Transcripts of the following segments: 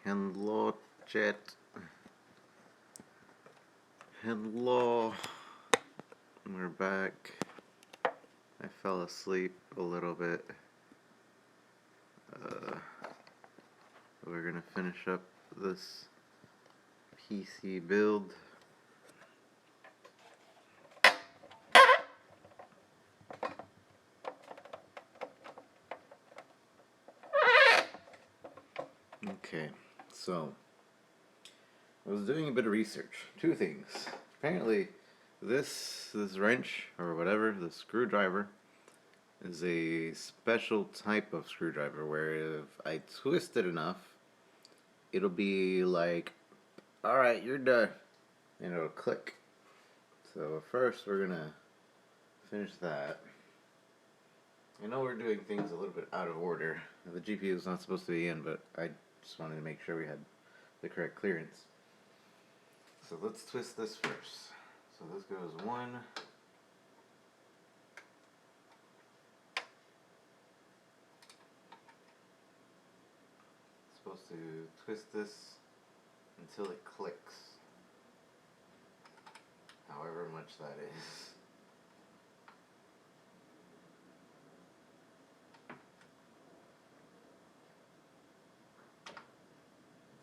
Hello, chat. Hello. We're back. I fell asleep a little bit. We're gonna finish up this PC build. Okay, so I was doing a bit of research. Two things. Apparently, this wrench or whatever, the screwdriver, is a special type of screwdriver where if I twist it enough, it'll be like, alright, you're done. And it'll click. So first we're gonna finish that. I know we're doing things a little bit out of order. The GPU is not supposed to be in, but I just wanted to make sure we had the correct clearance. So let's twist this first. So this goes one. Supposed to twist this until it clicks. However much that is.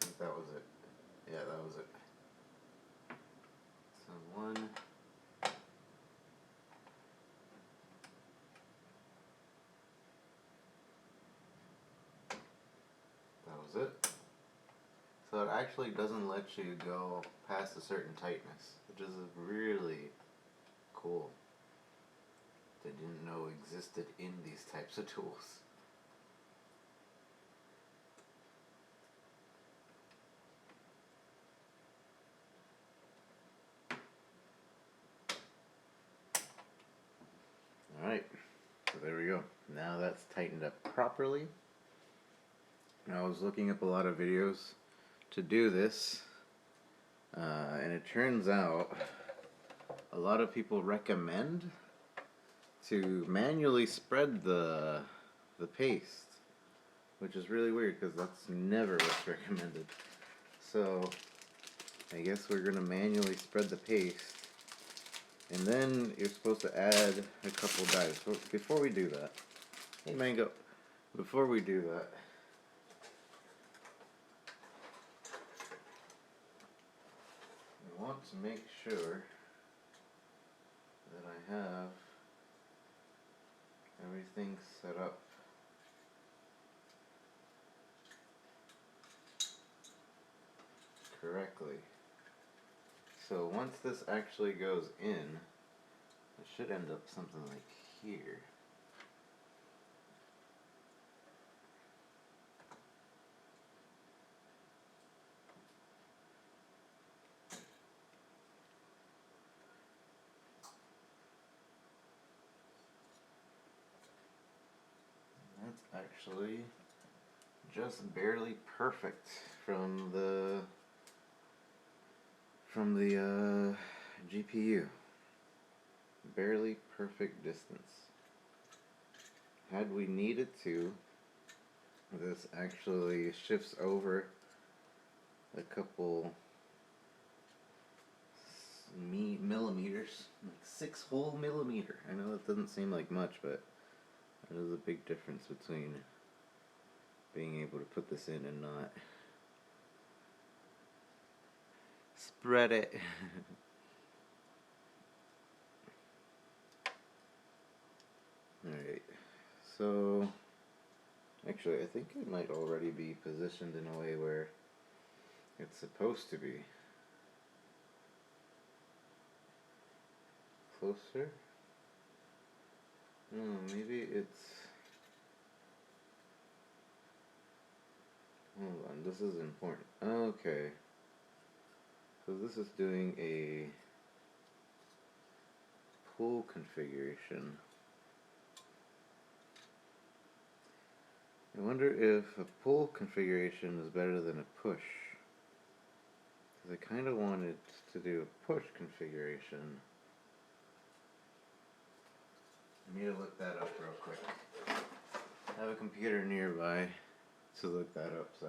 I think that was it. Yeah, that was it. So one. That was it. So it actually doesn't let you go past a certain tightness, which is really cool. I didn't know existed in these types of tools. Alright, so there we go. Now that's tightened up properly. I was looking up a lot of videos to do this, and it turns out a lot of people recommend to manually spread the paste, which is really weird because that's never what's recommended. So I guess we're going to manually spread the paste, and then you're supposed to add a couple dies. So before we do that, hey Mango, before we do that, I want to make sure that I have everything set up correctly. So once this actually goes in, it should end up something like here. That's actually just barely perfect from the GPU. Barely perfect distance. Had we needed to, this actually shifts over a couple millimeters, like 6 whole millimeter. I know that doesn't seem like much, but that is a big difference between being able to put this in and not. Spread it. Alright, so actually I think it might already be positioned in a way where it's supposed to be. Closer? No, maybe it's... Hold on, this is important. Okay. So this is doing a pull configuration. I wonder if a pull configuration is better than a push. Because I kind of wanted to do a push configuration. I need to look that up real quick. I have a computer nearby to look that up, so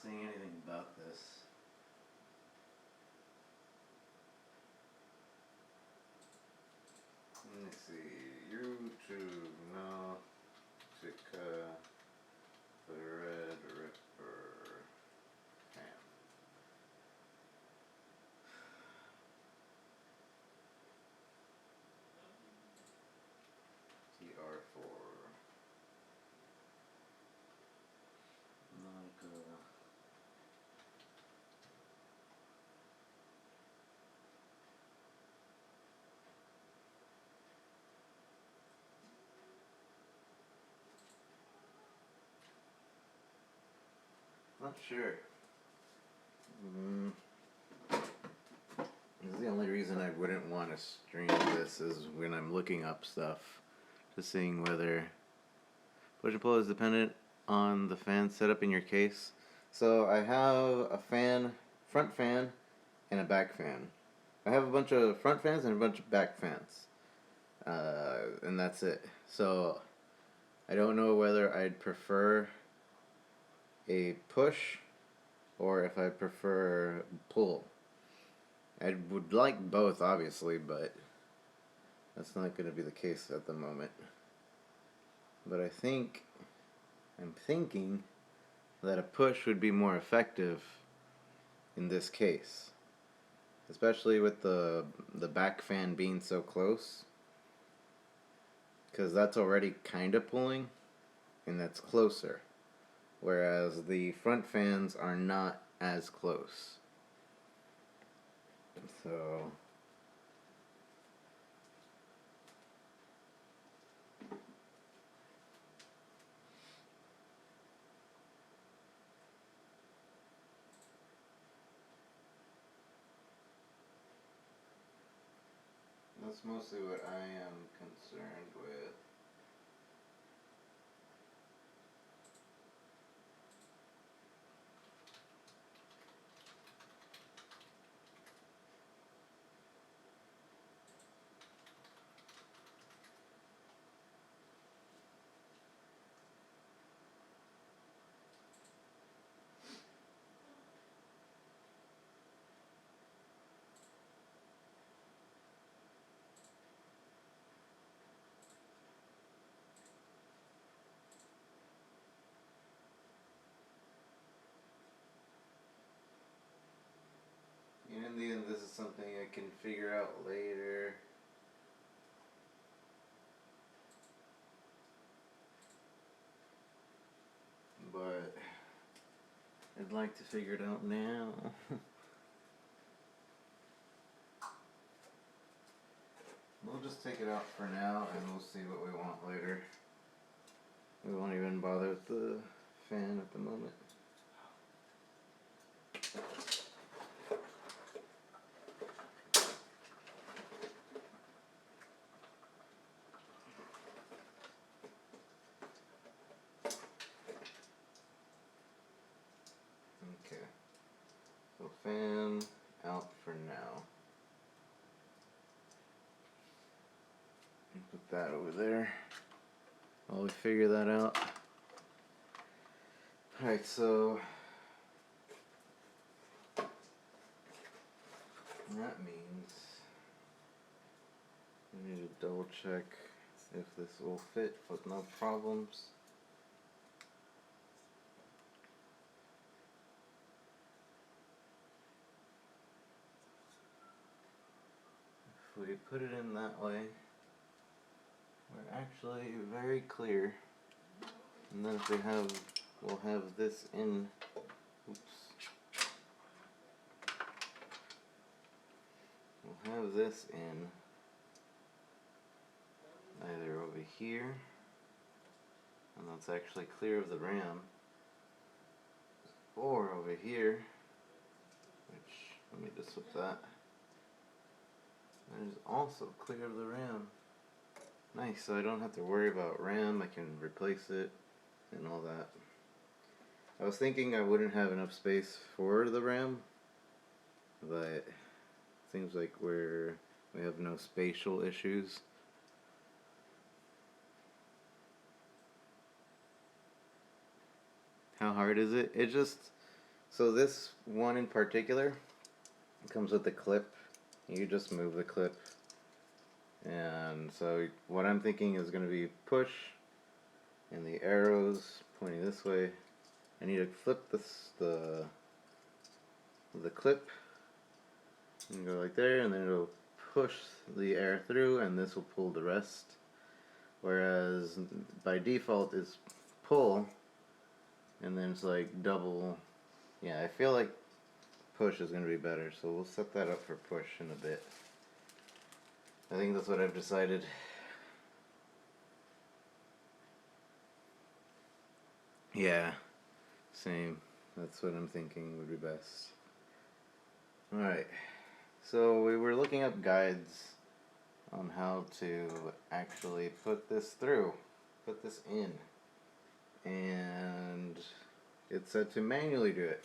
seeing anything about this. Let me see. YouTube Nautica, the Red Ripper ham. TR4. Nautica. Not sure. This is the only reason I wouldn't want to stream this is when I'm looking up stuff, just seeing whether push and pull is dependent on the fan setup in your case. So I have a fan, front fan, and a back fan. I have a bunch of front fans and a bunch of back fans, and that's it. So I don't know whether I'd prefer a push or if I prefer pull. I would like both, obviously, but that's not going to be the case at the moment. But I'm thinking that a push would be more effective in this case, especially with the back fan being so close, because that's already kind of pulling, and that's closer, whereas the front fans are not as close. So that's mostly what I am concerned with. In the end, this is something I can figure out later. But I'd like to figure it out now. We'll just take it out for now and we'll see what we want later. We won't even bother with the fan at the moment. Okay. So fan out for now. Put that over there while we figure that out. Alright, so that means we need to double check if this will fit with no problems. If we put it in that way, we're actually very clear. And then if we'll have this in, we'll have this in either over here, and that's actually clear of the RAM, or over here, which, let me just flip that, that is also clear of the RAM. Nice, so I don't have to worry about RAM, I can replace it and all that. I was thinking I wouldn't have enough space for the RAM, but it seems like we have no spatial issues. How hard is it? It just, So this one in particular comes with a clip. You just move the clip. And so what I'm thinking is going to be push and the arrows pointing this way. I need to flip the clip and go like there, and then it'll push the air through, and this will pull the rest. Whereas by default it's pull, and then it's like double. Yeah, I feel like push is going to be better, so we'll set that up for push in a bit. I think that's what I've decided. Yeah, same. That's what I'm thinking would be best. Alright, so we were looking up guides on how to actually put this through, put this in. And it said to manually do it.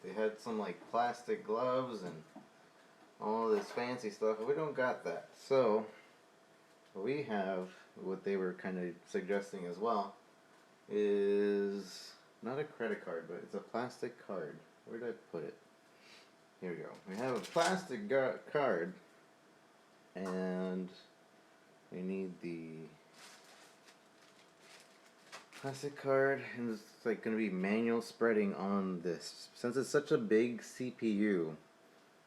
They had some like plastic gloves and all this fancy stuff. We don't got that. So we have what they were kind of suggesting as well is not a credit card, but it's a plastic card. Where did I put it? Here we go. We have a plastic card, and we need the plastic card, and it's like going to be manual spreading on this. Since it's such a big CPU,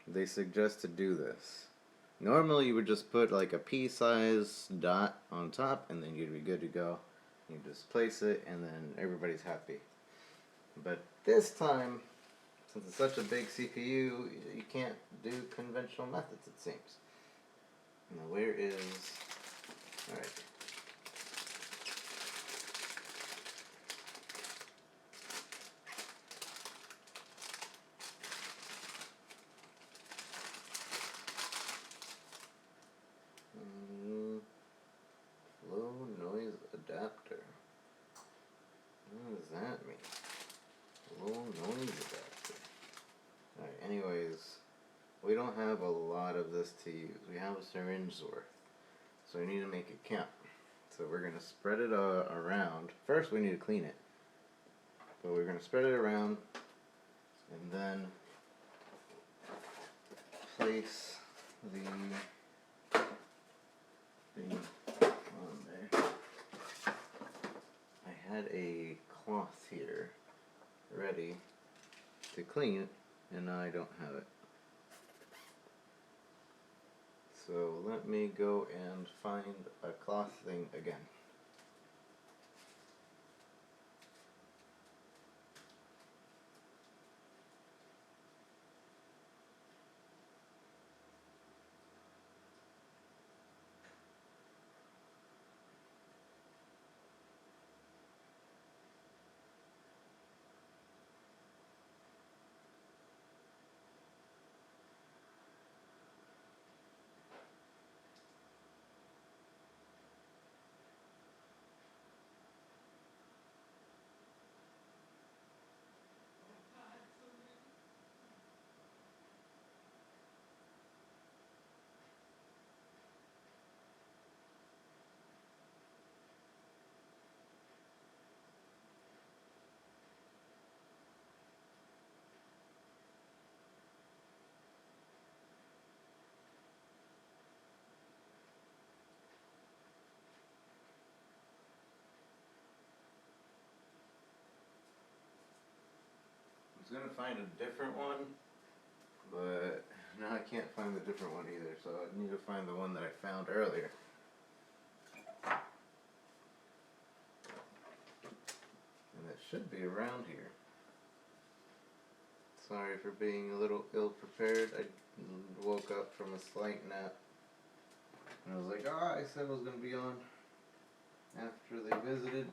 they suggest to do this. Normally you would just put like a pea-size dot on top, and then you'd be good to go. You just place it, and then everybody's happy. But this time, since it's such a big CPU, you can't do conventional methods, it seems. Now where is... Alright. Low noise adapter. What does that mean? Low noise adapter. Alright, anyways, we don't have a lot of this to use. We have a syringe's worth. So we need to make it count. So we're going to spread it around. First we need to clean it. But we're going to spread it around and then place the thing on there. I had a cloth here ready to clean it, and now I don't have it. So let me go and find a cloth thing again. I was going to find a different one, but now I can't find the different one either, so I need to find the one that I found earlier. And it should be around here. Sorry for being a little ill-prepared. I woke up from a slight nap. And I was like, I said I was going to be on after they visited.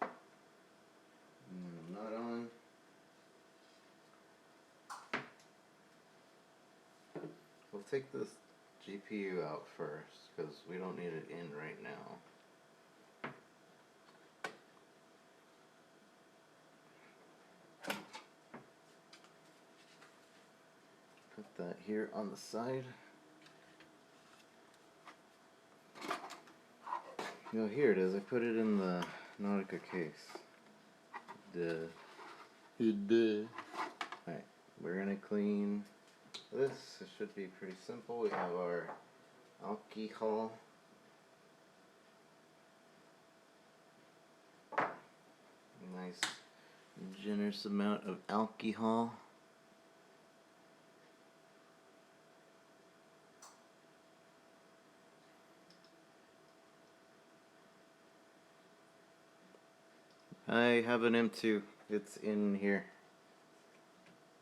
I'm not on. We'll take this GPU out first, because we don't need it in right now. Put that here on the side. No, here it is. I put it in the Nautica case. Duh. Alright. we're gonna clean this. It should be pretty simple. We have our alcohol. Nice generous amount of alcohol. I have an M2. It's in here.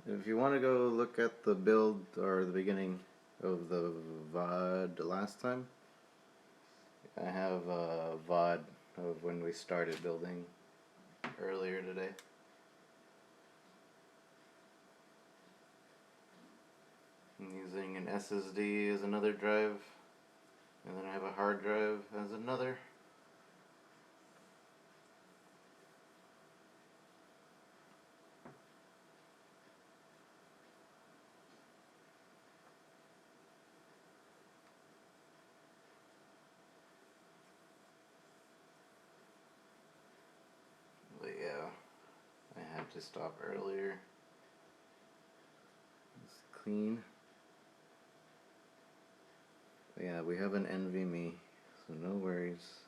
If you want to go look at the build or the beginning of the VOD last time, I have a VOD of when we started building earlier today. I'm using an SSD as another drive, and then I have a hard drive as another. But yeah, I had to stop earlier. It's clean. But yeah, we have an NVMe, so no worries.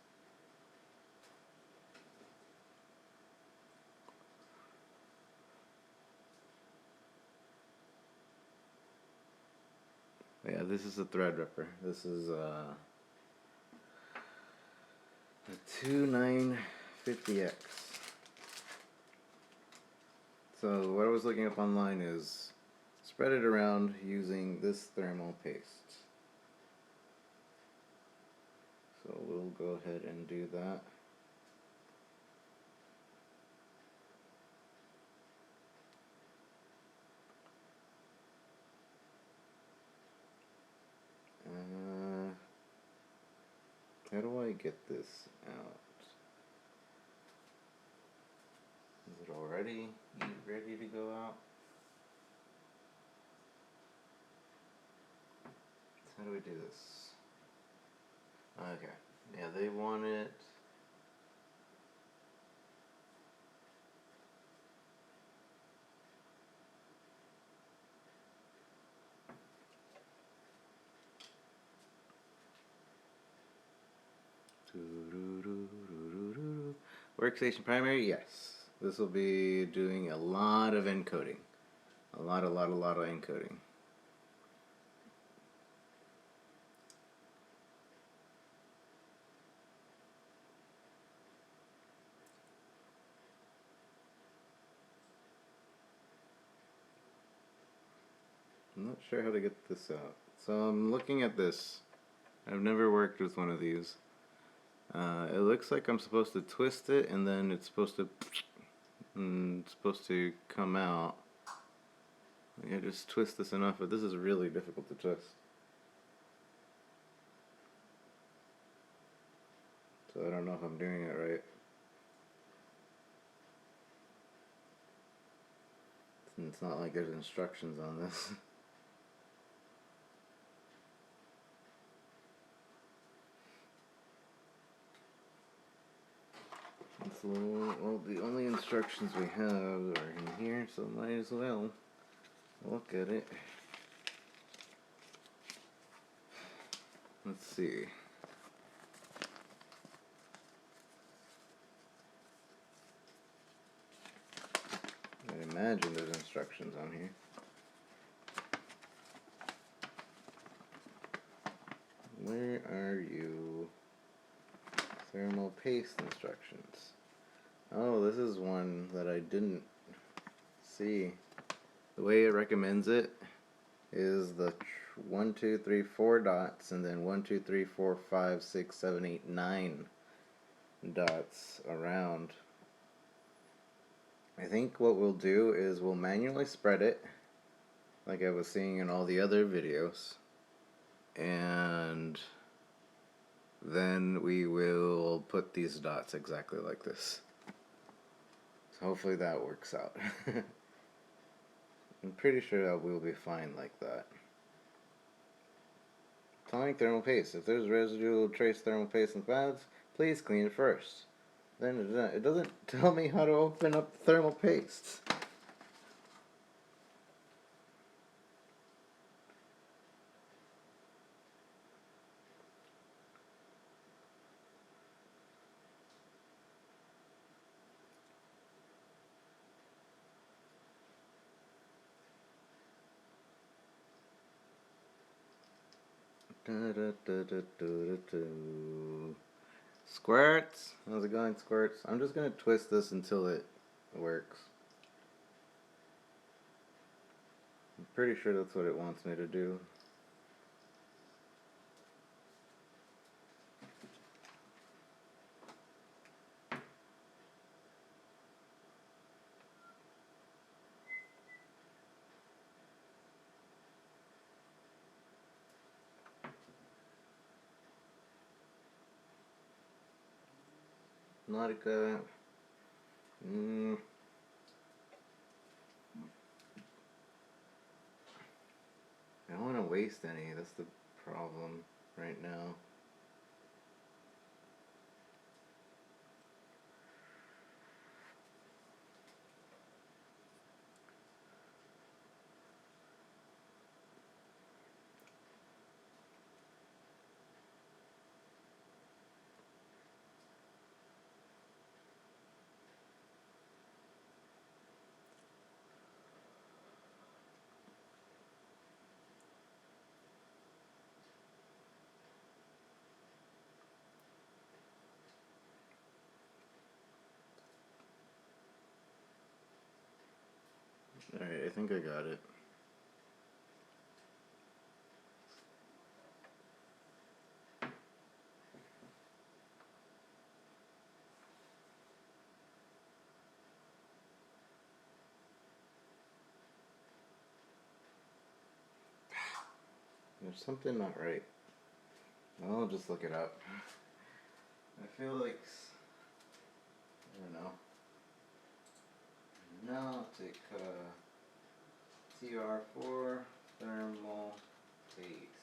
But yeah, this is a Threadripper. This is a 2950X. So what I was looking up online is spread it around using this thermal paste. So we'll go ahead and do that. How do I get this out? Is it already ready to go out? How do we do this? Okay. Yeah, they want it. Workstation primary, yes. This will be doing a lot of encoding. A lot of encoding. I'm not sure how to get this out. So I'm looking at this. I've never worked with one of these. It looks like I'm supposed to twist it and then it's supposed to come out. Yeah, just twist this enough, but this is really difficult to twist. So I don't know if I'm doing it right. It's not like there's instructions on this. So, well, the only instructions we have are in here, so might as well look at it. Let's see. I imagine there's instructions on here. Where are you? Thermal paste instructions. Oh, this is one that I didn't see. The way it recommends it is the 1, 2, 3, 4 dots, and then 1, 2, 3, 4, 5, 6, 7, 8, 9 dots around. I think what we'll do is we'll manually spread it, like I was seeing in all the other videos, and then we will put these dots exactly like this. So hopefully that works out. I'm pretty sure that we'll be fine like that. Applying thermal paste. If there's residual trace thermal paste in clouds, please clean it first. Then it doesn't tell me how to open up thermal paste. Da-da-da-da-da-da-da. Squirts? How's it going, Squirts? I'm just gonna twist this until it works. I'm pretty sure that's what it wants me to do. Nautica. I don't want to waste any. That's the problem right now. Alright, I think I got it. There's something not right. I'll just look it up. I feel like, I don't know. Nautica TR4 thermal paste.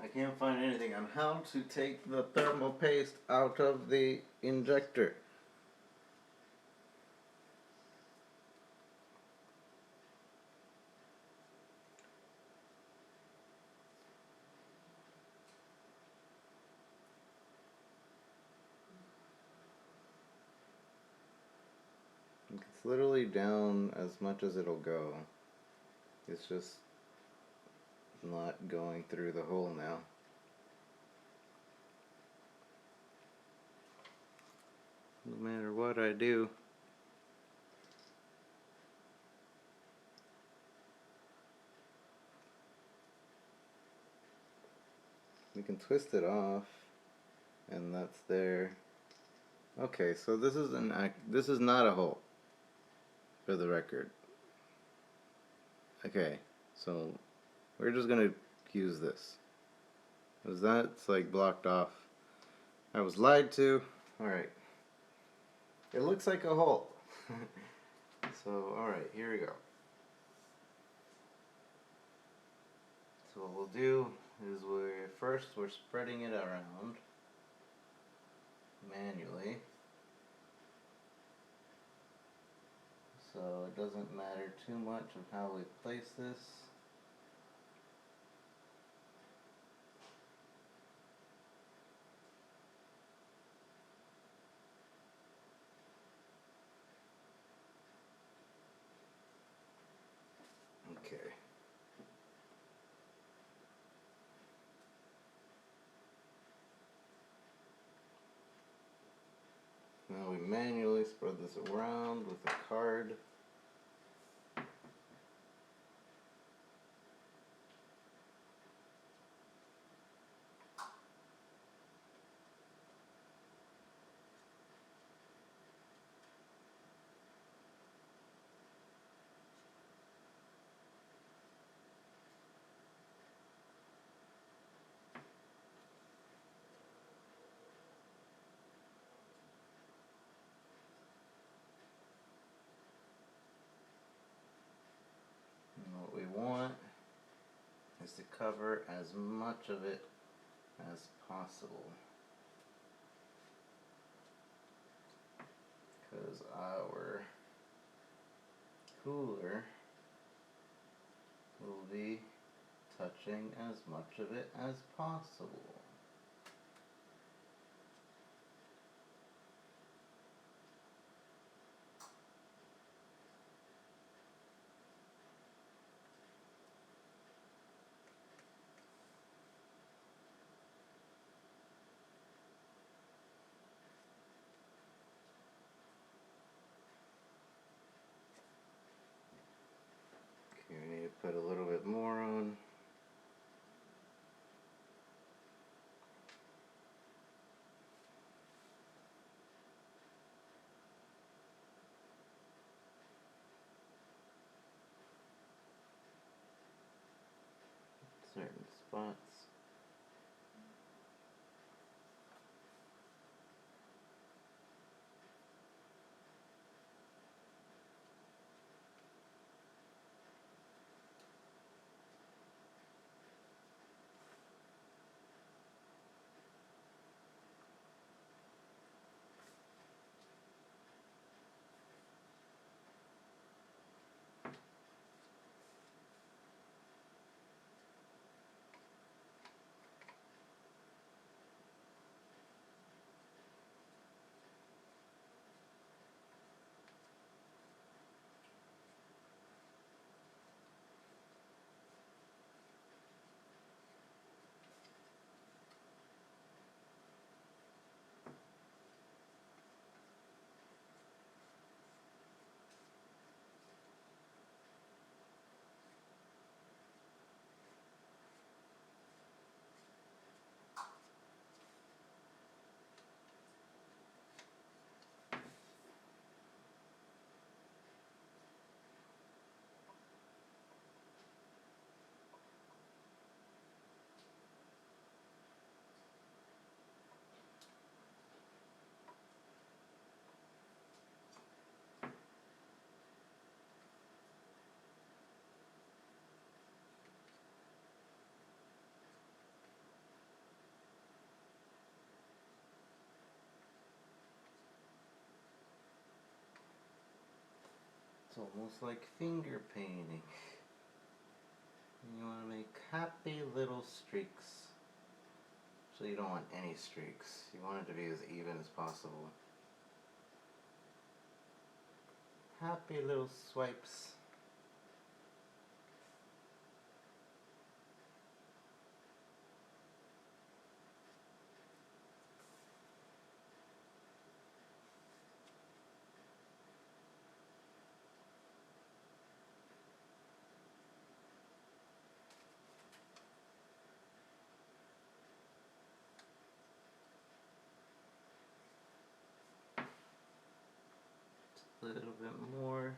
I can't find anything on how to take the thermal paste out of the injector. It's literally down as much as it'll go. It's just not going through the hole now. No matter what I do. We can twist it off, and that's there. Okay, so this is not a hole, for the record. Okay, so we're just gonna use this, because that's like blocked off. I was lied to. Alright. It looks like a hole. So, alright, here we go. So what we'll do is we're spreading it around manually. So it doesn't matter too much of how we place this. Okay. Now we manually spread this around with a card. cover as much of it as possible, because our cooler will be touching as much of it as possible. Okay, we need to put a little bit more on. Certain spots. It's almost like finger painting. You want to make happy little streaks. So you don't want any streaks. You want it to be as even as possible. Happy little swipes. A little bit more.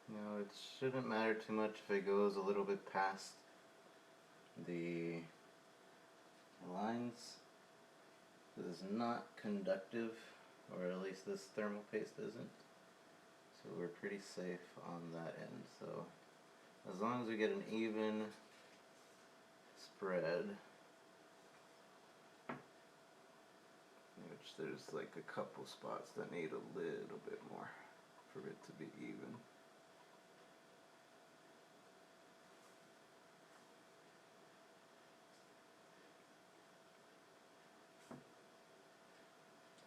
Now it shouldn't matter too much if it goes a little bit past the lines. This is not conductive, or at least this thermal paste isn't. So we're pretty safe on that end. So as long as we get an even spread, which there's like a couple spots that need a little bit more for it to be even.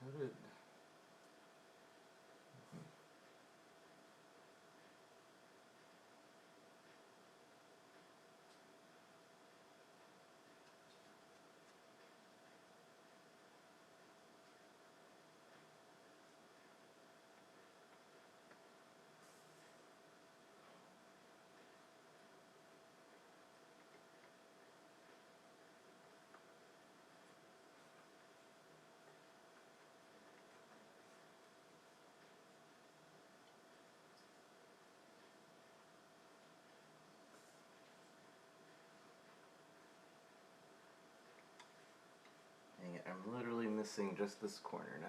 How did... missing just this corner now.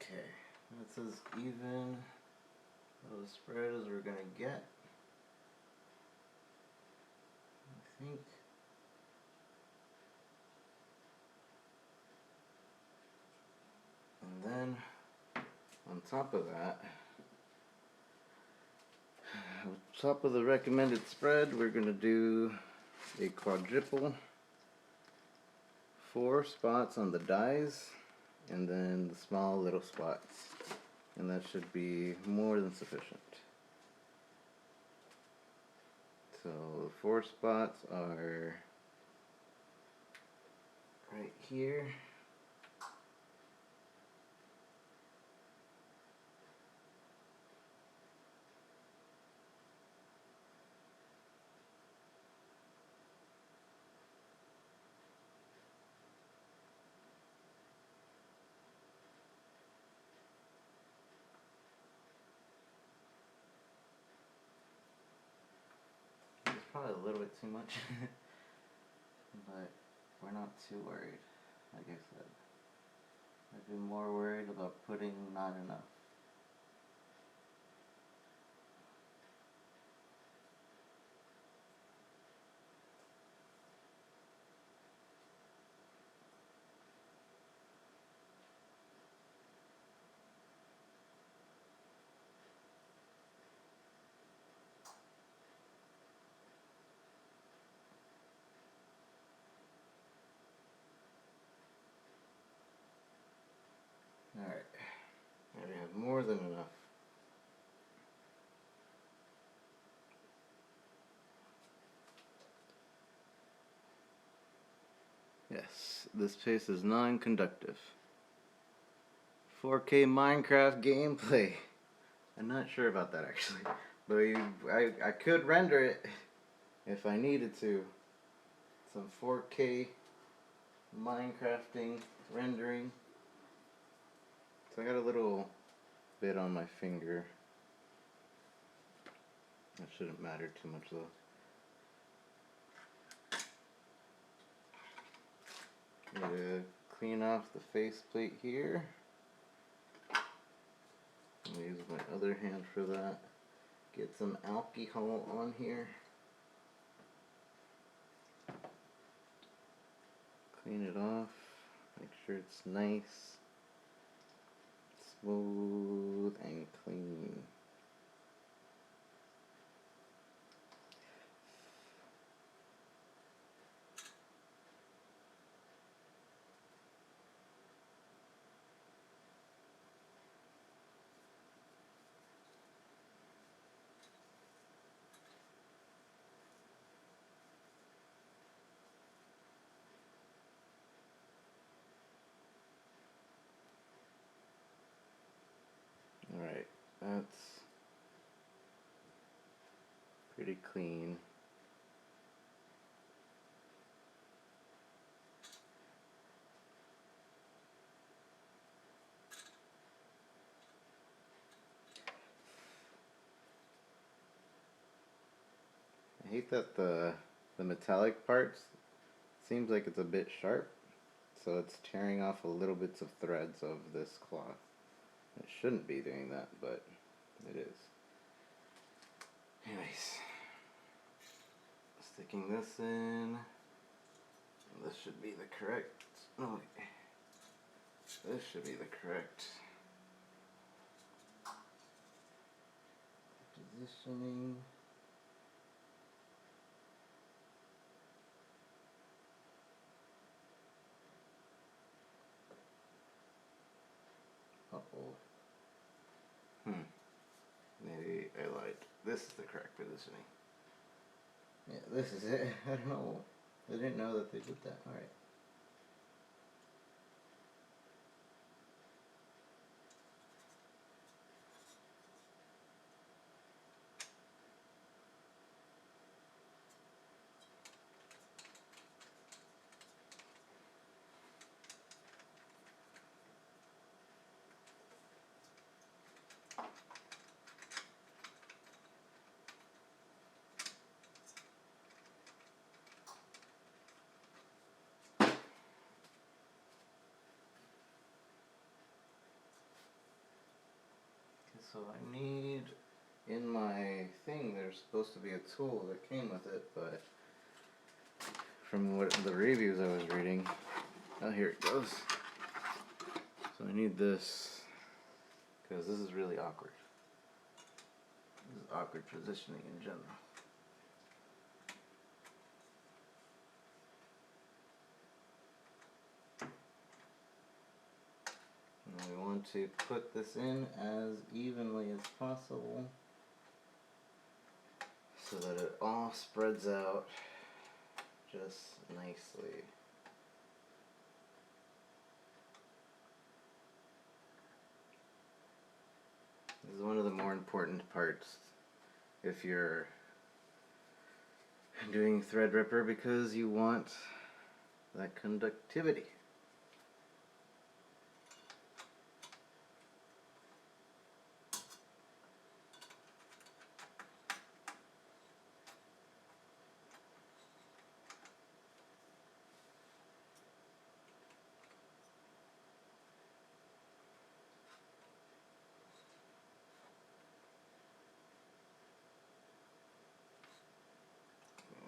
Okay, that's as even of a spread as we're gonna get, I think. And then on top of that, on top of the recommended spread, we're gonna do a quadruple, 4 spots on the dies, and then the small little spots, and that should be more than sufficient. So the 4 spots are right here. It's probably a little bit too much, but we're not too worried. Like I said, I'd be more worried about putting not enough. Alright, now we have more than enough. Yes, this paste is non-conductive. 4K Minecraft gameplay. I'm not sure about that actually, but I could render it if I needed to. Some 4K Minecrafting rendering. So I got a little bit on my finger. That shouldn't matter too much though. I'm gonna clean off the faceplate here. I'm gonna use my other hand for that. Get some alcohol on here. Clean it off. Make sure it's nice, smooth, and clean. Alright, that's pretty clean. I hate that the metallic parts seems like it's a bit sharp, so it's tearing off a little bits of threads of this cloth. It shouldn't be doing that, but it is. Anyways, sticking this in. This should be the correct. Oh, wait. This should be the correct positioning. Uh-oh. Maybe I lied. This is the correct positioning. Yeah, this is it. I don't know. I didn't know that they did that. Alright. So I need, in my thing, there's supposed to be a tool that came with it, but from what the reviews I was reading, oh, here it goes. So I need this, because this is really awkward. This is awkward positioning in general. And we want to put this in as evenly as possible so that it all spreads out just nicely. This is one of the more important parts if you're doing Threadripper, because you want that conductivity.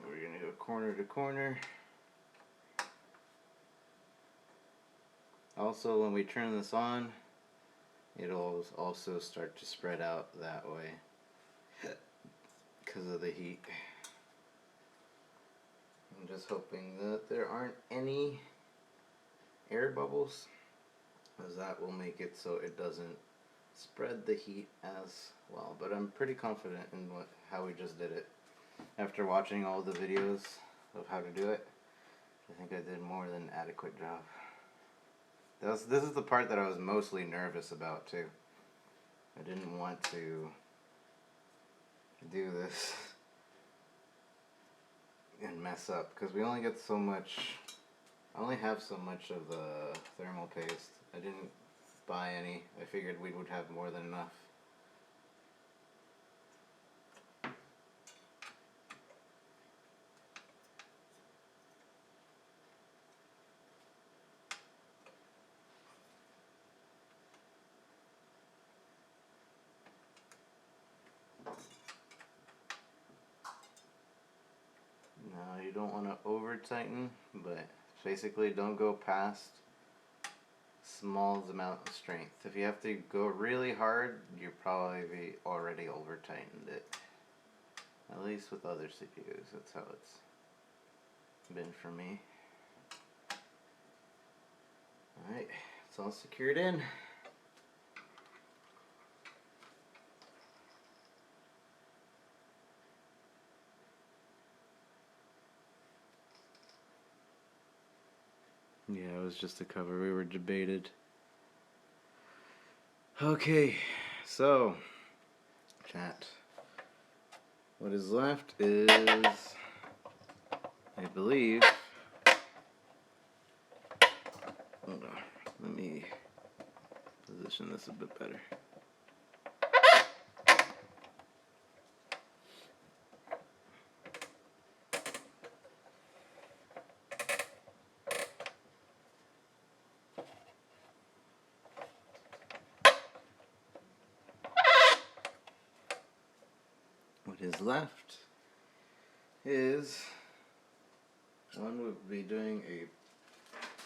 We're going to go corner to corner. Also, when we turn this on, it'll also start to spread out that way because of the heat. I'm just hoping that there aren't any air bubbles, as that will make it so it doesn't spread the heat as well. But I'm pretty confident in how we just did it. After watching all the videos of how to do it, I think I did more than an adequate job. This is the part that I was mostly nervous about too. I didn't want to do this and mess up, because we only get so much. I only have so much of the thermal paste. I didn't buy any. I figured we would have more than enough. Now you don't want to over tighten, but basically don't go past small amount of strength. If you have to go really hard, you probably already over tightened it. At least with other CPUs, that's how it's been for me. Alright, it's all secured in. Yeah, it was just a cover. We were debated. Okay, so, chat. What is left is, I believe, hold on, let me position this a bit better. What is left is, one would be doing a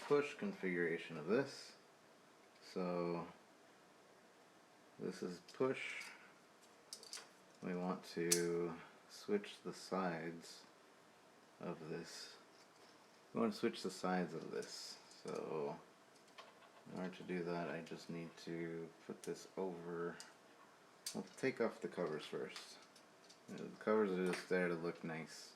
push configuration of this. So this is push. We want to switch the sides of this. We want to switch the sides of this. So in order to do that, I just need to put this over. I'll take off the covers first. The covers are just there to look nice.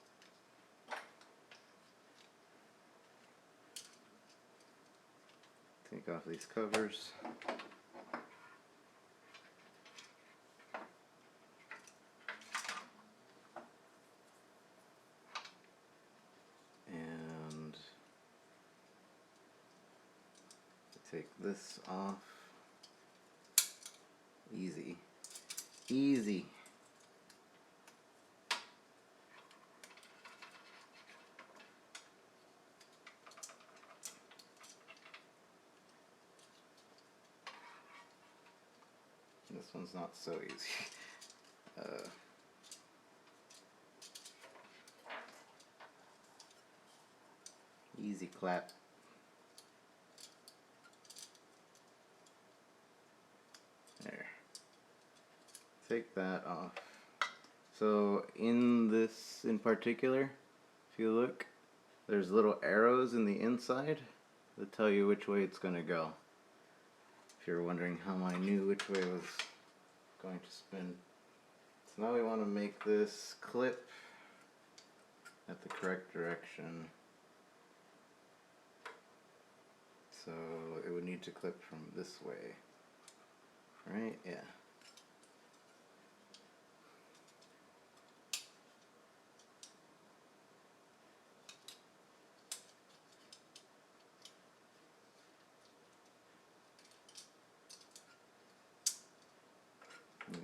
Take off these covers. And take this off. Easy. Easy. This one's not so easy. Easy clap. There. Take that off. So in this in particular, if you look, there's little arrows in the inside that tell you which way it's going to go. If you're wondering how I knew which way it was going to spin. So now we want to make this clip at the correct direction. So it would need to clip from this way. Right? Yeah.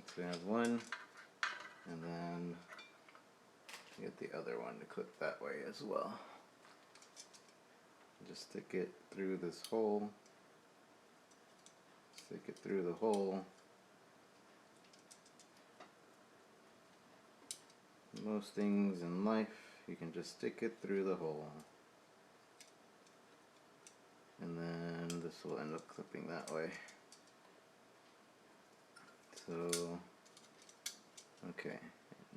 So we have one, and then get the other one to clip that way as well. Just stick it through this hole. Stick it through the hole. Most things in life, you can just stick it through the hole. And then this will end up clipping that way. So, okay.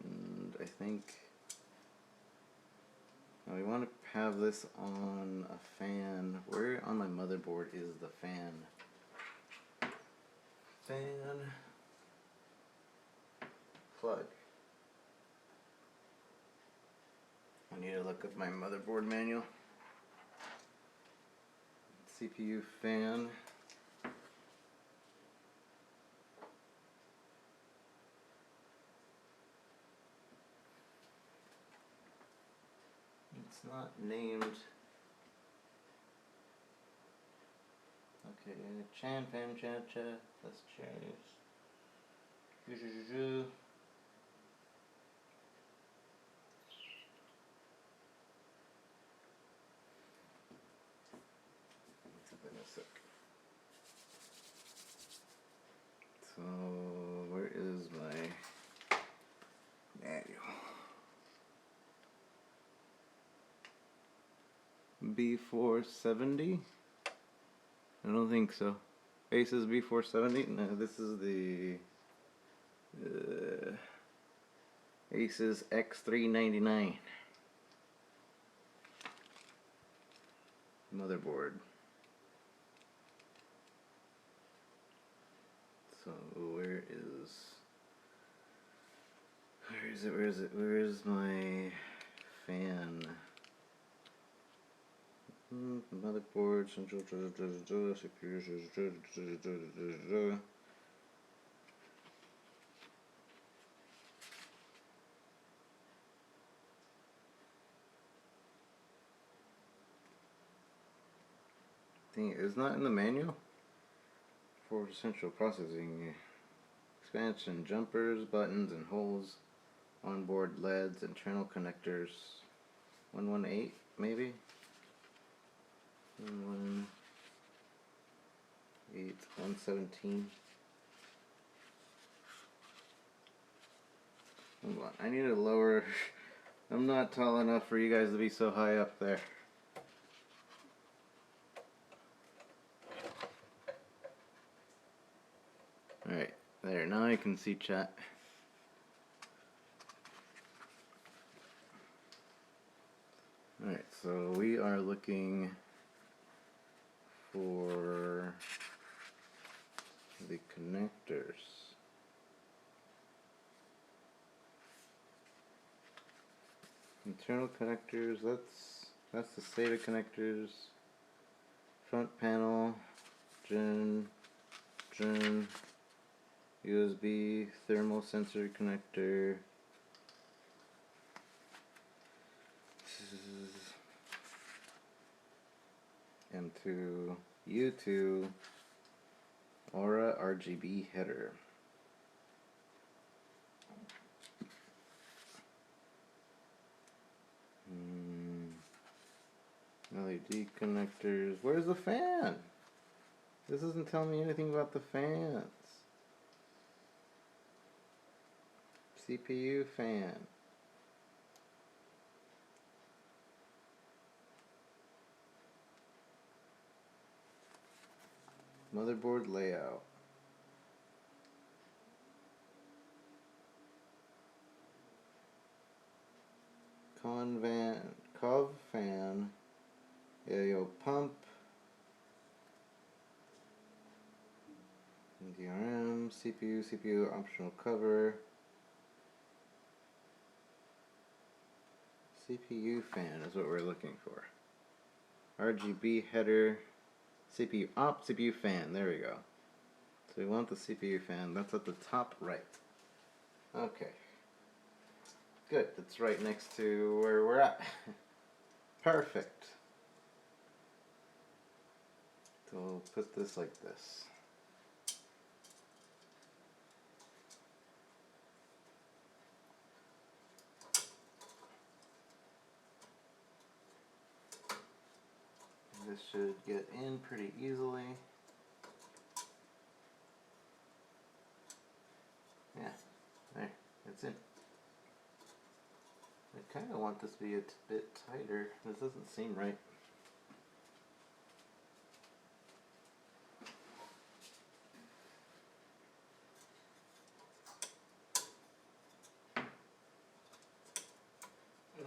And I think now we want to have this on a fan. Where on my motherboard is the fan? Fan plug. I need to look up my motherboard manual. CPU fan. It's not named. Okay, Chan fan chan cha. Let's choose. So where is my manual? B470? I don't think so. Asus B470? No, this is the Asus X399 motherboard. So where is it? Where is my fan? Motherboard, central, CPU. Thing it's not in the manual for central processing. Expansion jumpers, buttons, and holes, onboard LEDs, internal connectors. 118 maybe. 118, 117. Hold on, I need to lower. I'm not tall enough for you guys to be so high up there. Alright, there, now I can see chat. Alright, so we are looking for the connectors. Internal connectors, that's the SATA connectors. Front panel, gen, USB, thermal sensor connector. M2, U2, Aura RGB header. LED connectors. Where's the fan? This doesn't tell me anything about the fans. CPU fan. Motherboard layout. Cov fan. Yo pump. DRM, CPU optional cover. CPU fan is what we're looking for. RGB header. CPU op, CPU fan. There we go. So we want the CPU fan. That's at the top right. Okay. Good. It's right next to where we're at. Perfect. So we'll put this like this. This should get in pretty easily. Yeah, there, it's in. I kind of want this to be a bit tighter. This doesn't seem right.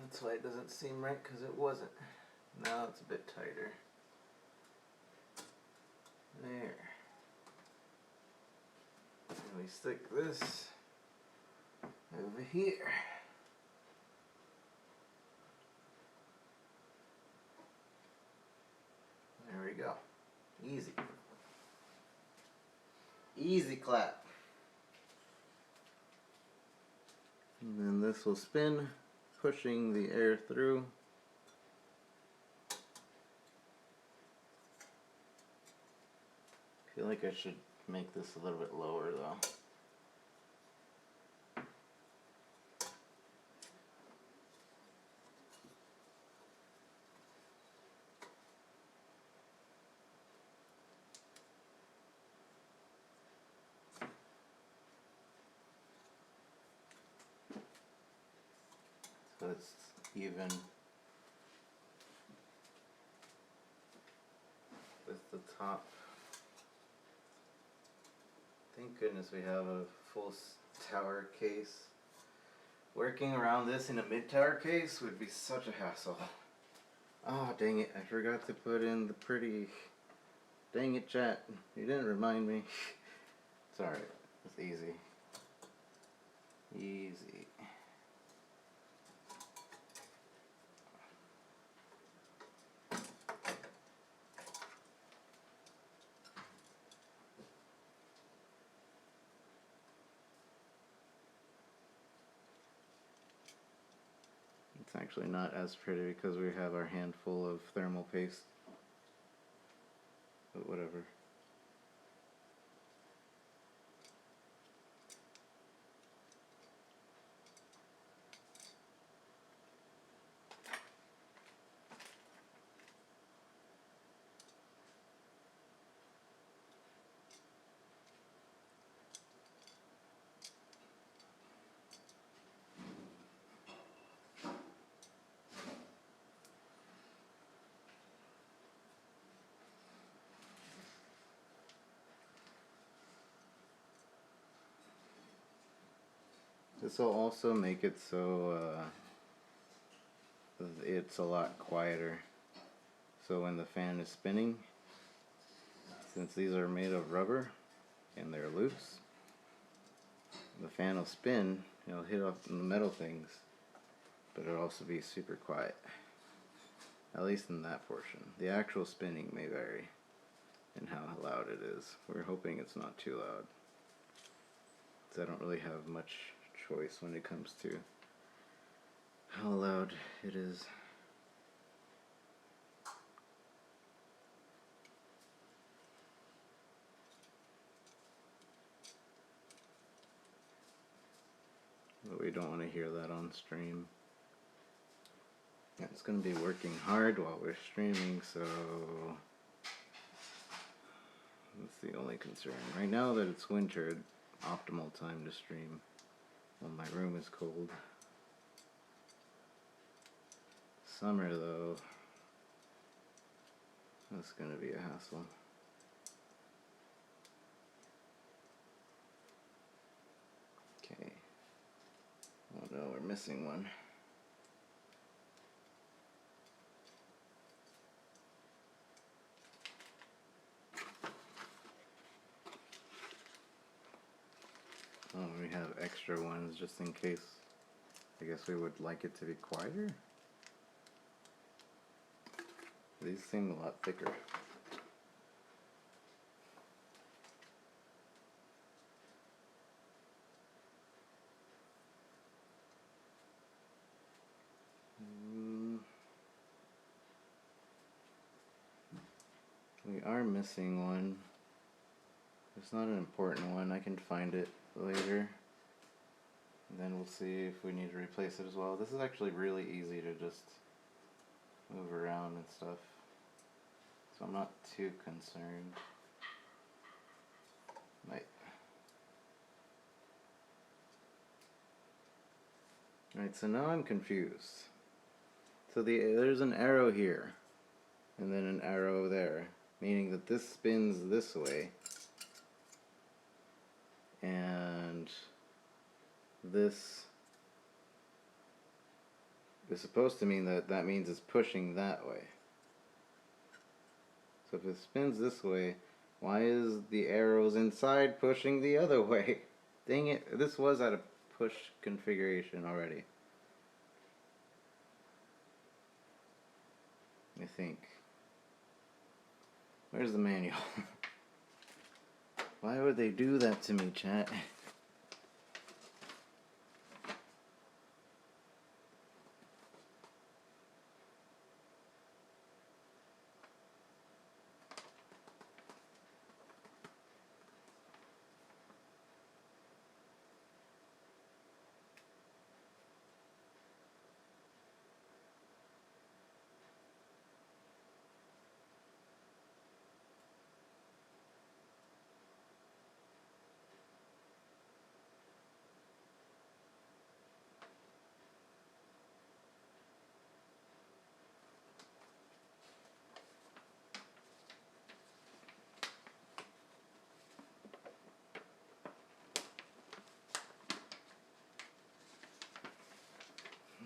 That's why it doesn't seem right, because it wasn't. Now it's a bit tighter. There. And we stick this over here. There we go. Easy. Easy clap. And then this will spin, pushing the air through. I feel like I should make this a little bit lower though. So it's even with the top. Thank goodness we have a full tower case. Working around this in a mid-tower case would be such a hassle. Oh, dang it, I forgot to put in the pretty... Dang it, chat. You didn't remind me. It's alright. It's easy. Easy. It's actually not as pretty because we have our handful of thermal paste. But whatever. This will also make it so it's a lot quieter. So when the fan is spinning, since these are made of rubber and they're loose, the fan will spin, it'll hit off the metal things, but it'll also be super quiet. At least in that portion. The actual spinning may vary in how loud it is. We're hoping it's not too loud, because I don't really have much choice when it comes to how loud it is. But we don't want to hear that on stream. It's going to be working hard while we're streaming, so that's the only concern. Right now that it's winter, optimal time to stream. Well, my room is cold. Summer though, that's gonna be a hassle. Okay. Oh no, we're missing one. Oh, we have extra ones just in case. I guess we would like it to be quieter. These seem a lot thicker. We are missing one. It's not an important one. I can find it later. And then we'll see if we need to replace it as well. This is actually really easy to just move around and stuff. So I'm not too concerned. Right, so now I'm confused. So there's an arrow here, and then an arrow there, meaning that this spins this way, and this is supposed to mean that means it's pushing that way. So if it spins this way, why is the arrows inside pushing the other way? Dang it, this was at a push configuration already. I think. Where's the manual? Why would they do that to me, chat?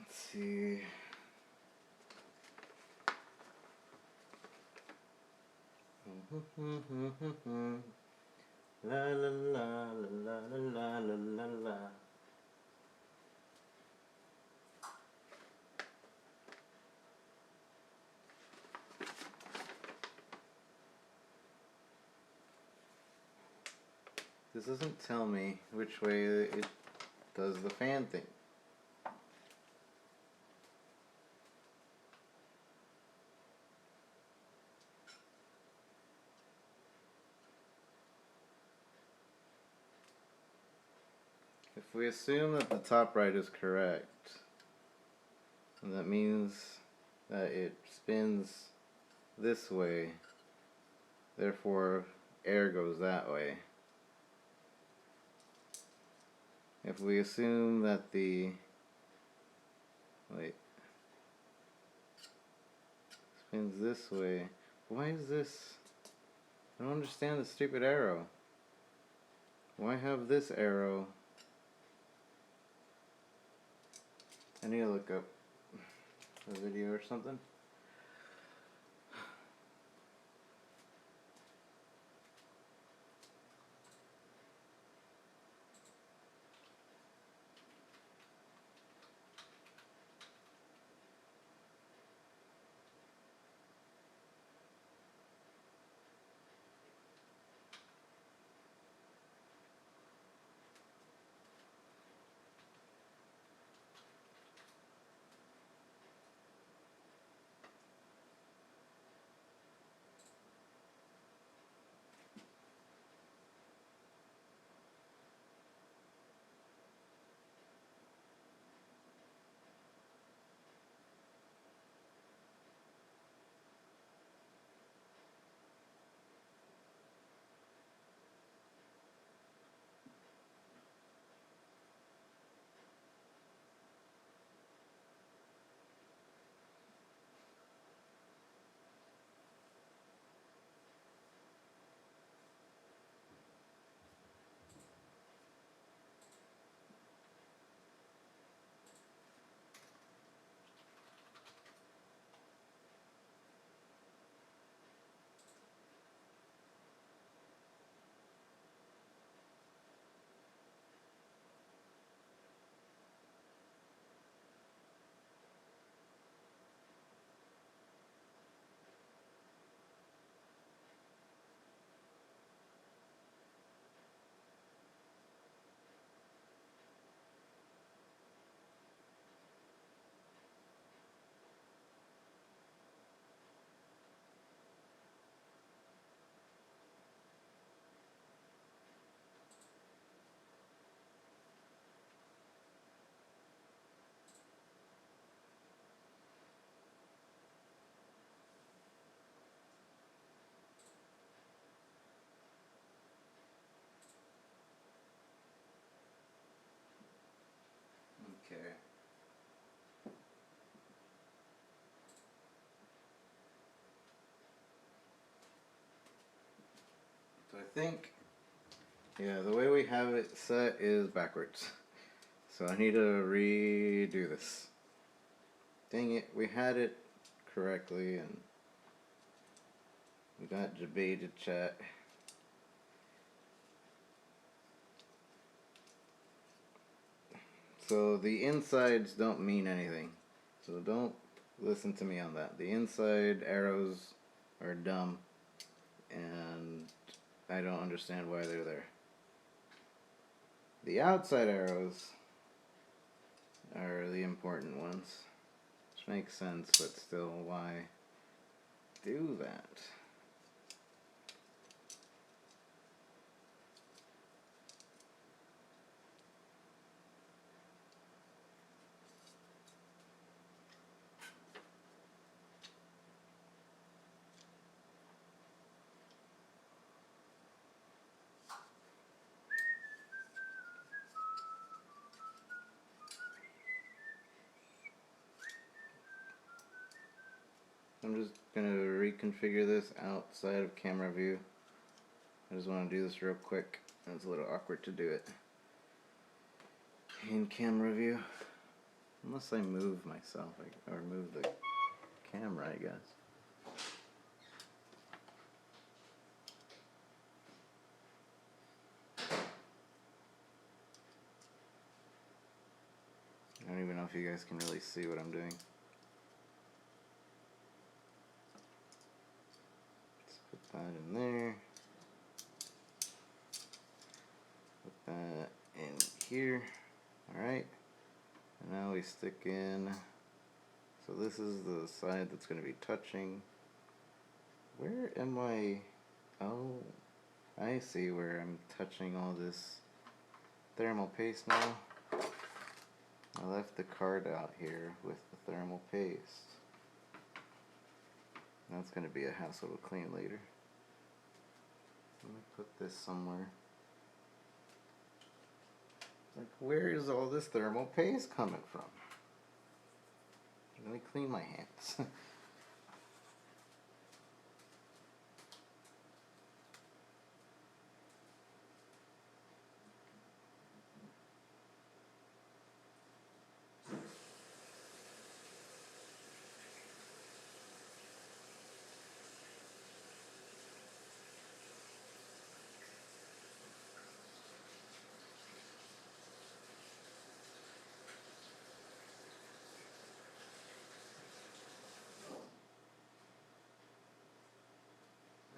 Let's see. La la la la la la la la. This doesn't tell me which way it does the fan thing. If we assume that the top right is correct, that means that it spins this way, therefore air goes that way. If we assume that the spins this way, why is this? I don't understand the stupid arrow. Why have this arrow? I need to look up a video or something. think, yeah, the way we have it set is backwards. So I need to redo this. Dang it, we had it correctly and we got Jabay to chat. So the insides don't mean anything. So don't listen to me on that. The inside arrows are dumb and I don't understand why they're there. The outside arrows are the important ones. Which makes sense, but still, why do that? I'm just gonna reconfigure this outside of camera view. I just want to do this real quick. It's a little awkward to do it in camera view. Unless I move myself, or move the camera, I guess. I don't even know if you guys can really see what I'm doing. Let's put that in there. Put that in here. Alright. And now we stick in. So this is the side that's going to be touching. Where am I? Oh, I see where I'm touching all this thermal paste now. I left the card out here with the thermal paste. That's going to be a hassle to clean later. Let me put this somewhere. Like, where is all this thermal paste coming from? Let me clean my hands.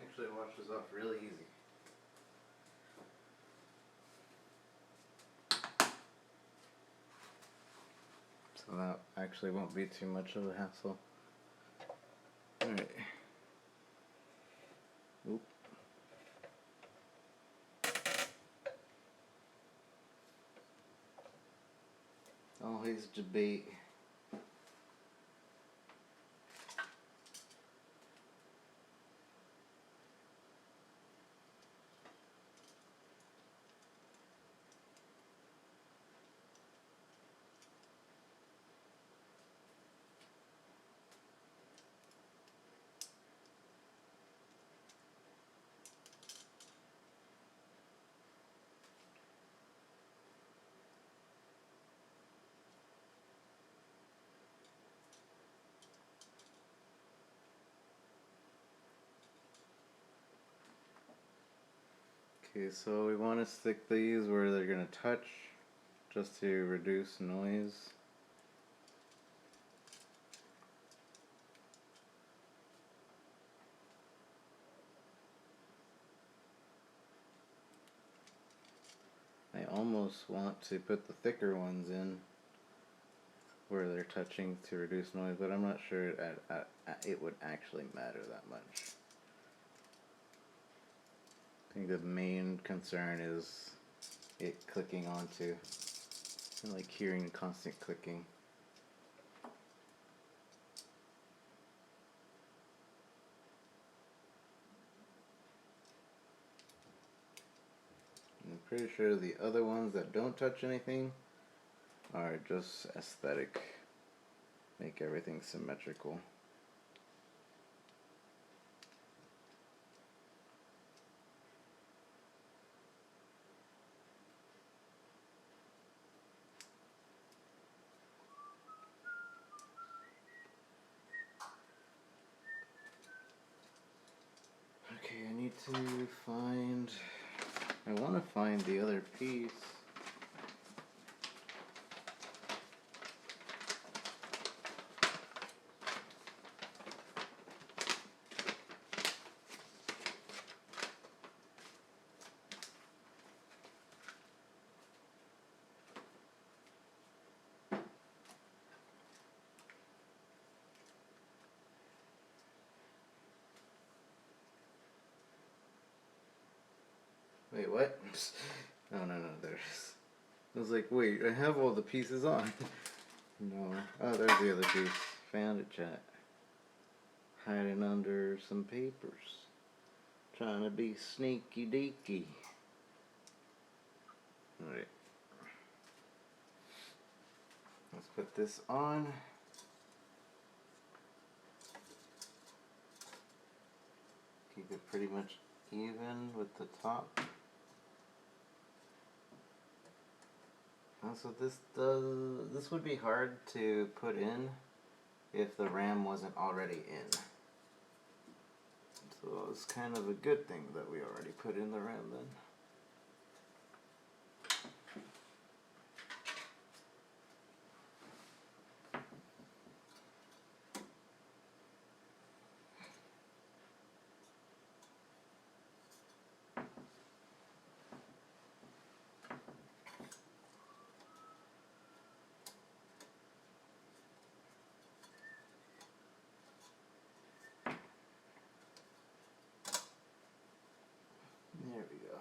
Actually, it washes off really easy. So that actually won't be too much of a hassle. Alright. Oop. Always debate. Okay, so we want to stick these where they're going to touch, just to reduce noise. I almost want to put the thicker ones in where they're touching to reduce noise, but I'm not sure it would actually matter that much. I think the main concern is it clicking onto, and like hearing constant clicking. I'm pretty sure the other ones that don't touch anything are just aesthetic. Make everything symmetrical. to find... I want to find the other piece. Wait, what? No, there's... I was like, wait, I have all the pieces on. No. Oh, there's the other piece. Found it, chat. Hiding under some papers. Trying to be sneaky deaky. Alright. Let's put this on. Keep it pretty much even with the top. So this would be hard to put in if the RAM wasn't already in. So it's kind of a good thing that we already put in the RAM then. There we go.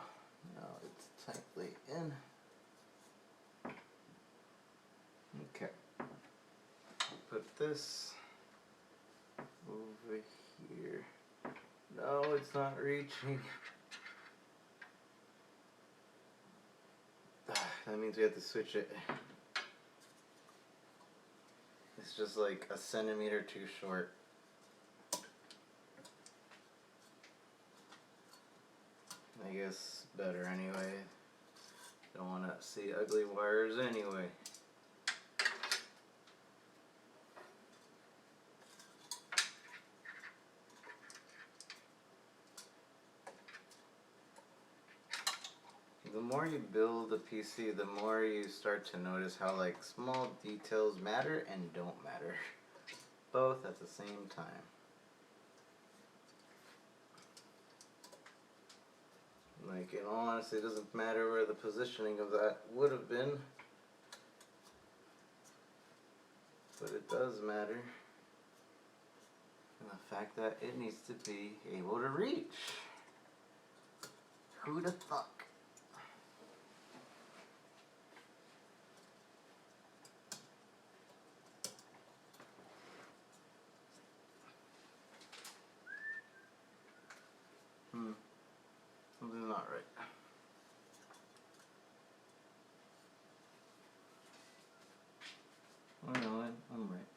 Now it's tightly in. Okay. Put this over here. No, it's not reaching. That means we have to switch it. It's just like a centimeter too short. I guess better anyway. Don't want to see ugly wires anyway. The more you build a PC, the more you start to notice how like small details matter and don't matter. Both at the same time. Like, in all honesty, it doesn't matter where the positioning of that would have been. But it does matter. And the fact that it needs to be able to reach. Who'd have thought? Something's not right. Oh no, I'm right.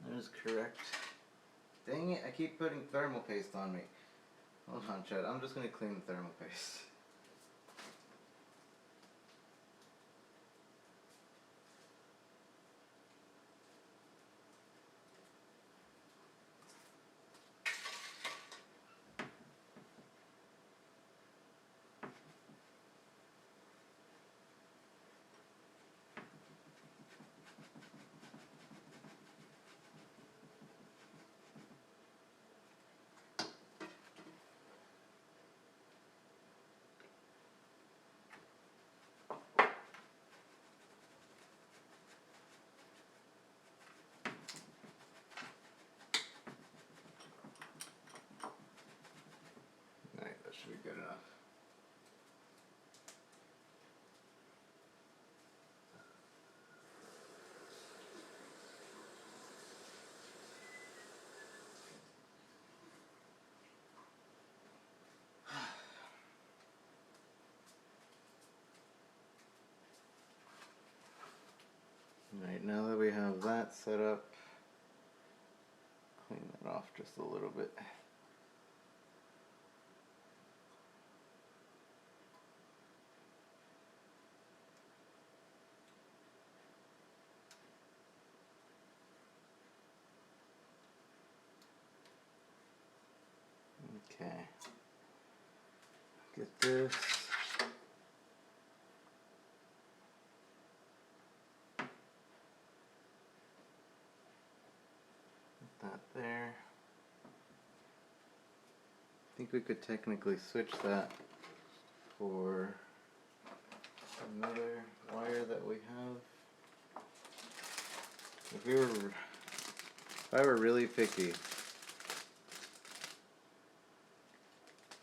That is correct. Dang it, I keep putting thermal paste on me. Hold on, Chad, I'm just gonna clean the thermal paste. Alright, that should be good enough. Alright, now that we have that set up, clean that off just a little bit. Okay. get this. Put that there. I think we could technically switch that for another wire that we have. If I were really picky,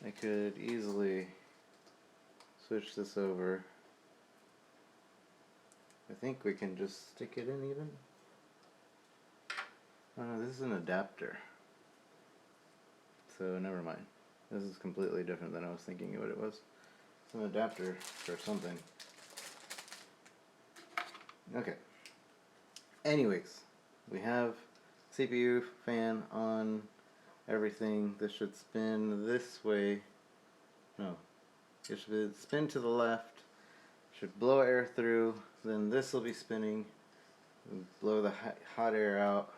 I could easily switch this over. I think we can just stick it in even. Oh no, this is an adapter. So never mind. This is completely different than I was thinking what it was. It's an adapter for something. Okay. Anyways, we have CPU fan on everything. This should spin this way. No. It should spin to the left. Should blow air through. Then this will be spinning. Blow the hot air out.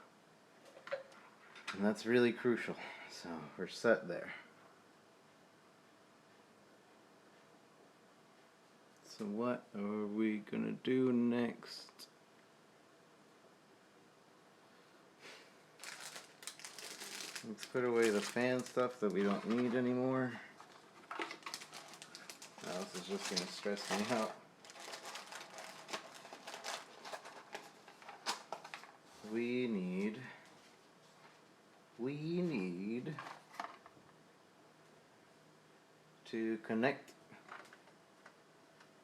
And that's really crucial. So we're set there. So what are we gonna do next? Let's put away the fan stuff that we don't need anymore. Now this is just gonna stress me out. We need to connect.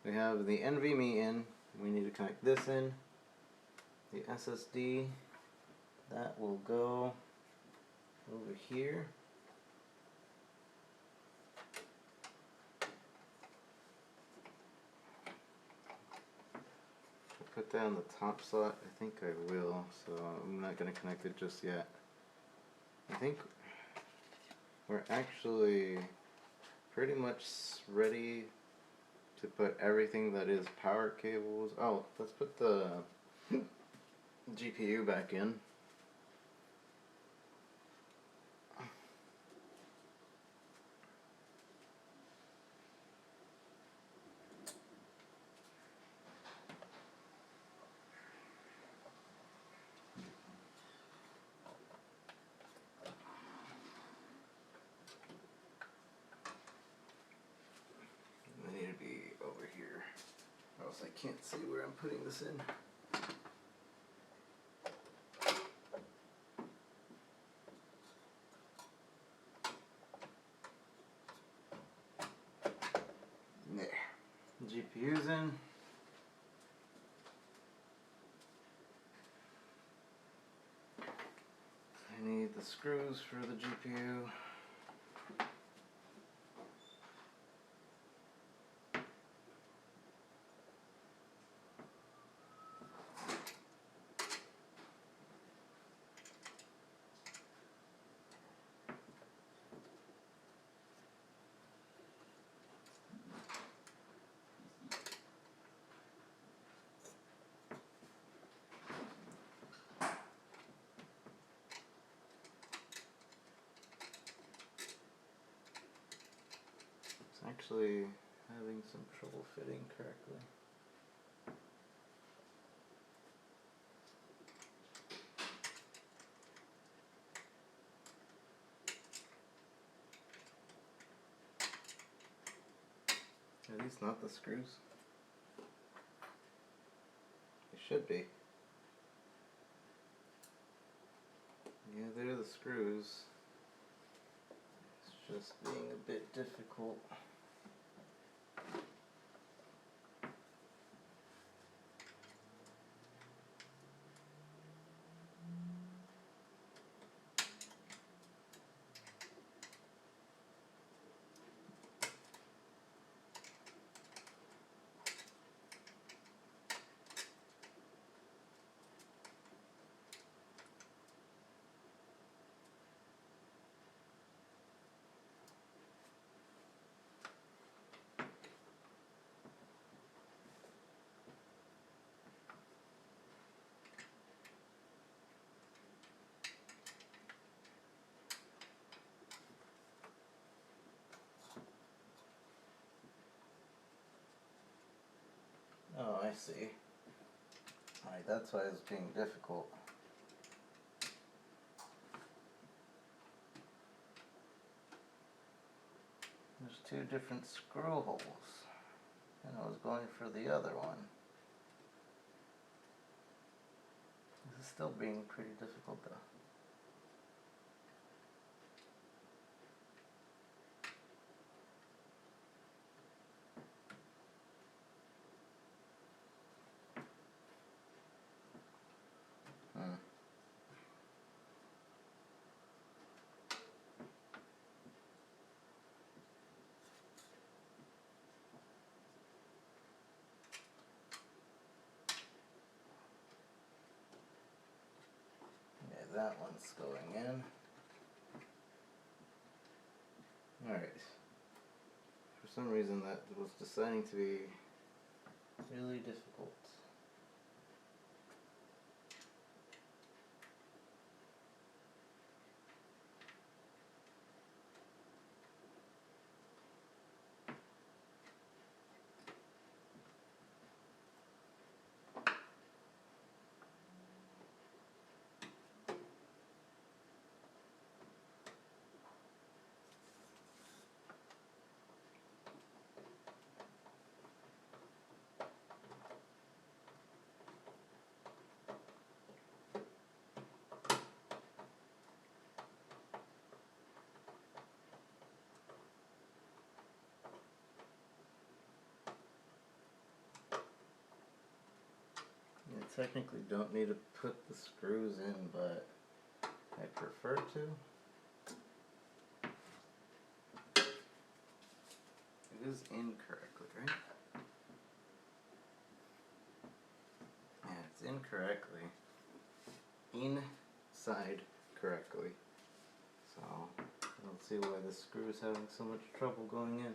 We have the NVMe in. We need to connect this in. The SSD, that will go over here. Put that on the top slot. I think I will, so I'm not going to connect it just yet. I think we're actually pretty much ready to put everything that is power cables. Oh, let's put the GPU back in. I need to be over here, or else I can't see where I'm putting this in. There. GPU's in. I need the screws for the GPU. Actually having some trouble fitting correctly. Are these not the screws? They should be. Yeah, they're the screws. It's just being a bit difficult. see. Alright, that's why it's being difficult. There's two different screw holes, and I was going for the other one. This is still being pretty difficult though. That one's going in. Alright. For some reason that was deciding to be really difficult. I technically don't need to put the screws in, but I prefer to. It is in correctly, right? Yeah, it's in correctly. Inside correctly. So, I don't see why this screw is having so much trouble going in.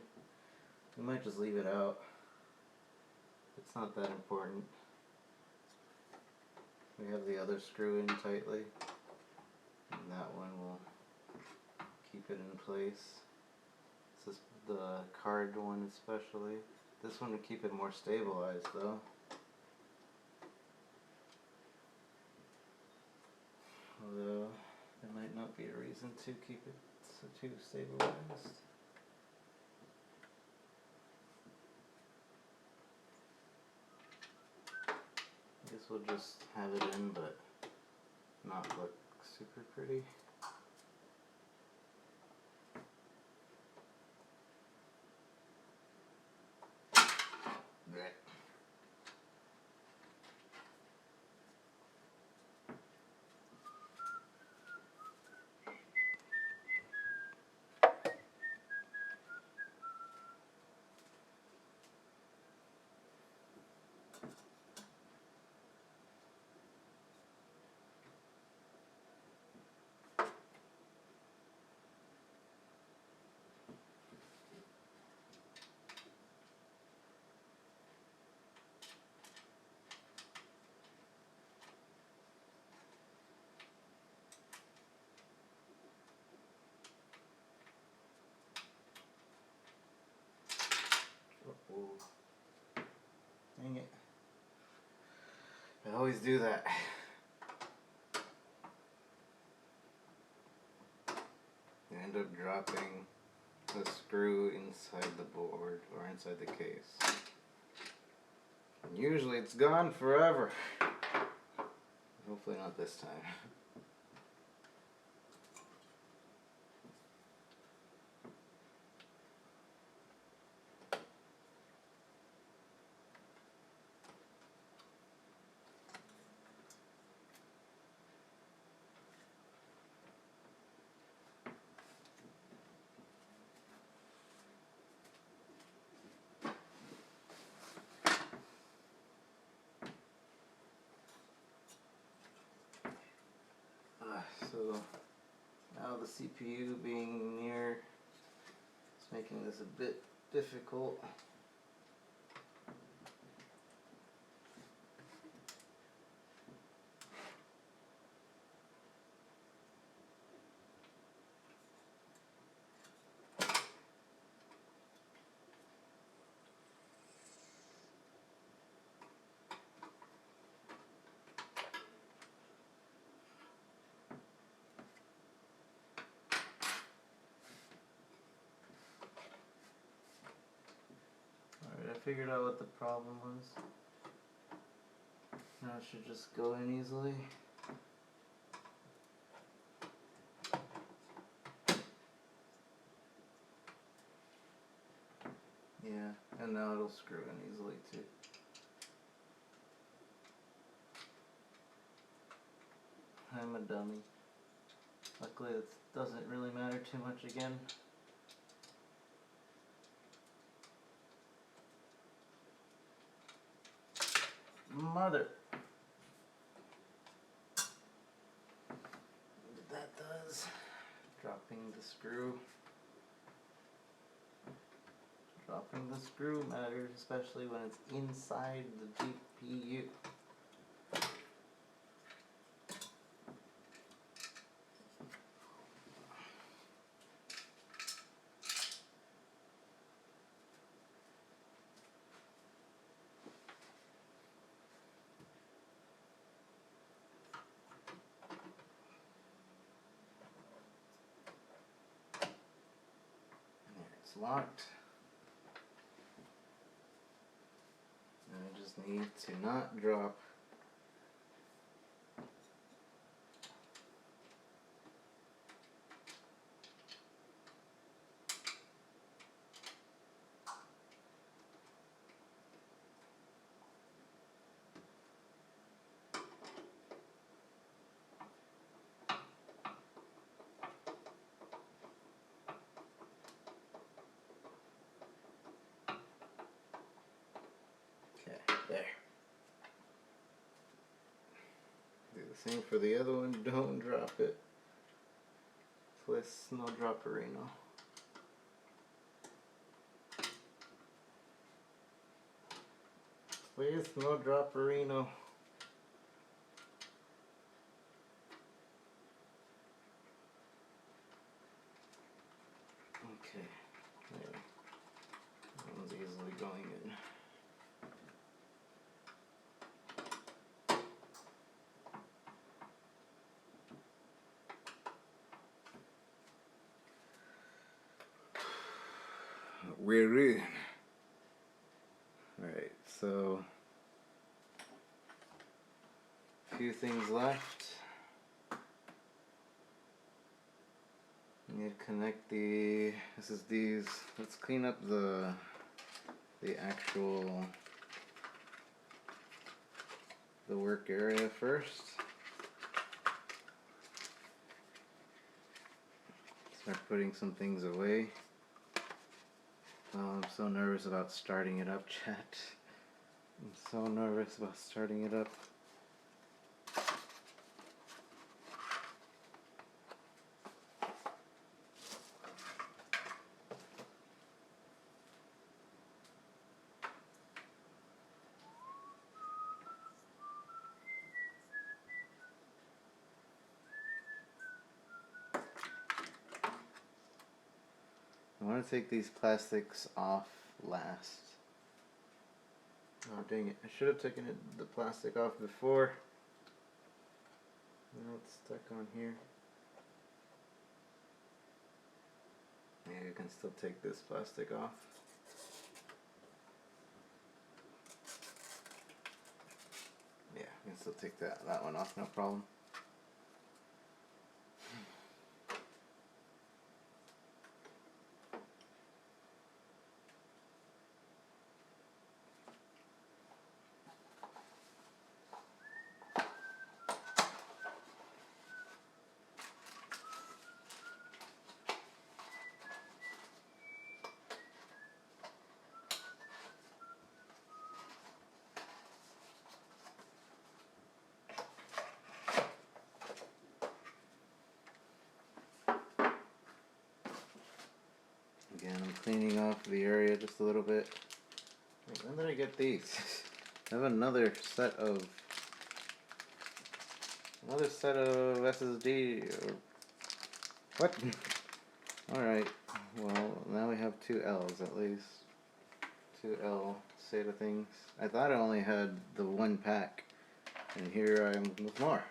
We might just leave it out. It's not that important. We have the other screw in tightly, and that one will keep it in place. This is the card one especially. This one will keep it more stabilized though. Although there might not be a reason to keep it too stabilized. I guess we'll just have it in but not look super pretty. Dang it. I always do that. You end up dropping the screw inside the board or inside the case. And usually it's gone forever. Hopefully not this time. So now the CPU being near is making this a bit difficult. figured out what the problem was. Now it should just go in easily. Yeah, and now it'll screw in easily too. I'm a dummy. Luckily it doesn't really matter too much again. Mother! What that does, dropping the screw. Dropping the screw matters, especially when it's inside the GPU. There, it's locked. And I just need to not drop there. Do the same for the other one, don't drop it. Twist, no dropperino. Please, no dropperino. Okay, there. That one's easily going in. We're in. Alright, so a few things left. I need to connect the SSDs. Let's clean up the actual work area first. Start putting some things away. Oh, I'm so nervous about starting it up, chat. I'm so nervous about starting it up. I want to take these plastics off last. Oh dang it, I should have taken the plastic off before. Now it's stuck on here. Maybe you can still take this plastic off. Yeah, I can still take that one off, no problem. Again, I'm cleaning off the area just a little bit. Wait, when did I get these? I have another set of SSD. Or what? Alright, well, now we have two L's at least. 2L SATA things. I thought I only had the one pack, and here I am with more.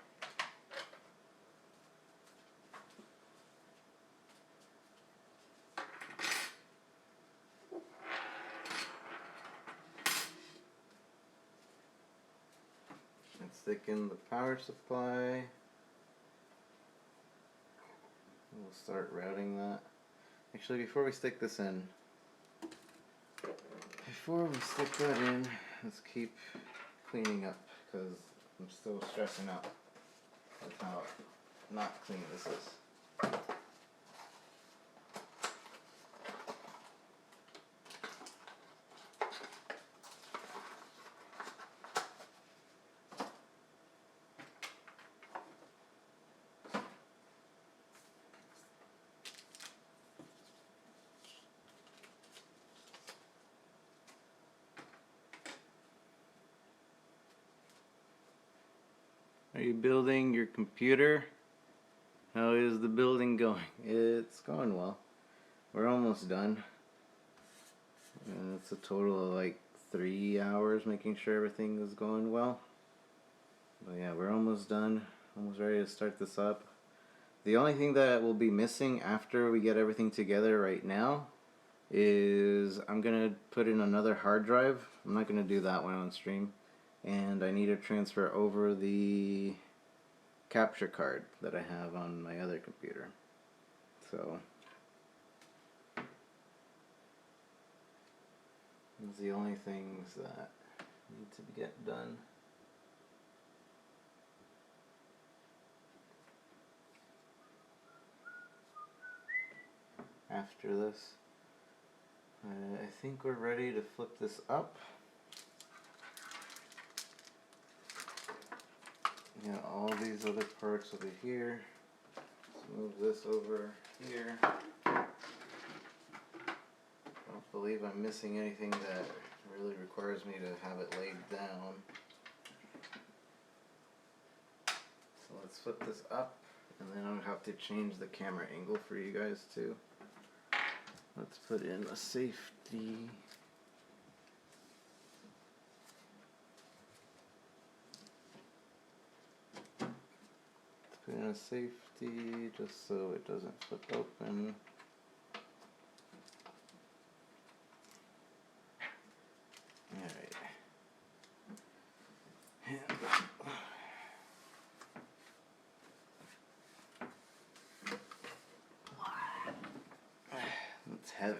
stick in the power supply. We'll start routing that. Actually, before we stick this in, let's keep cleaning up because I'm still stressing out with how not clean this is. Are you building your computer? How is the building going? It's going well. We're almost done. And it's a total of like 3 hours making sure everything is going well. But yeah, we're almost done. Almost ready to start this up. The only thing that will be missing after we get everything together right now is I'm gonna put in another hard drive. I'm not gonna do that one on stream. And I need to transfer over the capture card that I have on my other computer. So those are the only things that need to get done. After this, I think we're ready to flip this up. Yeah, all these other parts over here. Let's move this over here. I don't believe I'm missing anything that really requires me to have it laid down. So let's flip this up, and then I'll have to change the camera angle for you guys too. Let's put in a safety. Put in a safety just so it doesn't flip open. Alright. That's heavy.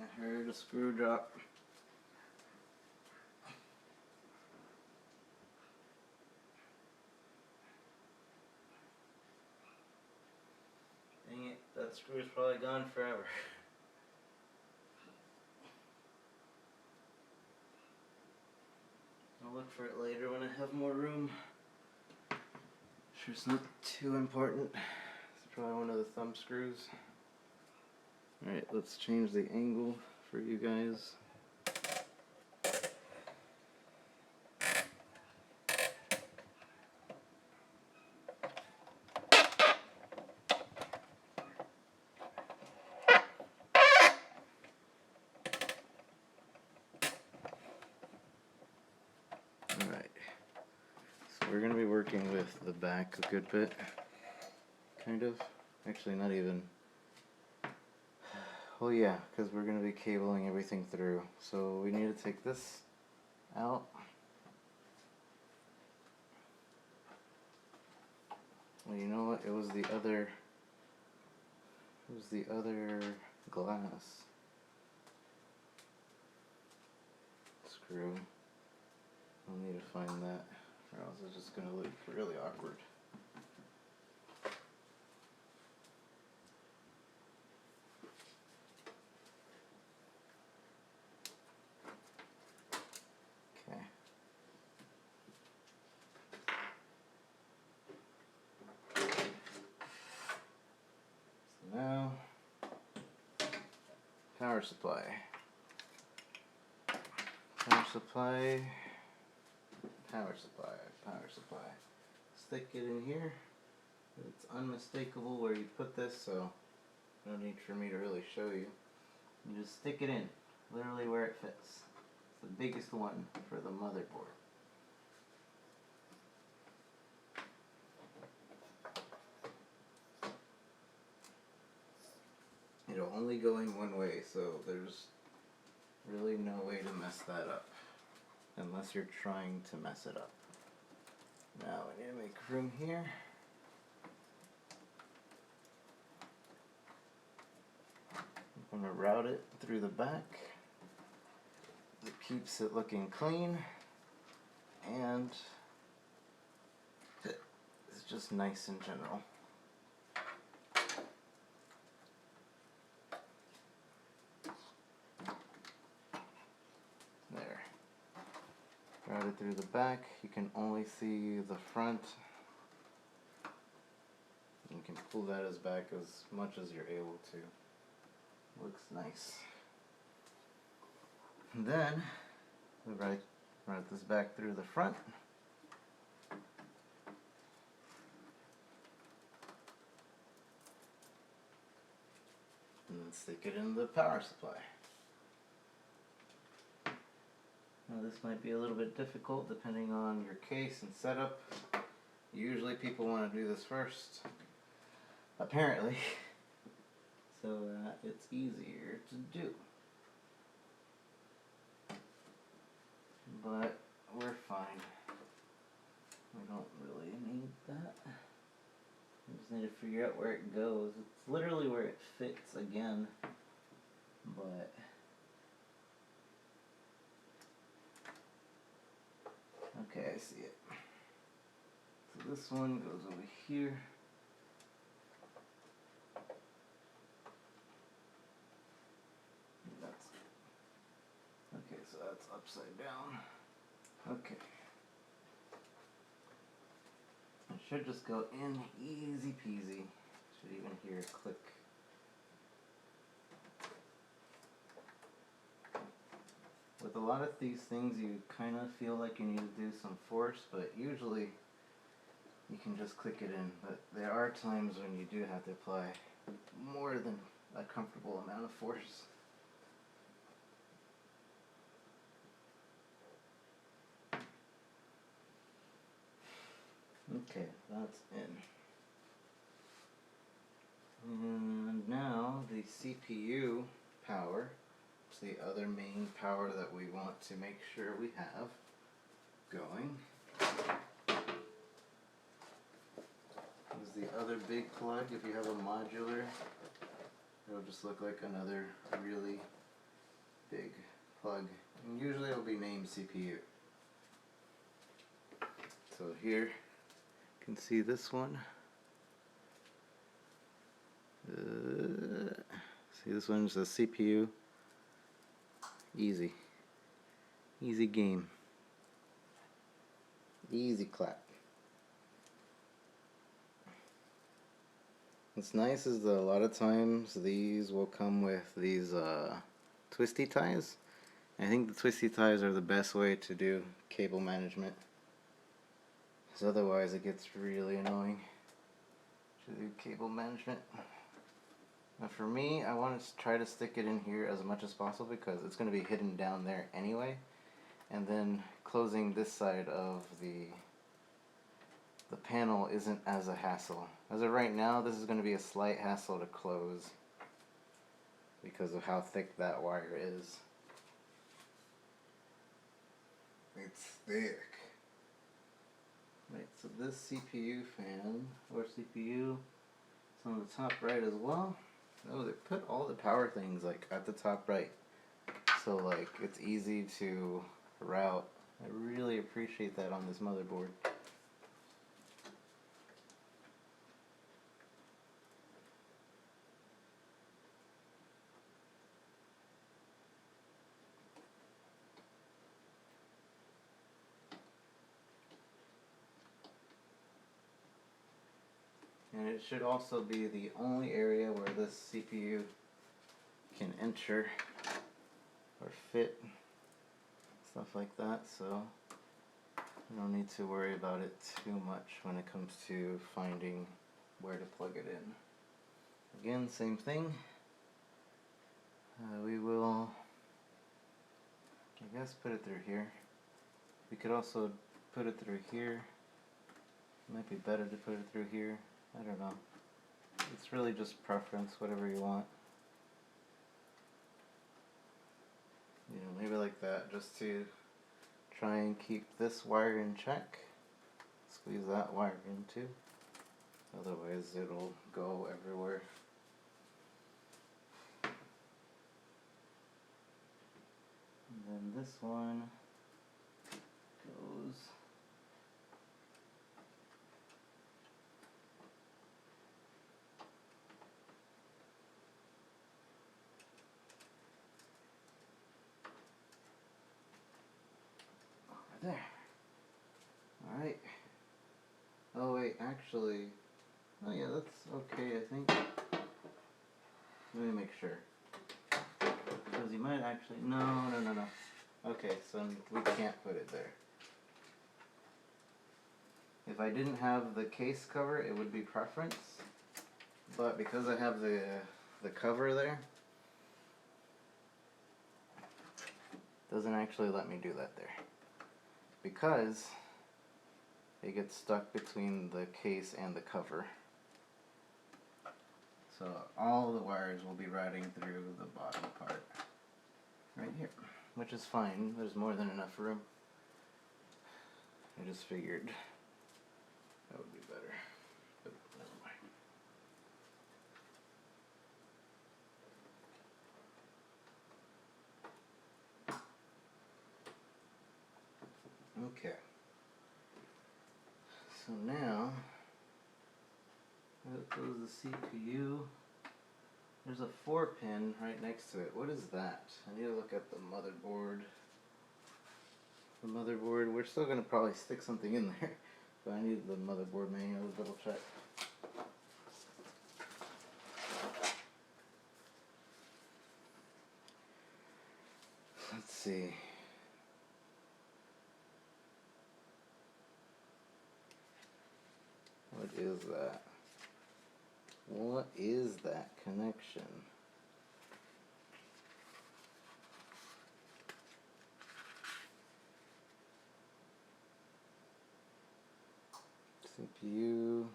I heard a screw drop. Dang it, that screw is probably gone forever. I'll look for it later when I have more room. Sure, it's not too important. It's probably one of the thumb screws. Alright, let's change the angle for you guys. Alright, so we're going to be working with the back a good bit. Kind of. Actually, not even. Well, yeah, because we're going to be cabling everything through. So we need to take this out. Well, you know what? It was the other glass screw. I'll need to find that, or else it's just going to look really awkward. Okay. So now, power supply. Power supply. Power supply. Power supply. Stick it in here. It's unmistakable where you put this, so no need for me to really show you. You just stick it in, literally where it fits. It's the biggest one for the motherboard. It'll only go in one way, so there's really no way to mess that up. Unless you're trying to mess it up. Now I need to make room here. I'm going to route it through the back. It keeps it looking clean. And it's just nice in general. There. Route it through the back. You can only see the front. You can pull that as back as much as you're able to. Looks nice. And then we route this back through the front. And then stick it in the power supply. Now this might be a little bit difficult depending on your case and setup. Usually people want to do this first, apparently, so that it's easier to do. But we're fine. We don't really need that. We just need to figure out where it goes. It's literally where it fits again, but okay, I see it. So this one goes over here. That's okay, so that's upside down. Okay. It should just go in easy peasy. Should even hear a click. With a lot of these things you kind of feel like you need to do some force, but usually you can just click it in. But there are times when you do have to apply more than a comfortable amount of force. Okay, that's in. And now the CPU power, it's the other main power that we want to make sure we have going. Is the other big plug. If you have a modular, it'll just look like another really big plug. And usually it'll be named CPU. So here you can see this one. See, this one's a CPU. Easy. Easy game. Easy clap. What's nice is that a lot of times these will come with these twisty ties. I think the twisty ties are the best way to do cable management, because otherwise it gets really annoying to do cable management. Now for me, I want to try to stick it in here as much as possible because it's going to be hidden down there anyway. And then closing this side of the panel isn't as a hassle. As of right now, this is going to be a slight hassle to close because of how thick that wire is. It's thick. Right, so this CPU fan, or CPU, it's on the top right as well. Oh, they put all the power things like at the top right. So like it's easy to route. I really appreciate that on this motherboard. And it should also be the only area where this CPU can enter or fit, stuff like that, so I don't need to worry about it too much when it comes to finding where to plug it in. Again, same thing. We will, I guess, put it through here. We could also put it through here. It might be better to put it through here. I don't know. It's really just preference, whatever you want. You know, maybe like that, just to try and keep this wire in check. Squeeze that wire in too. Otherwise it'll go everywhere. And then this one goes over there. Alright. Oh wait, actually, oh yeah, that's okay, I think. Let me make sure. Because you might actually, no. Okay, so we can't put it there. If I didn't have the case cover, it would be preference. But because I have the cover there, doesn't actually let me do that there. Because it gets stuck between the case and the cover. So all the wires will be routing through the bottom part. Right here. Which is fine, there's more than enough room. I just figured that would be better. But never mind. Okay. So now, that goes the CPU. There's a 4-pin right next to it. What is that? I need to look at the motherboard. The motherboard, we're still going to probably stick something in there, but I need the motherboard manual to double check. Let's see. What is that? What is that connection? CPU.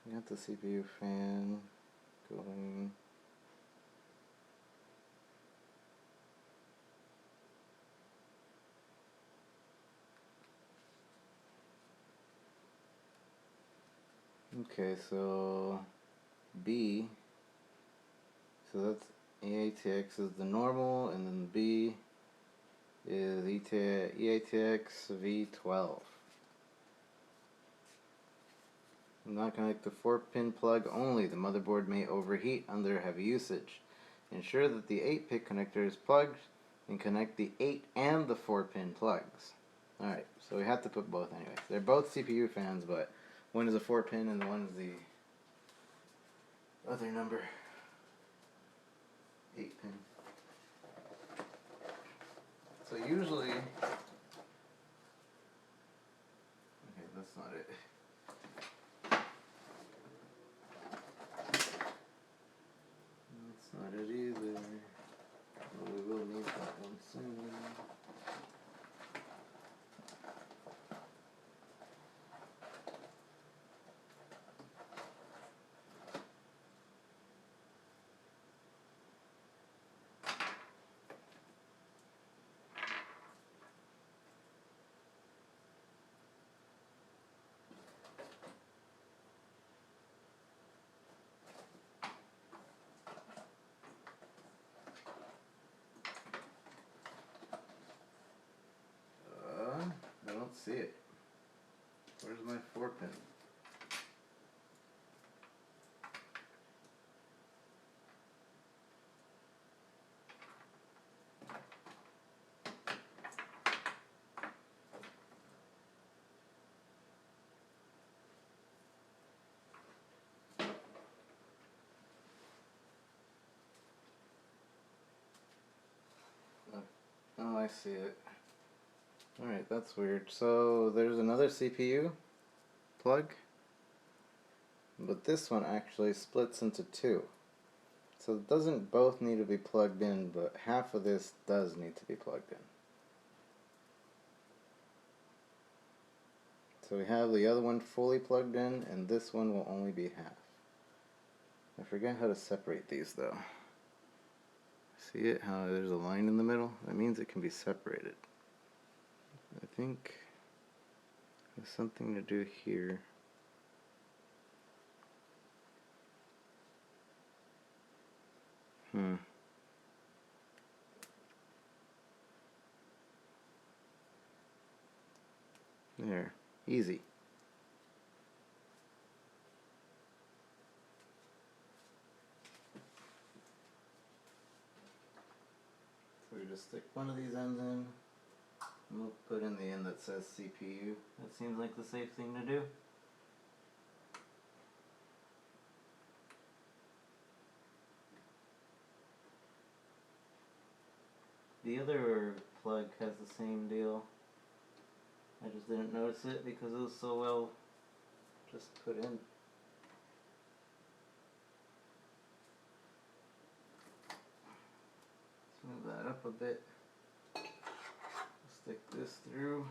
We got the CPU fan going. Okay, so B, so that's EATX is the normal, and then B is EATX V12. Do not connect the 4-pin plug only. The motherboard may overheat under heavy usage. Ensure that the 8-pin connector is plugged and connect the 8 and the 4-pin plugs. Alright, so we have to put both anyways. They're both CPU fans, but one is a 4-pin and the one is the other number 8-pin. So usually, okay, that's not it. That's not it either. Well, we will need that one soon. I don't see it. Where's my 4-pin? Oh, I see it. Alright, that's weird. So there's another CPU plug but this one actually splits into two. So it doesn't both need to be plugged in, but half of this does need to be plugged in. So we have the other one fully plugged in, and this one will only be half. I forget how to separate these though. See it? How there's a line in the middle? That means it can be separated. I think there's something to do here. There. Easy. So we just stick one of these ends in, and we'll put in the end that says CPU. That seems like the safe thing to do. The other plug has the same deal. I just didn't notice it because it was so well just put in. Let's move that up a bit. Stick this through.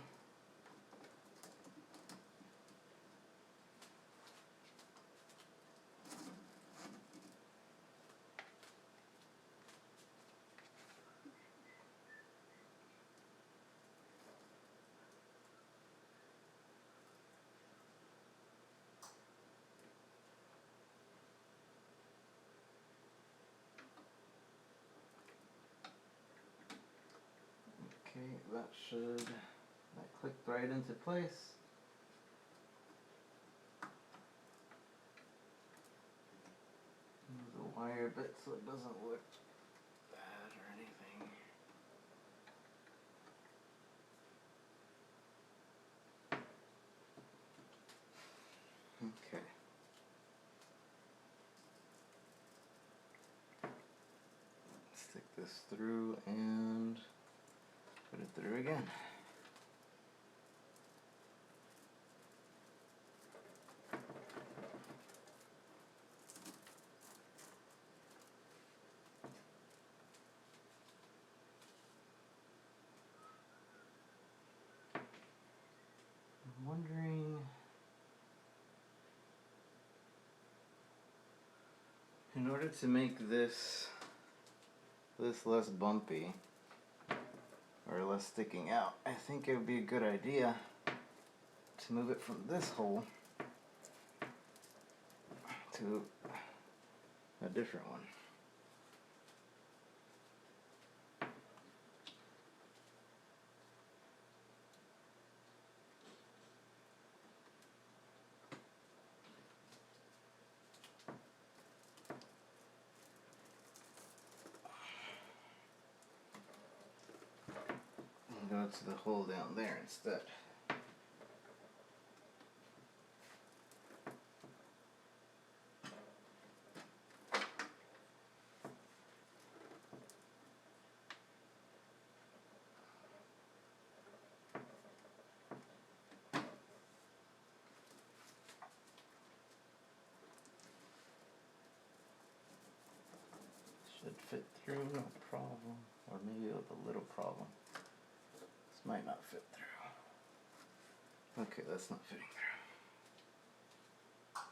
Okay, that clicked right into place. Move the wire a bit so it doesn't look bad or anything. Okay. Stick this through and put it through again. I'm wondering, in order to make this less bumpy or less sticking out, I think it would be a good idea to move it from this hole to a different one. And go to the hole down there instead. Should fit through, no problem. Or maybe with a little problem. This might not fit through. Okay, that's not fitting through.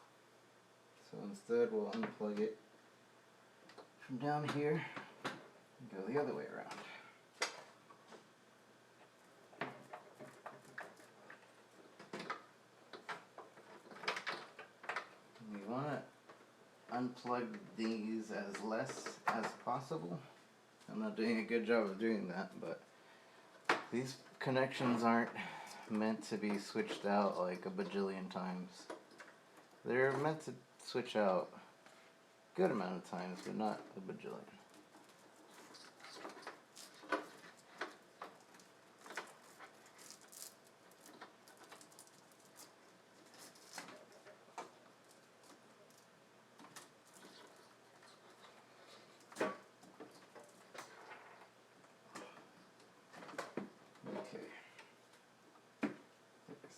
So instead we'll unplug it from down here and go the other way around. We want to unplug these as less as possible. I'm not doing a good job of doing that, but these connections aren't meant to be switched out like a bajillion times. They're meant to switch out a good amount of times, but not a bajillion.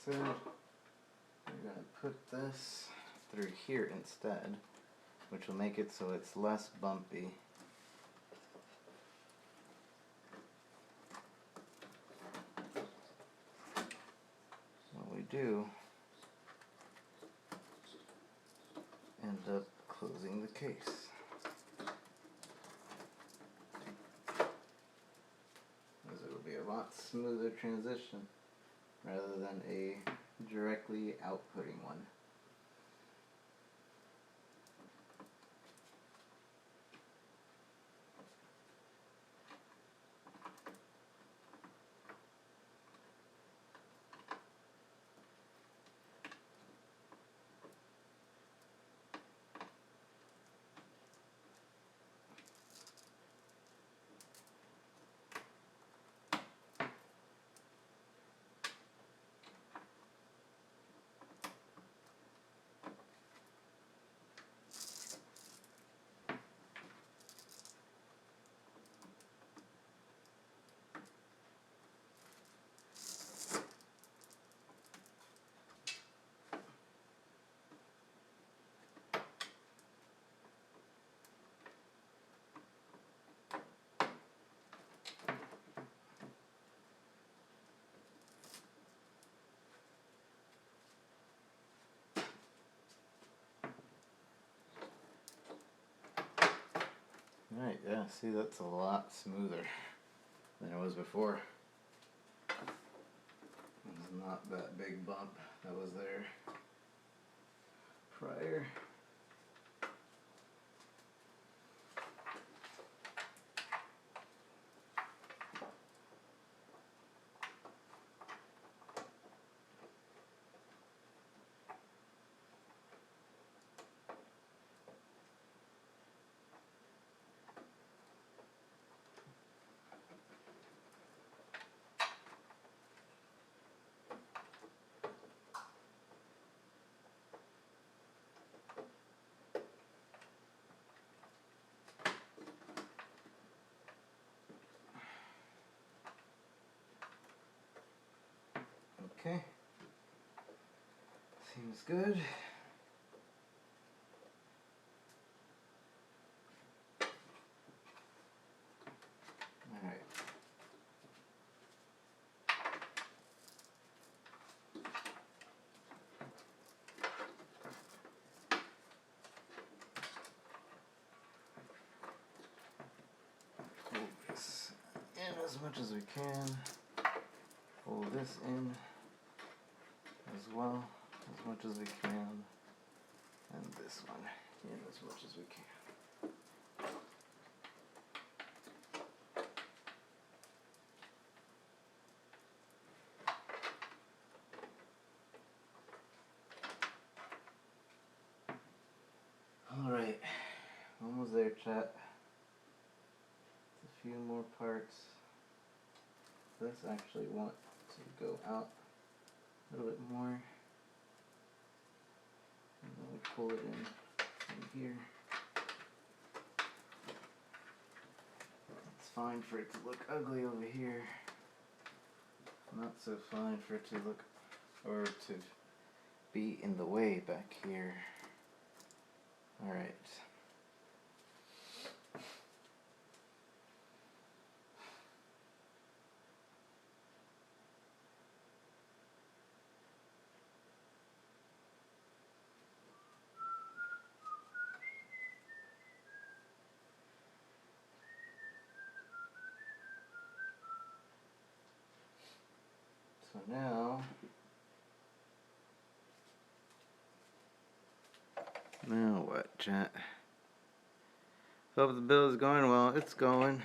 So we're going to put this through here instead, which will make it so it's less bumpy. What we do, end up closing the case. As it will be a lot smoother transition rather than a directly outputting one. Alright, yeah, see, that's a lot smoother than it was before. It's not that big bump that was there prior. Okay, seems good. Alright. Pull this in as much as we can. Pull this in as well, as much as we can. And this one in as much as we can. Alright, almost there, chat. A few more parts. This actually want to go out a little bit more. And then we pull it in here. It's fine for it to look ugly over here. Not so fine for it to look, or to be in the way back here. Alright. So now what, chat? Hope the build is going well. It's going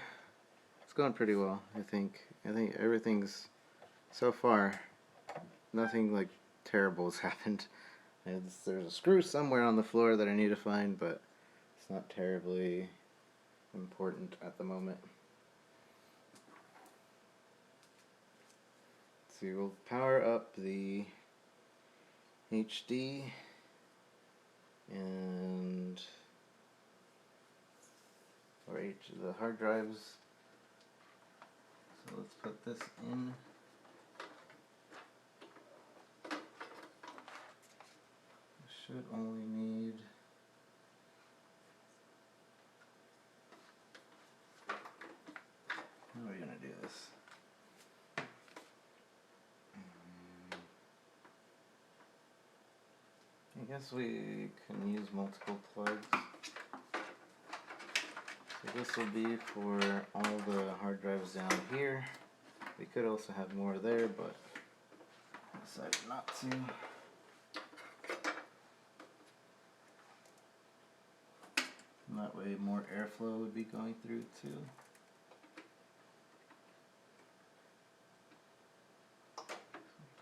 pretty well, I think. I think everything's, so far, nothing like terrible has happened. There's a screw somewhere on the floor that I need to find, but it's not terribly important at the moment. So we'll power up the HD and the hard drives. So let's put this in. should only need how are we gonna do this? I guess we can use multiple plugs. So this will be for all the hard drives down here. We could also have more there, but I decided not to. And that way more airflow would be going through too.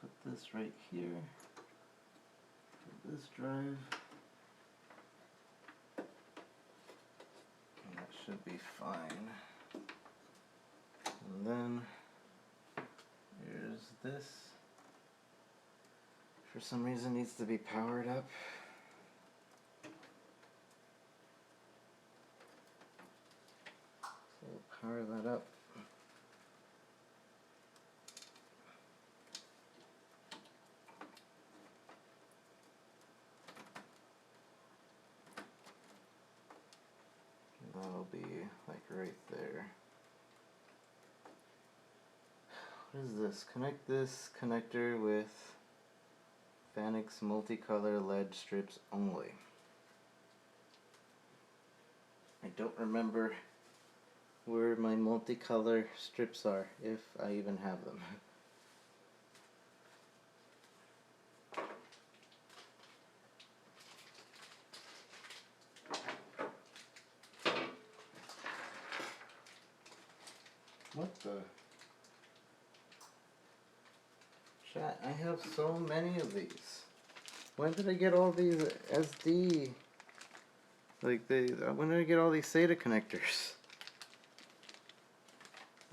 Put this right here. Put this drive. And that should be fine. And then here's this. For some reason needs to be powered up. So we'll power that up. That'll be like right there. What is this? Connect this connector with Vanix multicolor LED strips only. I don't remember where my multicolor strips are, if I even have them. What the? Chat, I have so many of these. When did I get all these SD? When did I get all these SATA connectors?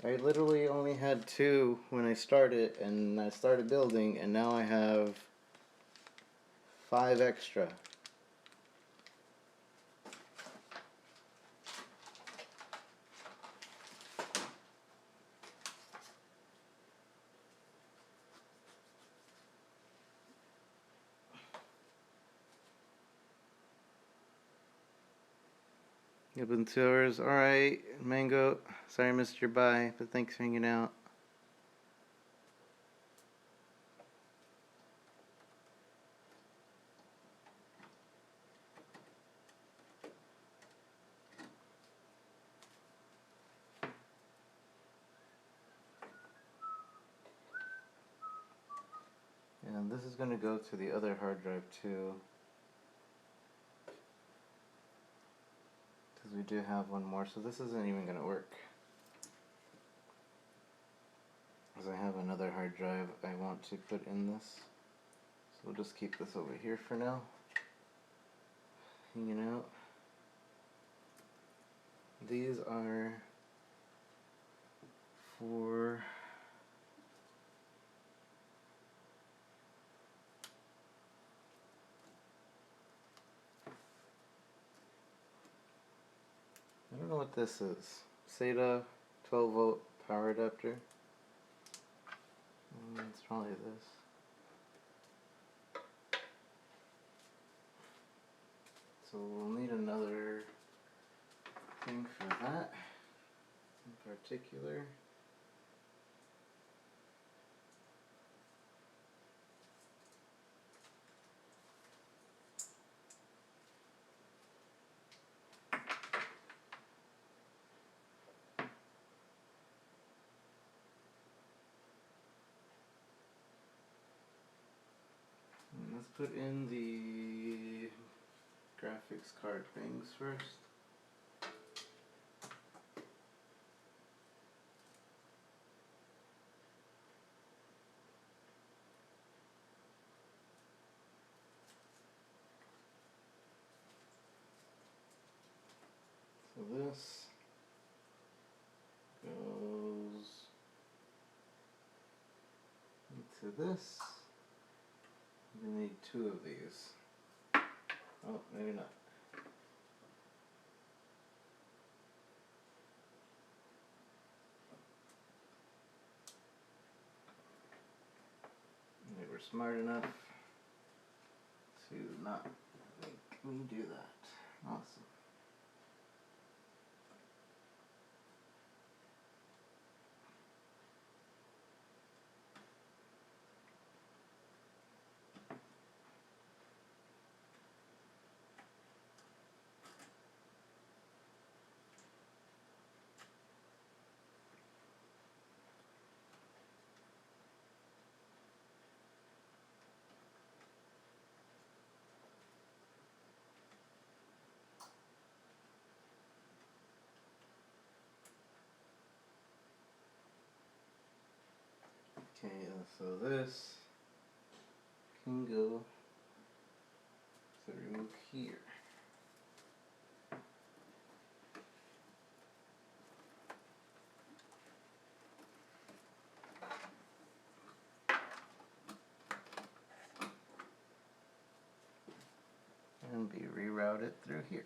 I literally only had 2 when I started, and I started building, and now I have 5 extra. It's been 2 hours. Alright, Mango. Sorry I missed your bye, but thanks for hanging out. And this is going to go to the other hard drive too. Because we do have one more, so this isn't even going to work. Because I have another hard drive I want to put in this. So we'll just keep this over here for now. Hanging out. These are for I don't know what this is. SATA 12 volt power adapter. It's probably this. So we'll need another thing for that in particular. And let's put in the graphics card things first. So this goes into this. We need 2 of these. Oh, maybe not. They were smart enough to not we do that. Awesome. Okay, so this can go through here. And be rerouted through here.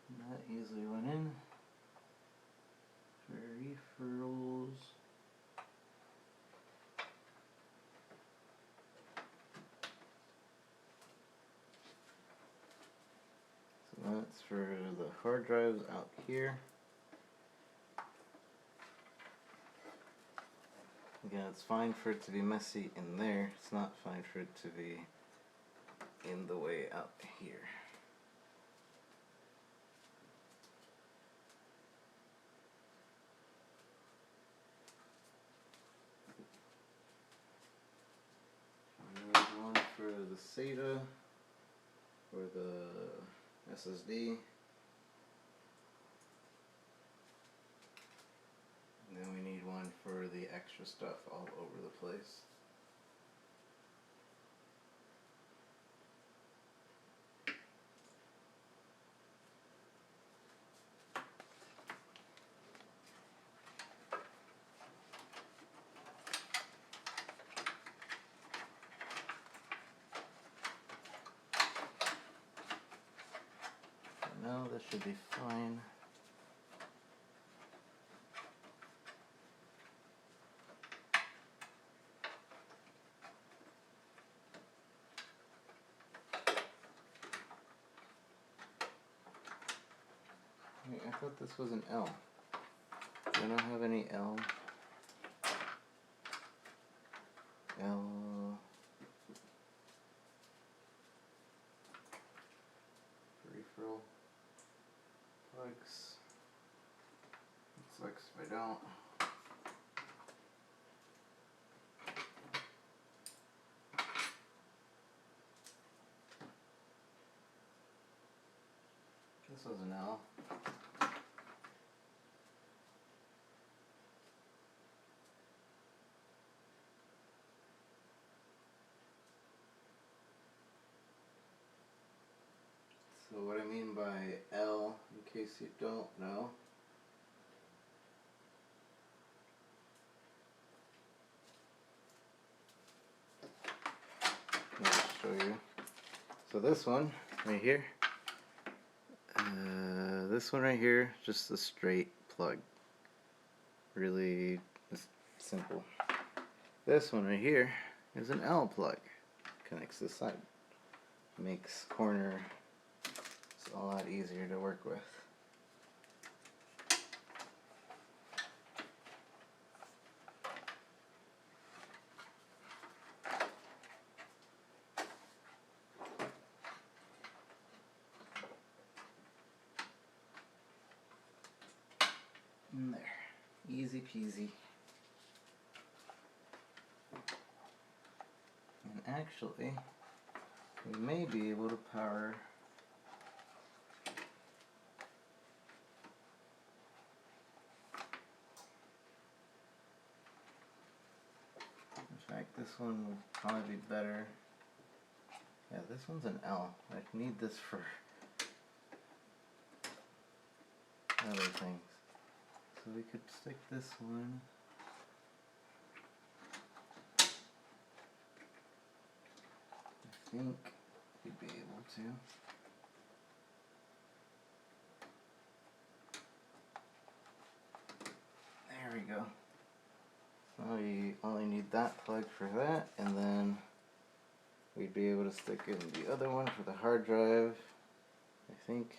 And that easily went in. Peripherals. So that's for the hard drives out here. Again, it's fine for it to be messy in there. It's not fine for it to be in the way out here. And there's one for the SATA, for the SSD. And then we need one for the extra stuff all over the place. So now this should be fine. Wait, I thought this was an L. I don't have any L. Peripheral plugs. Looks like if I don't. This was an L. So what I mean by L, in case you don't know, let me show you. So this one right here, this one right here, just a straight plug. Really just simple. This one right here is an L plug. Connects this side. Makes corner a lot easier to work with. And there. Easy peasy. And actually, we may be able to power in fact, this one would probably be better. Yeah, this one's an L. I need this for other things. So we could stick this one. I think we'd be able to. There we go. Now we only need that plug for that, and then we'd be able to stick in the other one for the hard drive, I think.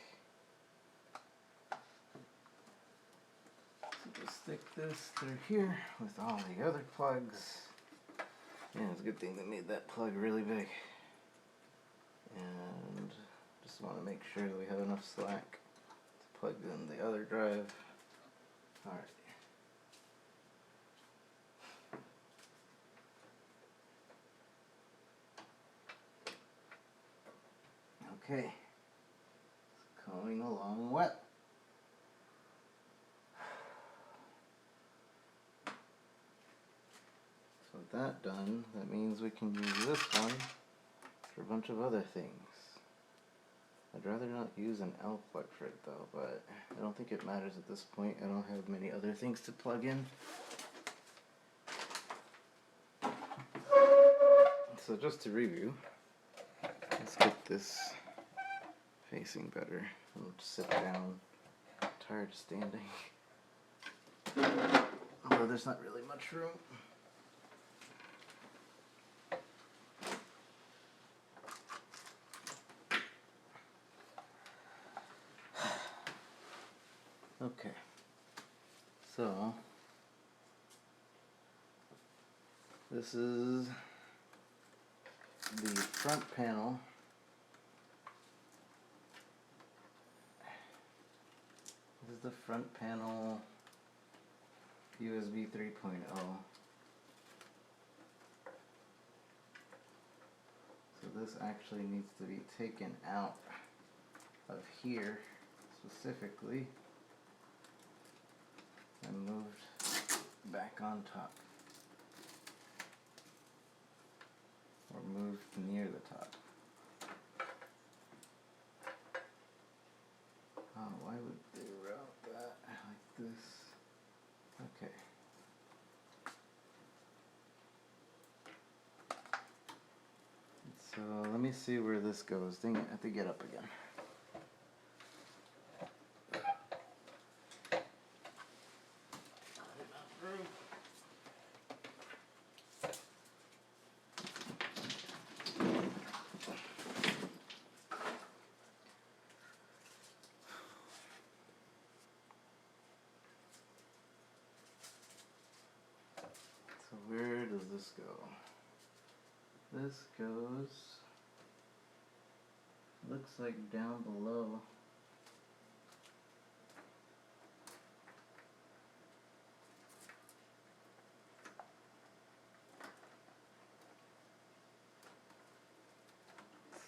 So just stick this through here with all the other plugs. Yeah, it's a good thing they made that plug really big. And just want to make sure that we have enough slack to plug in the other drive. Alright. Okay. It's coming along well. So with that done, that means we can use this one for a bunch of other things. I'd rather not use an L plug for it though, but I don't think it matters at this point. I don't have many other things to plug in. So just to review, let's get this facing better. I'll just sit down. I'm tired of standing. Although there's not really much room. Okay, so this is the front panel. This is the front panel USB 3.0. So this actually needs to be taken out of here specifically and moved back on top, or moved near the top. Oh, why would they route that like this? Okay. So let me see where this goes. Dang it, I have to get up again. So where does this go? This goes, looks like down below.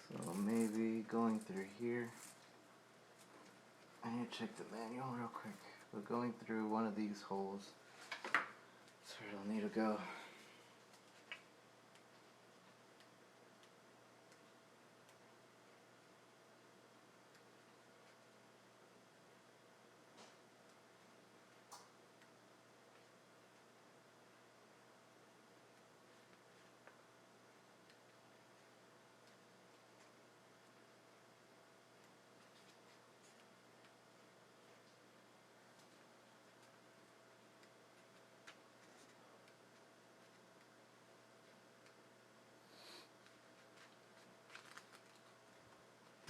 So maybe going through here. I need to check the manual real quick. But going through one of these holes, that's where it'll need to go.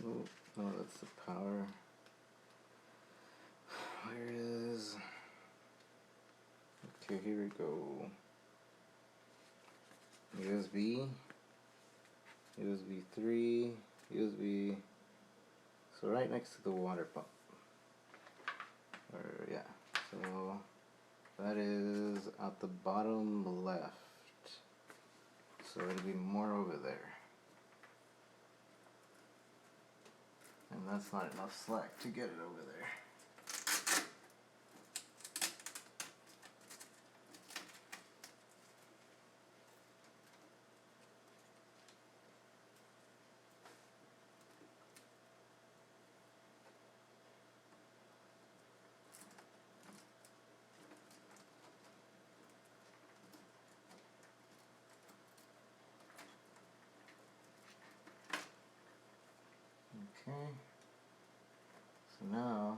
Oh, no, that's the power. Where is... Okay, here we go. USB, USB 3, USB... So right next to the water pump. Or, yeah. So that is at the bottom left. So it'll be more over there. And that's not enough slack to get it over there. now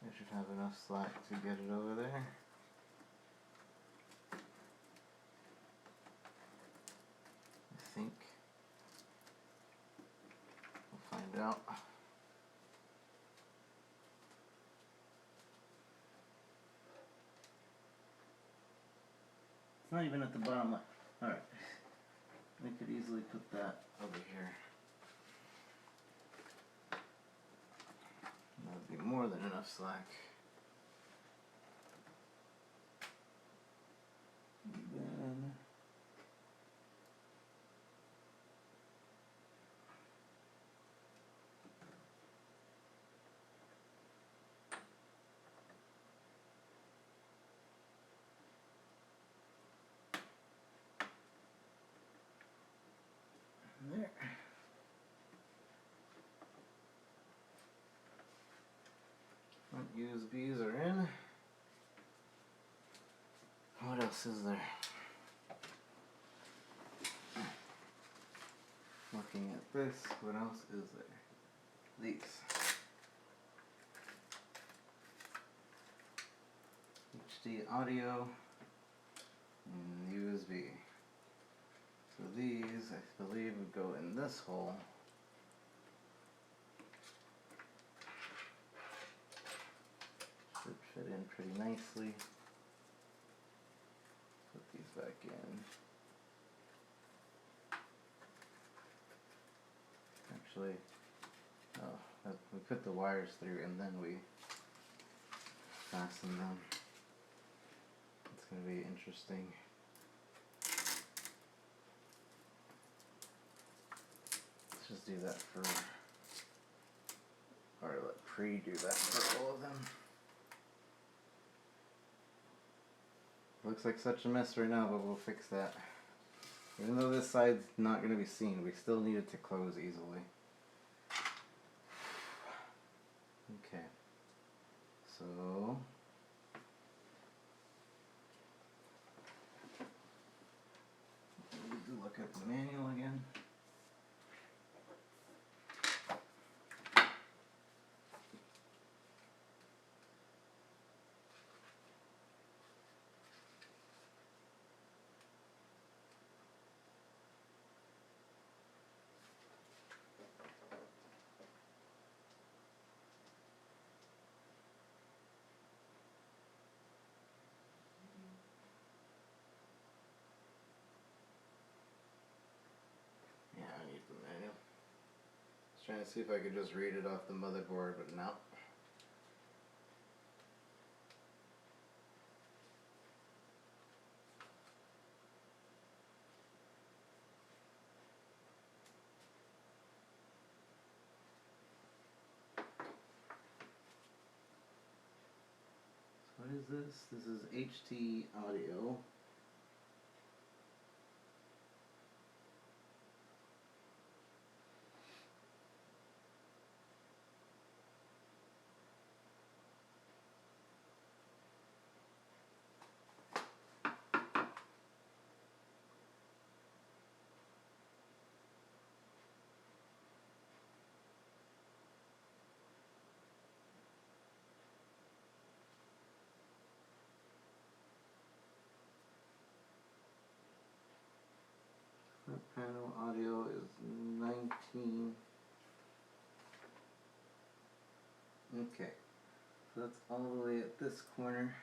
I should have enough slack to get it over there. I think. We'll find out. It's not even at the bottom. Alright. We could easily put that over here. That would be more than enough slack. Then there. Front USBs are in. What else is there? Looking at this, what else is there? These. HD audio and USB. So these, I believe, would go in this hole. Should fit in pretty nicely. Put these back in. Actually, we put the wires through and then we fasten them. It's going to be interesting. Let's just do that for, or let pre-do that for all of them. Looks like such a mess right now, but we'll fix that. Even though this side's not going to be seen, we still need it to close easily. Okay. So we need to look at the manual again. Yeah, I need the manual. I was trying to see if I could just read it off the motherboard, but no. What is this? This is HT audio. Front panel audio is 19. Okay, so that's all the way at this corner.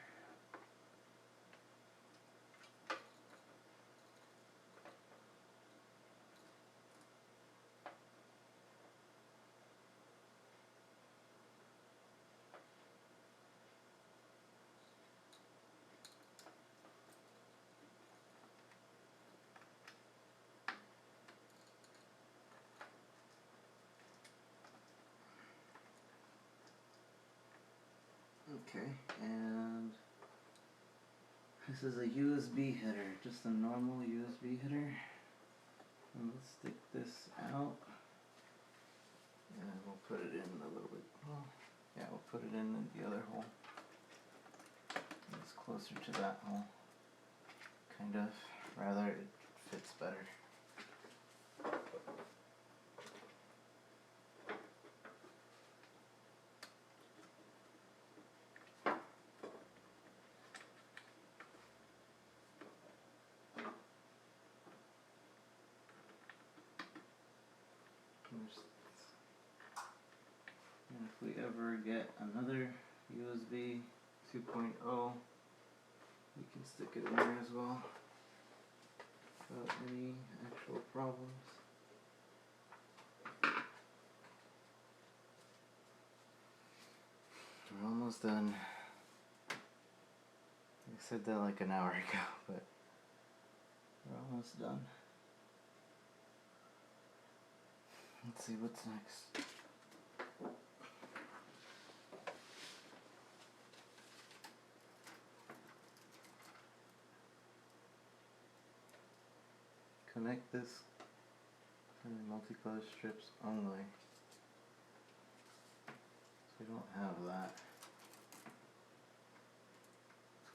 Okay, and this is a USB header, just a normal USB header. And let's stick this out. And we'll put it in a little bit. Well, yeah, we'll put it in the other hole. It's closer to that hole. Kind of. Rather, it fits better. we ever get another USB 2.0, we can stick it in there as well without any actual problems. We're almost done. I said that like an hour ago, but we're almost done. Let's see what's next. Connect this to multicolor strips only. So we don't have that.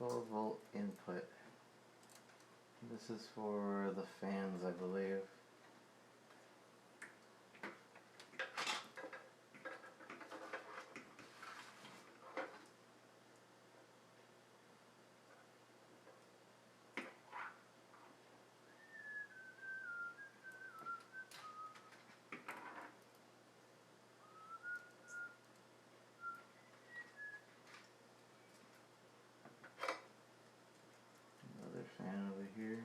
12-volt input. This is for the fans, I believe. Another fan over here.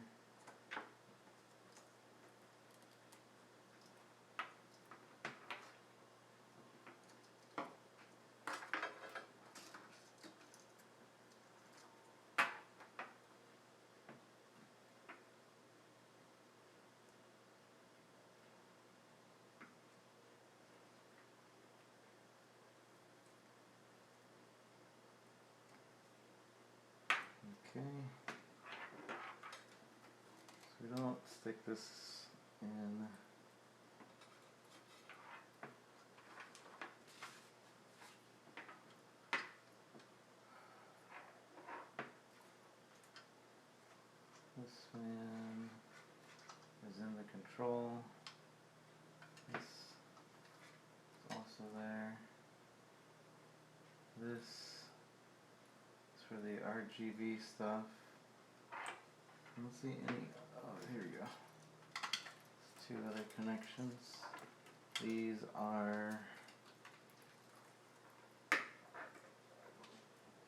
Okay. So we don't stick this in. This fan is in the control. This is also there. This is for the RGB stuff. I don't see any. Oh, here we go. There's 2 other connections. These are.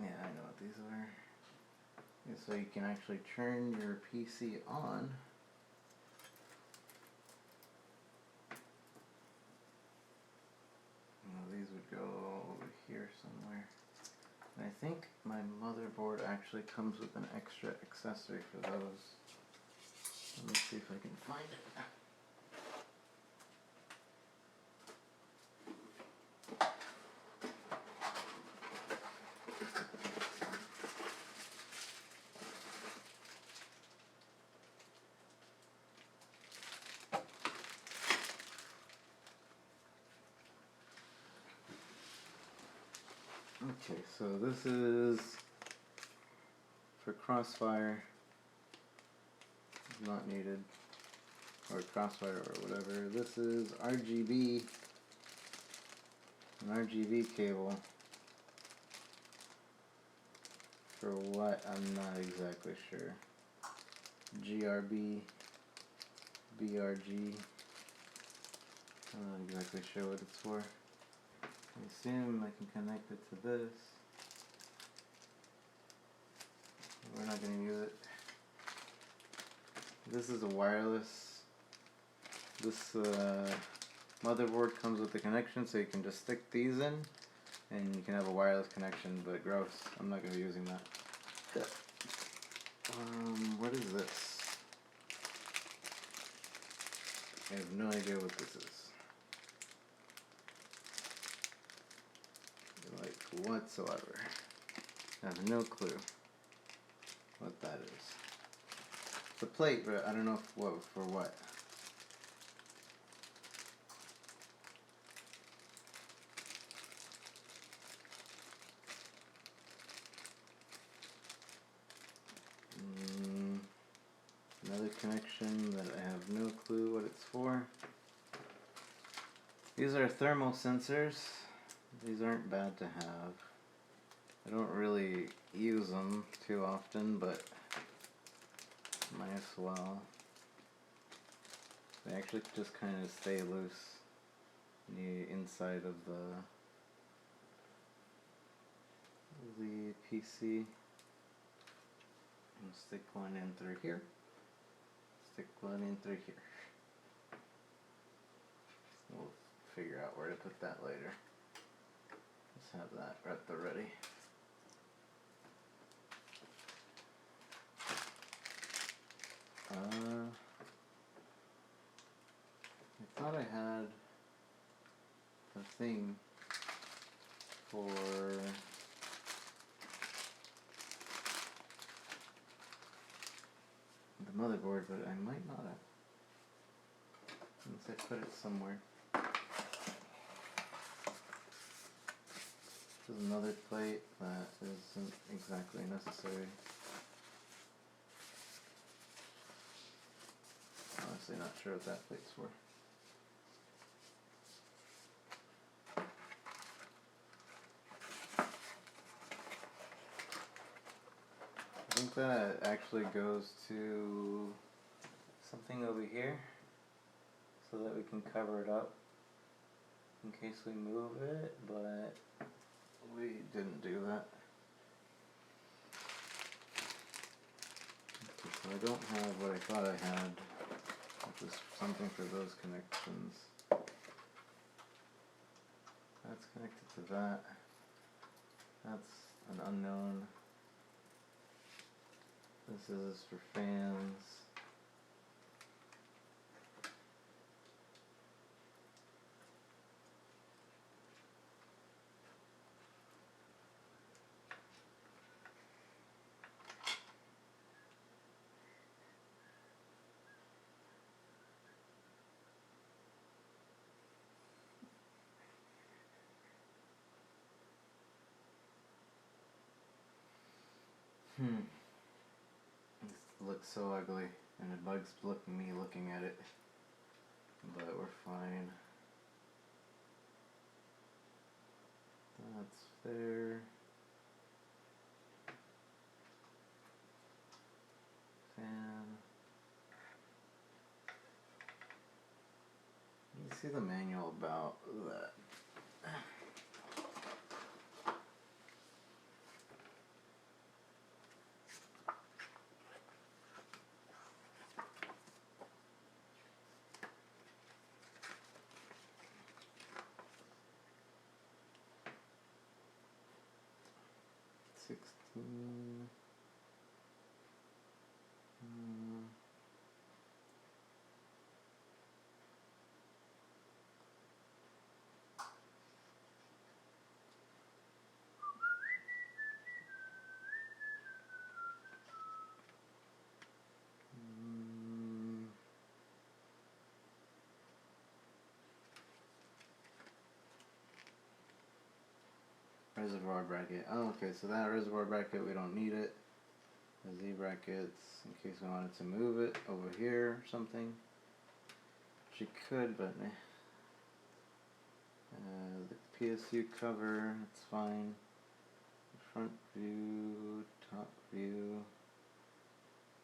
Yeah, I know what these are. Yeah, so you can actually turn your PC on. These would go over here somewhere. And I think my motherboard actually comes with an extra accessory for those. Let me see if I can find it. Okay, so this is for Crossfire, not needed, or Crossfire or whatever. This is RGB, an RGB cable. For what, I'm not exactly sure. GRB, BRG, I'm not exactly sure what it's for. I assume I can connect it to this. We're not going to use it. This is a wireless. This motherboard comes with the connection, so you can just stick these in and you can have a wireless connection, but gross. I'm not going to be using that. What is this? I have no idea what this is. Like, whatsoever. I have no clue what that is. It's a plate, but I don't know for what. Another connection that I have no clue what it's for. These are thermal sensors. These aren't bad to have. I don't really use them too often, but might as well. They actually just kind of stay loose in the inside of the the PC and stick one in through here. Stick one in through here. We'll figure out where to put that later. Let's have that at the ready. I thought I had a thing for the motherboard, but I might not have. Unless I put it somewhere. There's another plate that isn't exactly necessary. Honestly, not sure what that plate's for. I think that actually goes to something over here so that we can cover it up in case we move it, but we didn't do that. Okay, so I don't have what I thought I had, which was something for those connections. That's connected to that. That's an unknown. This is for fans. This looks so ugly, and it bugs me looking at it. But we're fine. That's there. Fan. You see the manual about that. $16. Reservoir bracket. Oh, okay, so that reservoir bracket, we don't need it. The Z brackets, in case we wanted to move it over here or something. She could, but the PSU cover, it's fine. Front view, top view.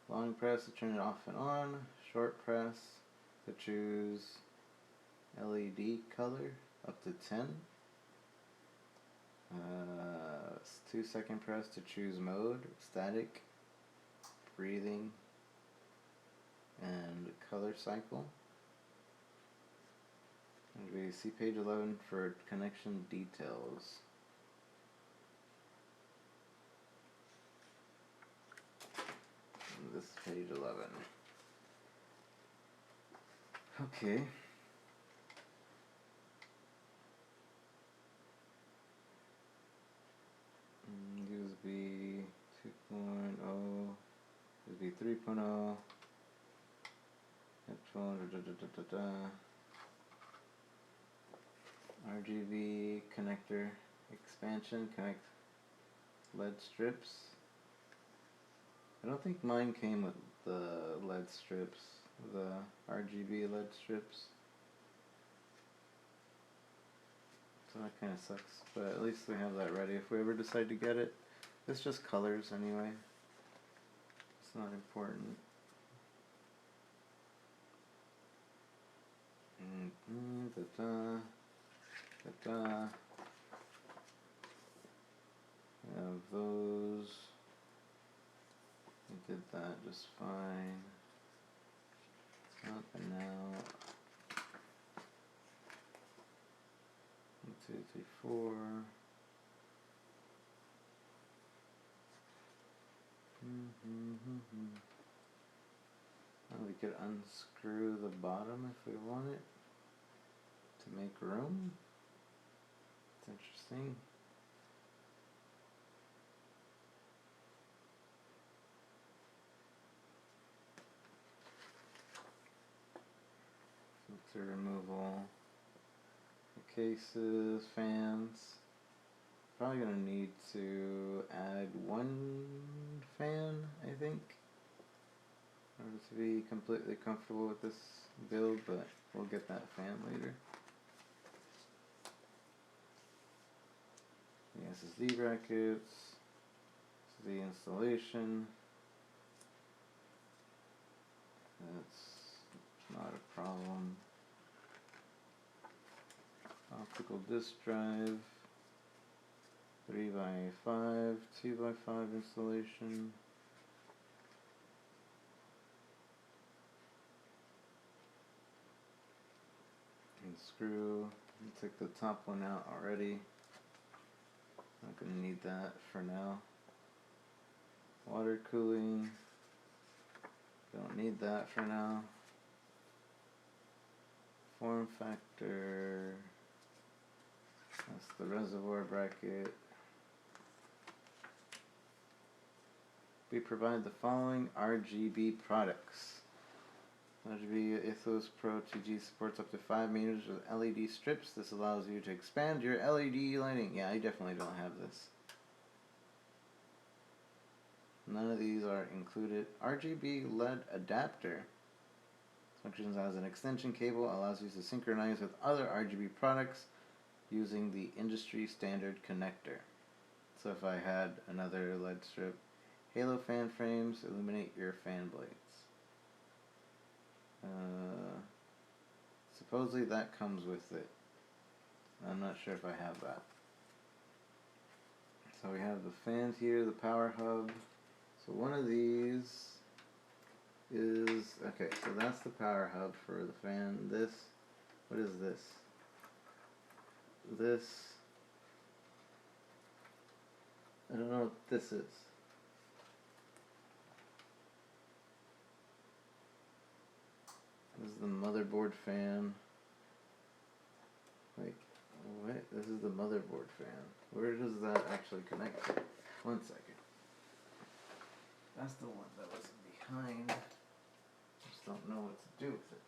Long press to turn it off and on. Short press to choose LED color up to 10. 2-second press to choose mode, static, breathing, and color cycle. And we see page 11 for connection details. And this is page 11. Okay. USB 2.0, USB 3.0, headphone, RGB connector expansion, connect LED strips. I don't think mine came with the LED strips, the RGB LED strips. So that kind of sucks, but at least we have that ready if we ever decide to get it. It's just colors anyway. It's not important. remove those. We did that just fine. Up and out. 1, 2, 3, 4. And we could unscrew the bottom if we want it to make room. It's interesting. Filter removal. The cases, fans. Probably gonna need to add one fan, I think, in order to be completely comfortable with this build, but we'll get that fan later. The SSD brackets, this is the installation. That's not a problem. Optical disk drive, 3x5, 2x5 installation. And screw. I took the top one out already. Not gonna need that for now. Water cooling. Don't need that for now. Form factor. That's the reservoir bracket. We provide the following RGB products. RGB Ethos Pro 2G supports up to 5 meters with LED strips. This allows you to expand your LED lighting. Yeah, I definitely don't have this. None of these are included. RGB LED adapter. Functions as an extension cable, allows you to synchronize with other RGB products using the industry standard connector. So if I had another LED strip, halo fan frames illuminate your fan blades. Supposedly that comes with it. I'm not sure if I have that. So we have the fans here, the power hub. So one of these is, okay, so that's the power hub for the fan. This, what is this? This, I don't know what this is. This is the motherboard fan. Wait, what? This is the motherboard fan. Where does that actually connect to? 1 second. That's the one that was behind. Just don't know what to do with it.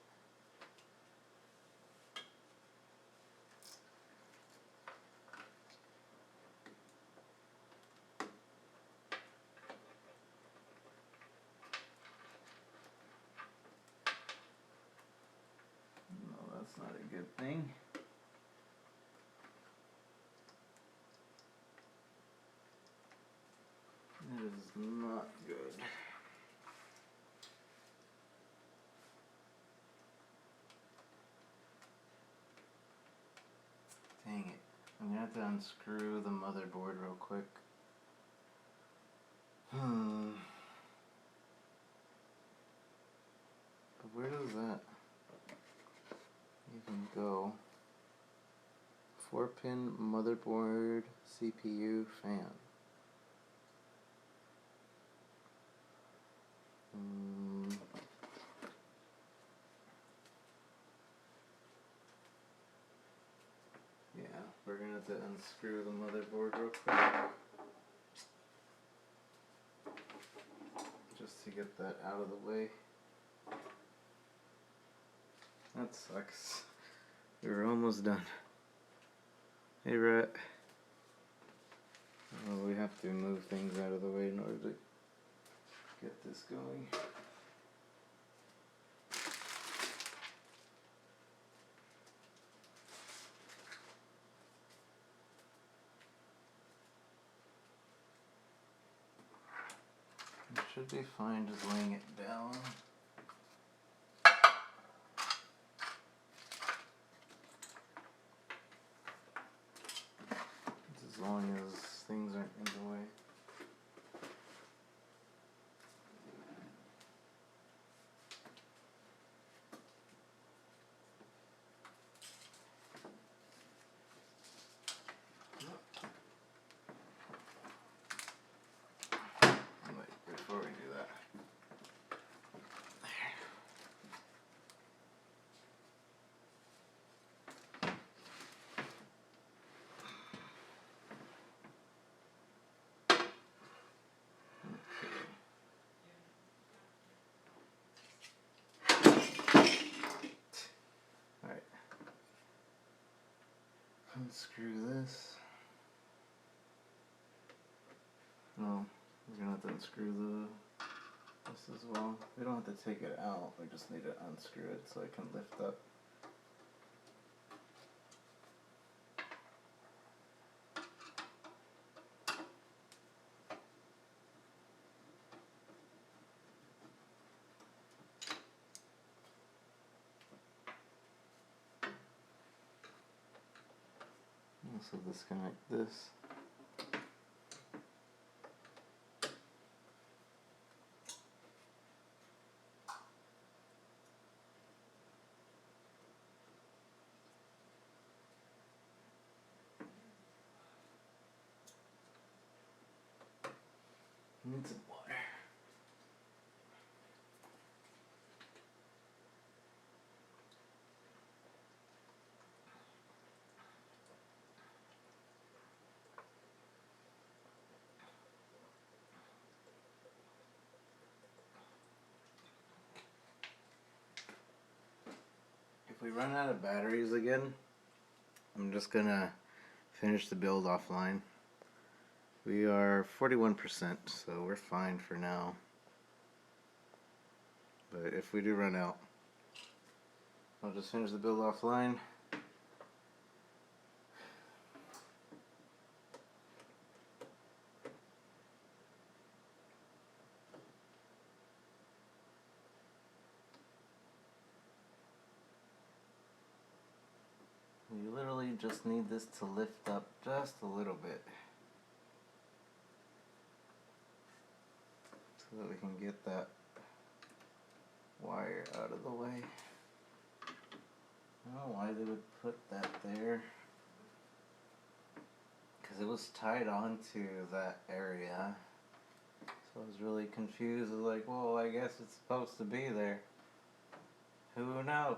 No, that's not a good thing. That is not good. Dang it. I'm gonna have to unscrew the motherboard real quick. But where does that even go? 4-pin motherboard CPU fan. Yeah, we're gonna have to unscrew the motherboard real quick. Just to get that out of the way. That sucks. We were almost done. Hey, Rat. Oh, we have to move things out of the way in order to get this going. It should be fine just laying it down. As long as things aren't in the way. unscrew this. No, we're gonna have to unscrew this as well. We don't have to take it out, we just need to unscrew it so it can lift up. Also disconnect this. Need some water. If we run out of batteries again, I'm just gonna finish the build offline. We are 41%, so we're fine for now. But if we do run out, I'll just finish the build offline. You literally just need this to lift up just a little bit so that we can get that wire out of the way. I don't know why they would put that there, because it was tied onto that area, so I was really confused. I was like, well, I guess it's supposed to be there. Who knows?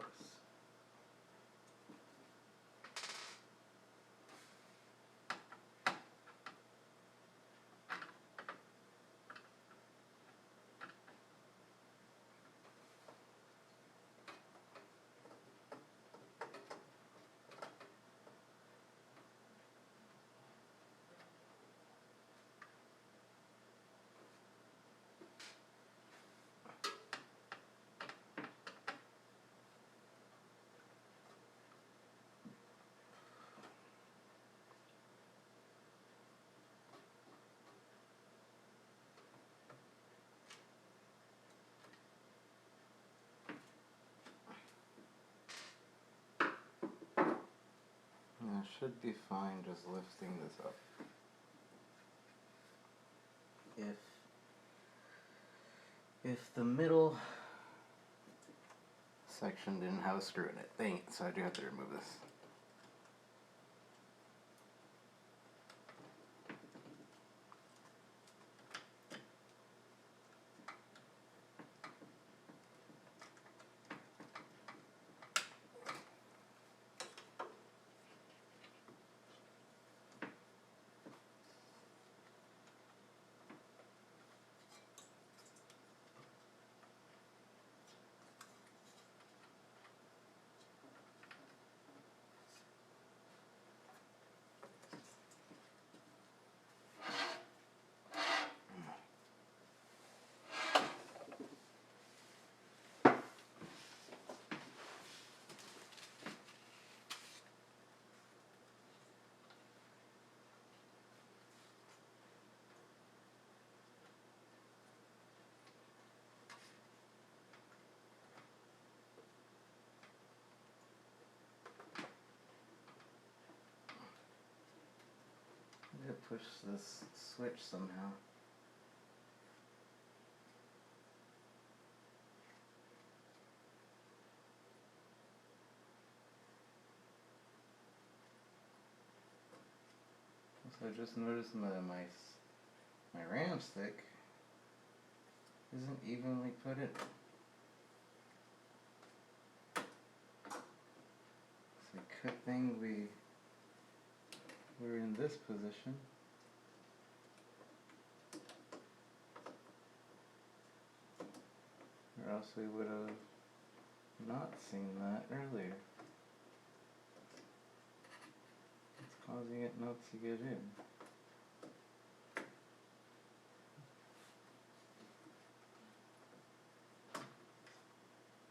I should be fine just lifting this up. If the middle section didn't have a screw in it. Dang it, so I do have to remove this. I need to push this switch somehow. So I just noticed my RAM stick isn't evenly put in. It's a good thing we were in this position. Or else we would have not seen that earlier. How does he get notes to get in?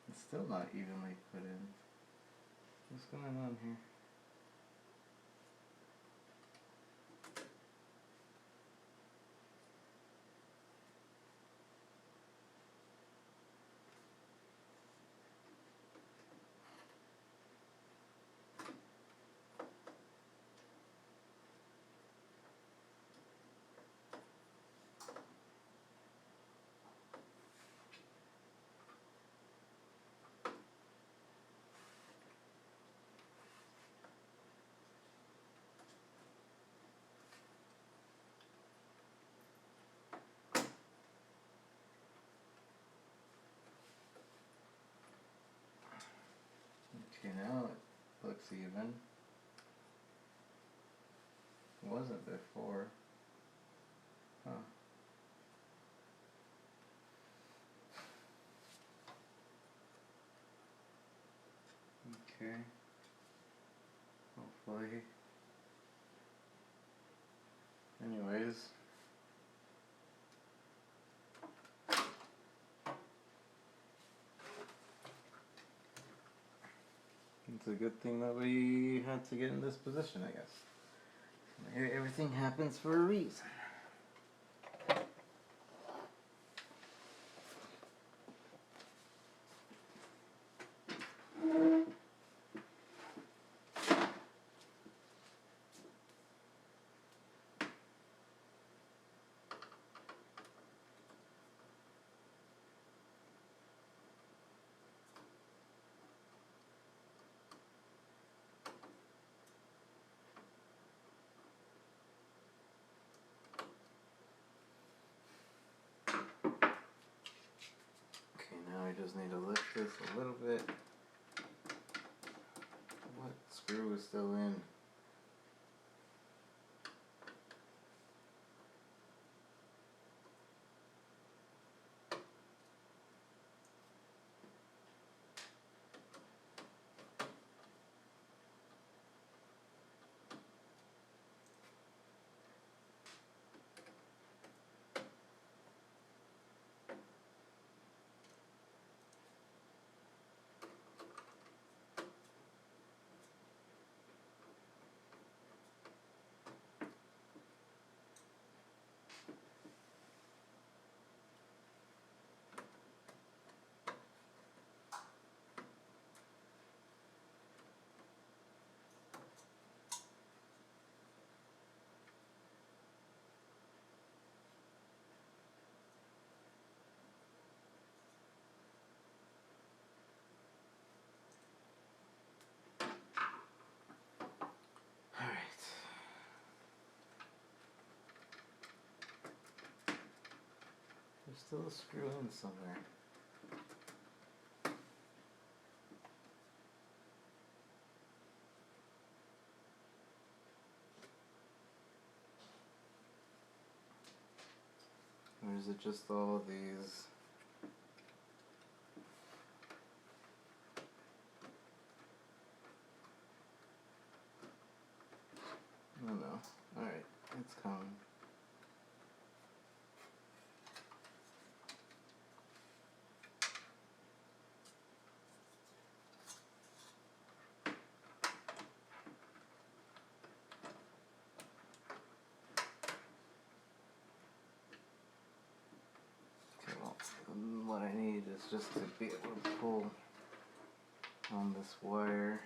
It's still not evenly put in. What's going on here? Okay, now it looks even. It wasn't before. Huh. Okay. Hopefully. Anyways. It's a good thing that we had to get in this position, I guess. Everything happens for a reason. Okay, now I just need to lift this a little bit. What screw is still in? Alright. There's still a screw in somewhere. Or is it just all these? Oh no. Alright, it's coming. Okay, well, what I need is just to be able to pull on this wire.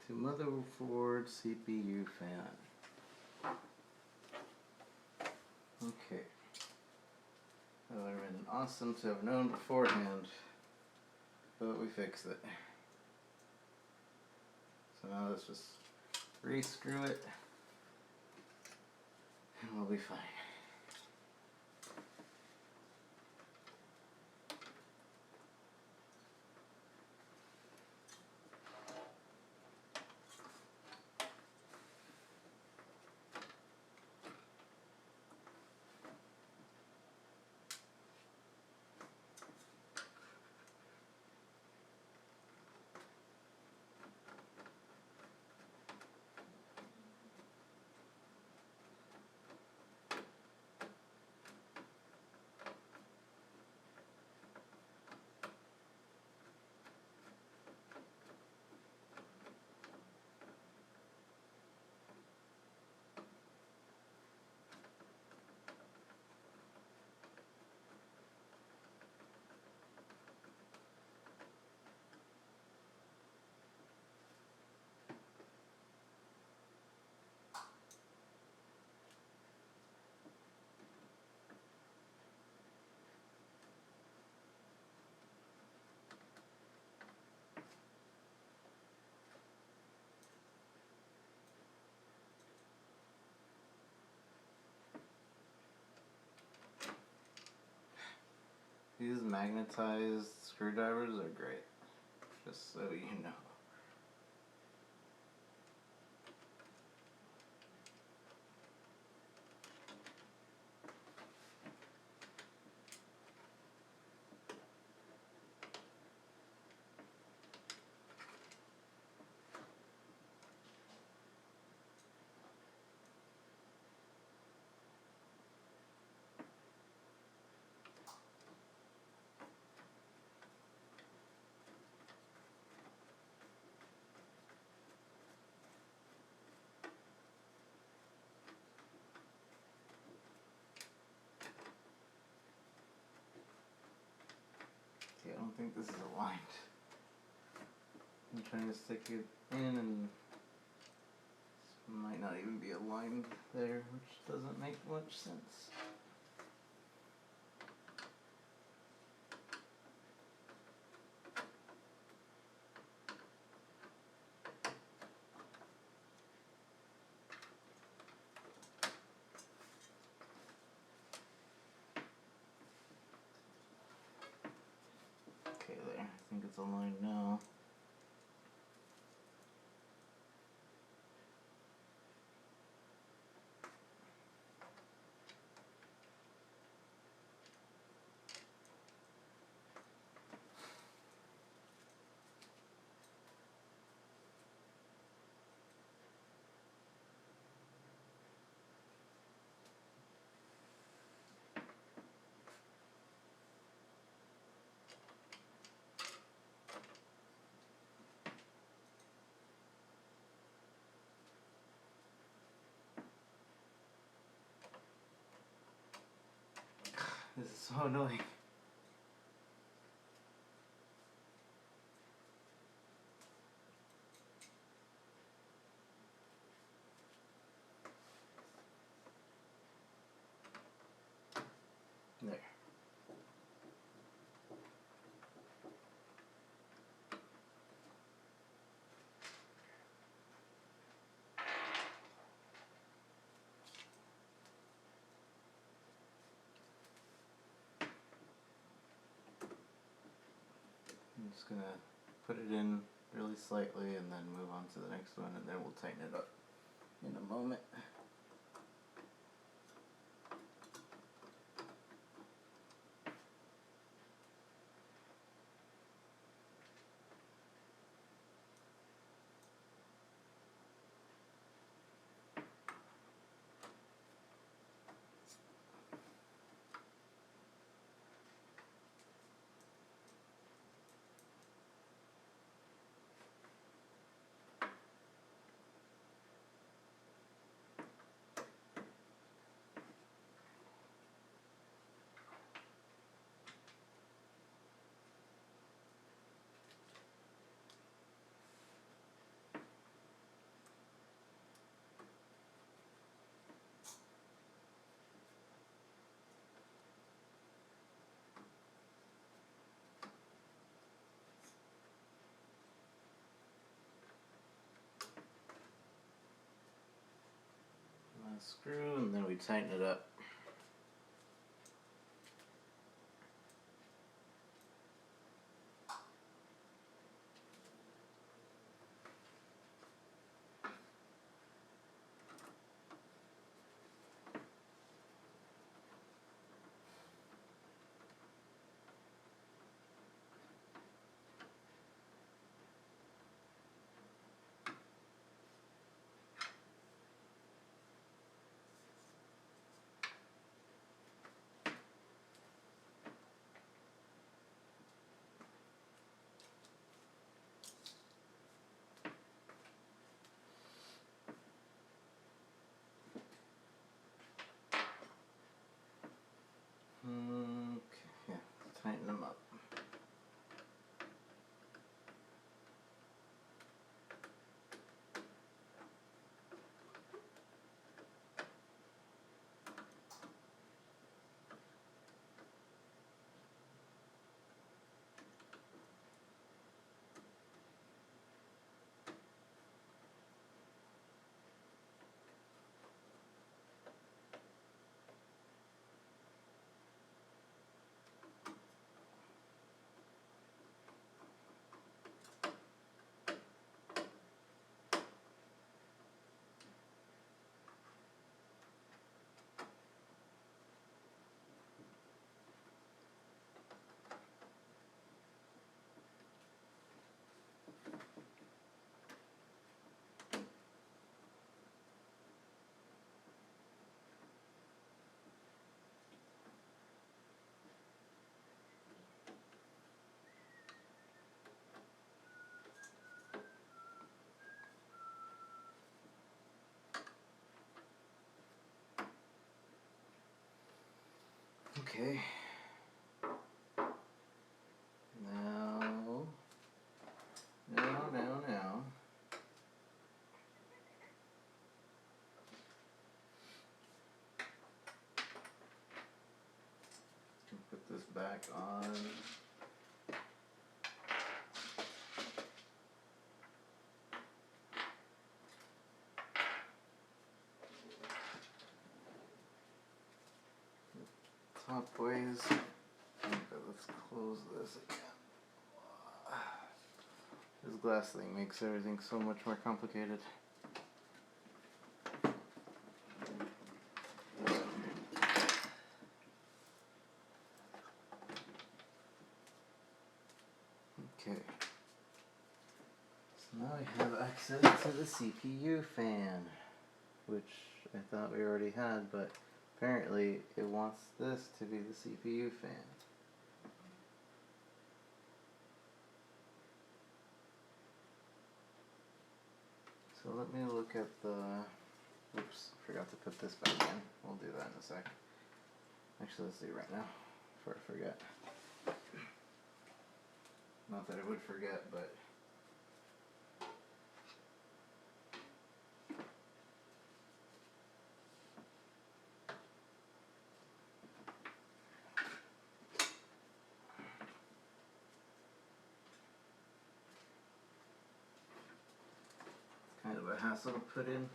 to motherboard CPU fan. Okay. That would have been awesome to have known beforehand, but we fixed it. So now let's just re-screw it and we'll be fine. These magnetized screwdrivers are great, just so you know. Okay, I don't think this is aligned. I'm trying to stick it in and this might not even be aligned there, which doesn't make much sense. Okay, there. I think it's aligned now. This is so annoying. There. I'm just gonna put it in really slightly and then move on to the next one, and then we'll tighten it up in a moment. screw, and then we tighten it up. Okay, yeah, tighten them up. Okay. Now. Put this back on. Top ways. Okay, let's close this again. This glass thing makes everything so much more complicated. Okay. So now we have access to the CPU fan, which I thought we already had, but apparently it wants this to be the CPU fan. So let me look at the, oops, forgot to put this back in. We'll do that in a sec. Actually, let's do it right now, before I forget. Not that I would forget, but it's kind of a hassle to put in.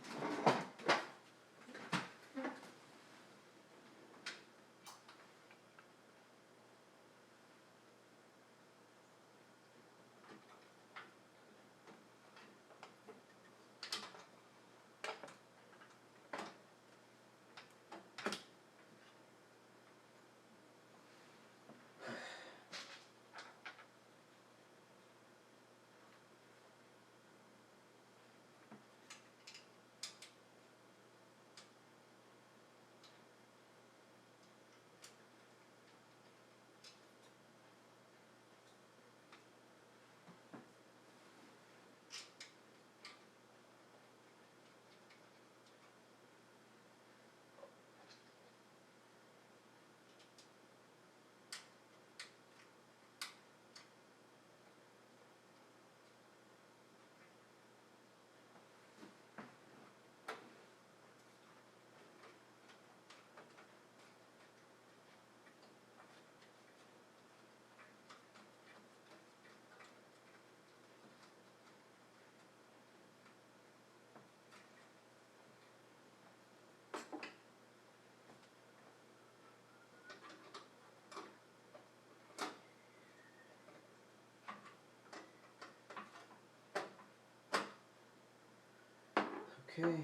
Okay,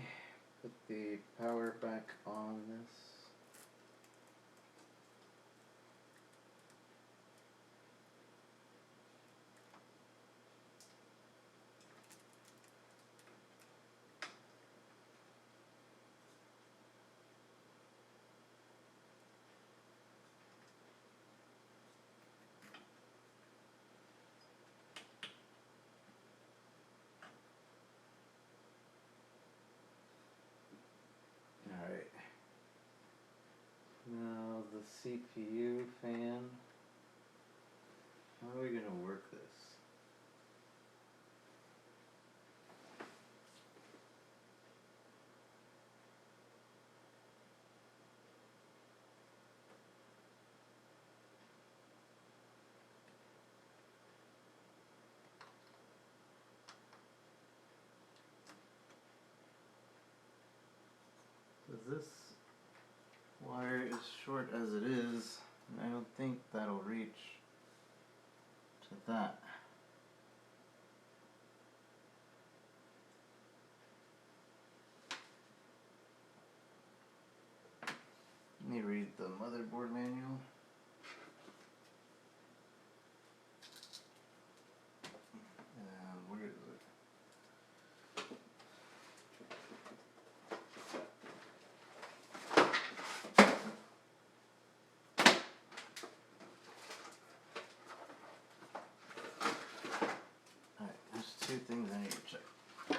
put the power back on this. Alright. Now the CPU fan. How are we gonna work this? This wire is short as it is, and I don't think that'll reach to that. Let me read the motherboard manual. Where is it? Alright, there's two things I need to check.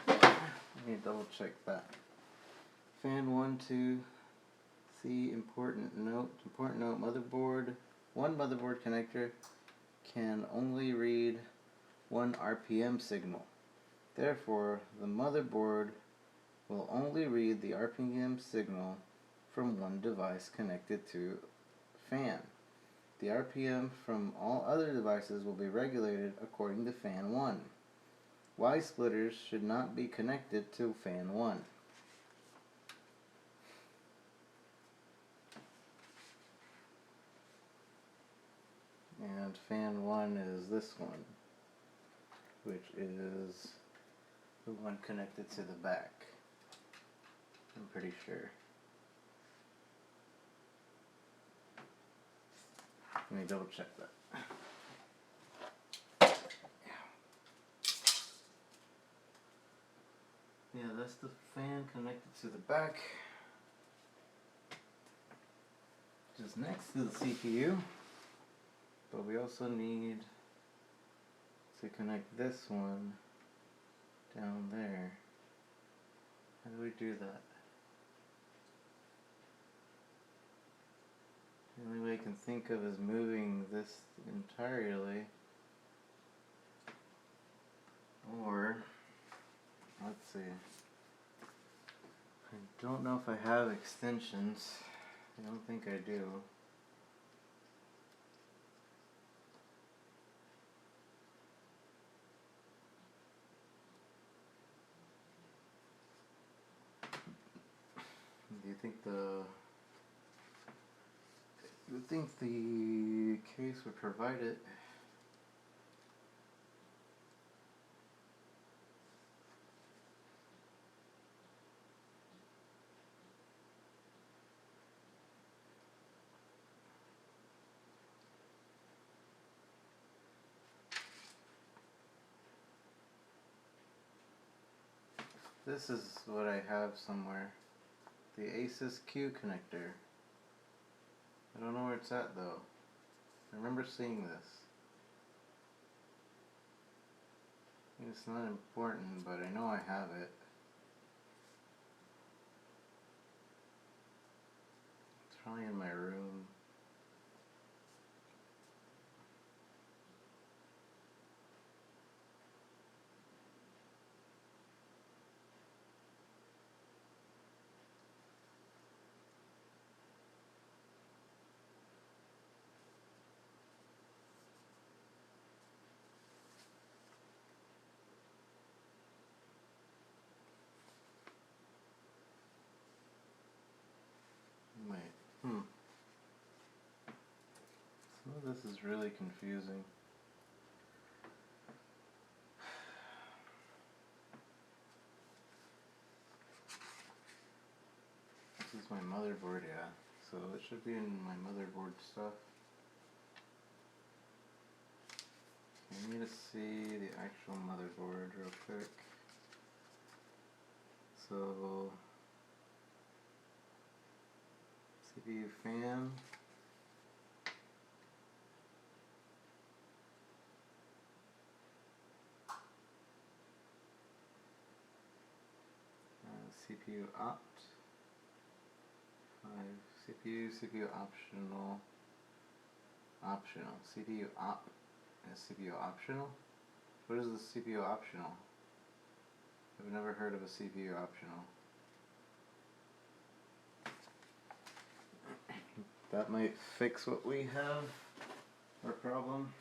I need to double check that. Fan 1, 2. See important note. Important note, motherboard. One motherboard connector can only read one RPM signal. Therefore, the motherboard will only read the RPM signal from one device connected to fan. The RPM from all other devices will be regulated according to fan 1. Y splitters should not be connected to fan 1. And fan 1 is this one, which is the one connected to the back. I'm pretty sure. Let me double check that. Yeah, that's the fan connected to the back. Just next to the CPU. But we also need to connect this one down there. How do we do that? The only way I can think of is moving this entirely. Or, let's see. I don't know if I have extensions. I don't think I do. Do you think the case would provide it? This is what I have somewhere. The Asus Q connector. I don't know where it's at though. I remember seeing this. It's not important, but I know I have it. It's probably in my room. Wait, some of this is really confusing. Where's my motherboard? Yeah, so it should be in my motherboard stuff. I need to see the actual motherboard real quick. So CPU fan. CPU opt. 5. CPU optional. CPU op and CPU optional? What is the CPU optional? I've never heard of a CPU optional. That might fix what we have, our problem.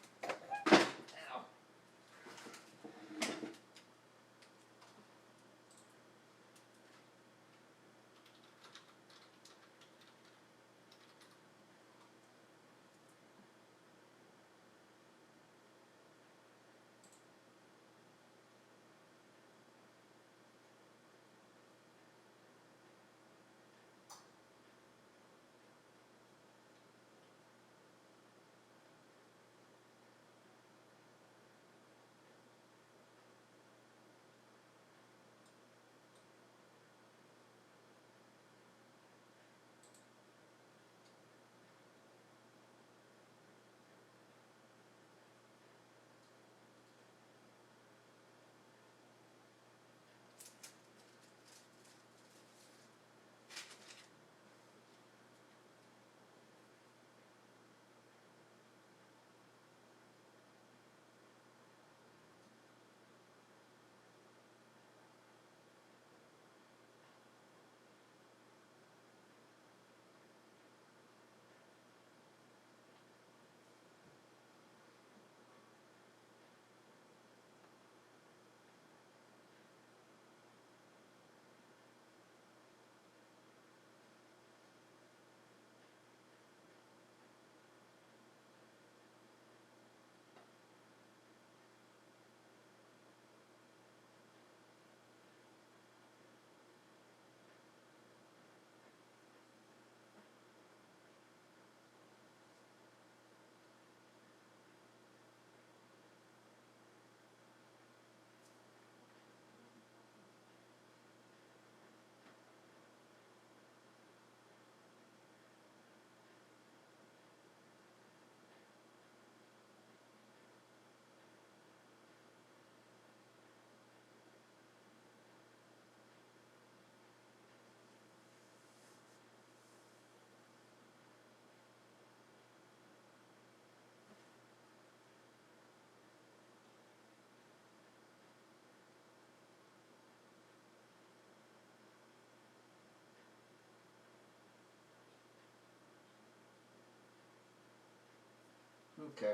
Okay.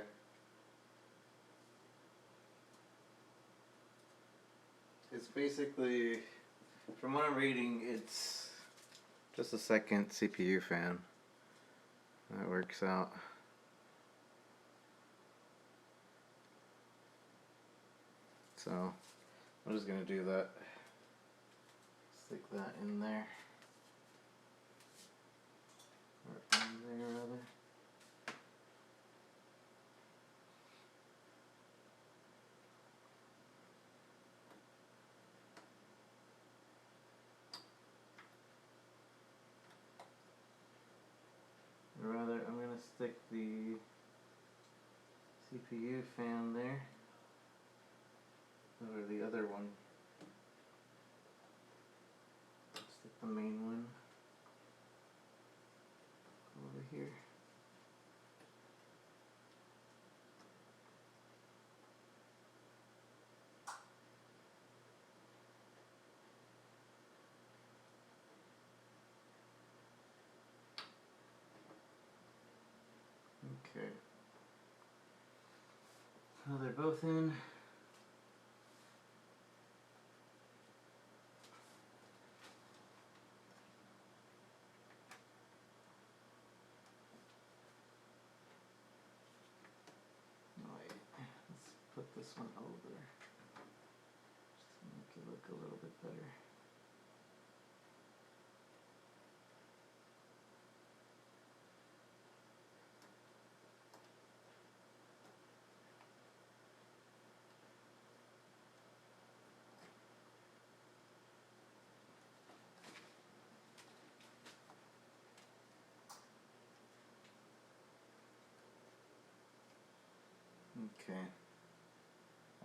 It's basically, from what I'm reading, it's just a second CPU fan. That works out. So, I'm just gonna do that. Stick that in there. Or in there, rather. Or rather, I'm gonna stick the CPU fan there. Or the other one. Stick the main one over here. Okay. Well, they're both in. Wait, let's put this one over. Just to make it look a little bit better.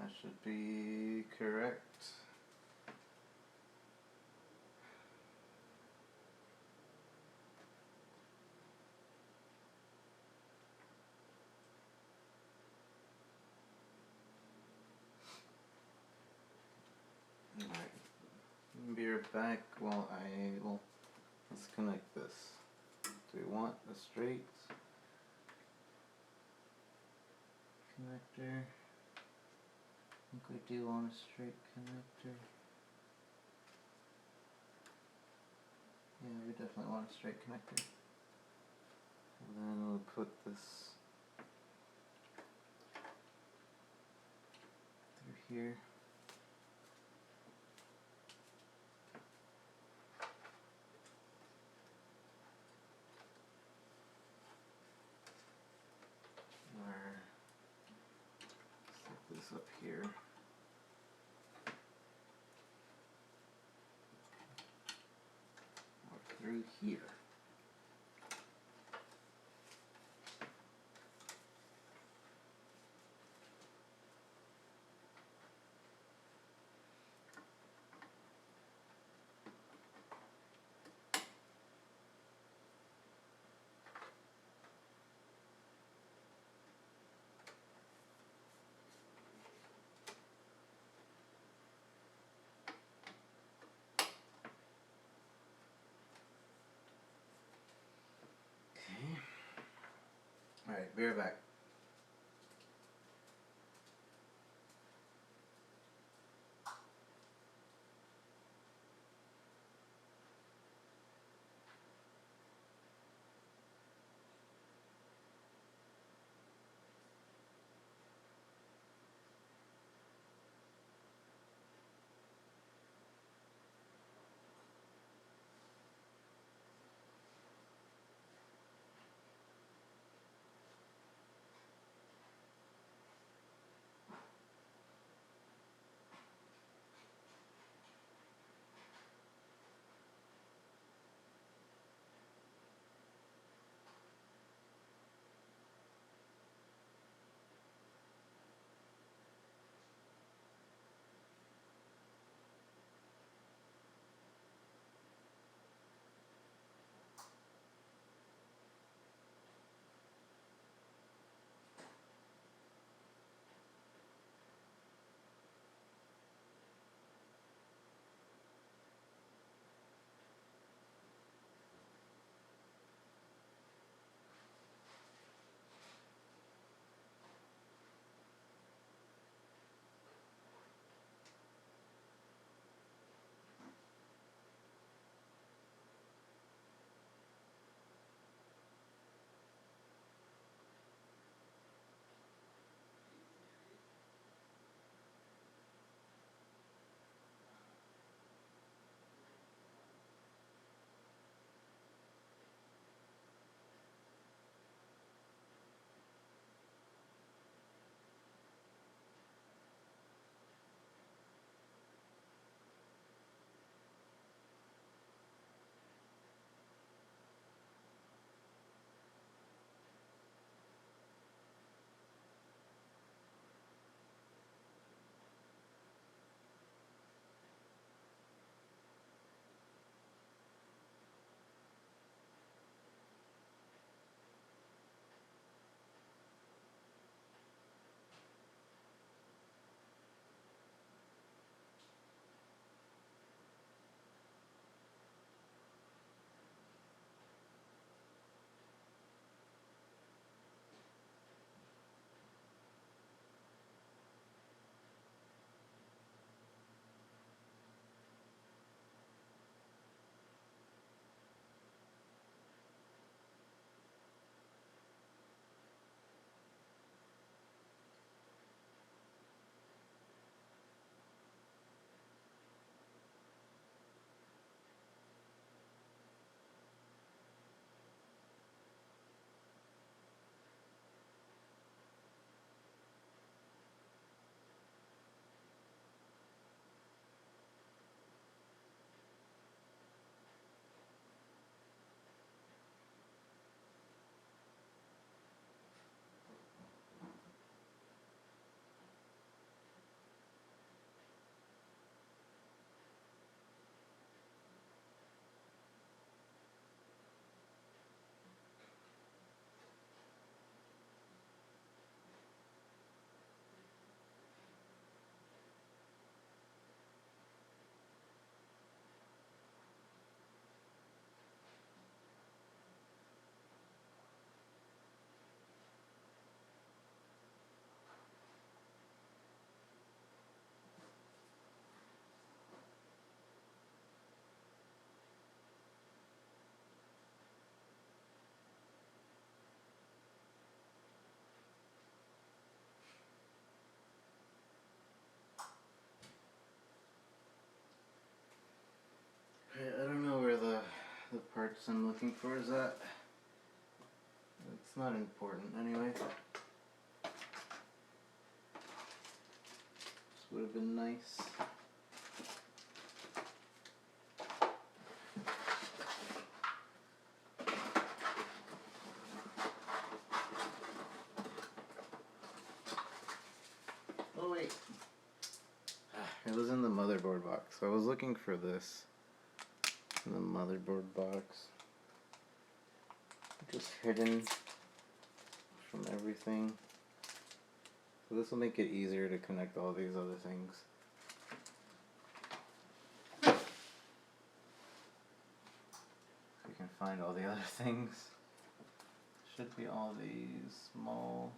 That should be correct. Alright. Be right back while I will. Let's connect this. Do we want a straight connector? I think we do want a straight connector. Yeah, we definitely want a straight connector. And then we'll put this through here. Or set this up here. Or through here. Okay. Alright, be right back. box I'm looking for is at. It's not important anyway. This would have been nice. Oh wait. It was in the motherboard box. I was looking for this in the motherboard box. Just hidden from everything. So this will make it easier to connect all these other things. We can find all the other things. Should be all these small.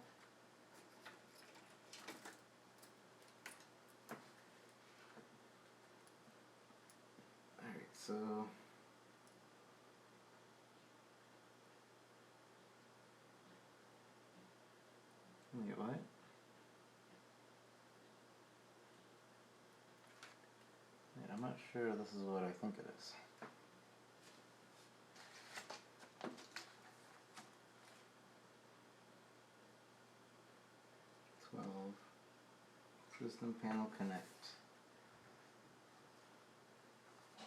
Alright, so wait, what? Wait, I'm not sure this is what I think it is. System panel connect.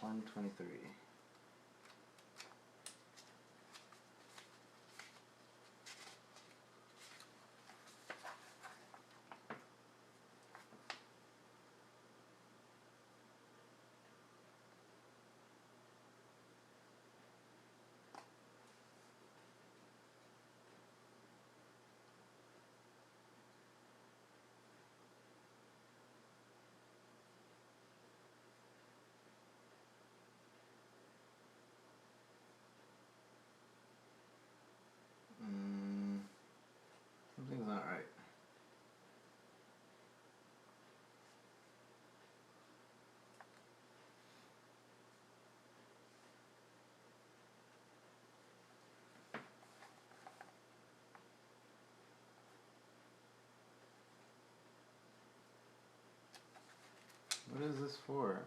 123. Something's not right. What is this for?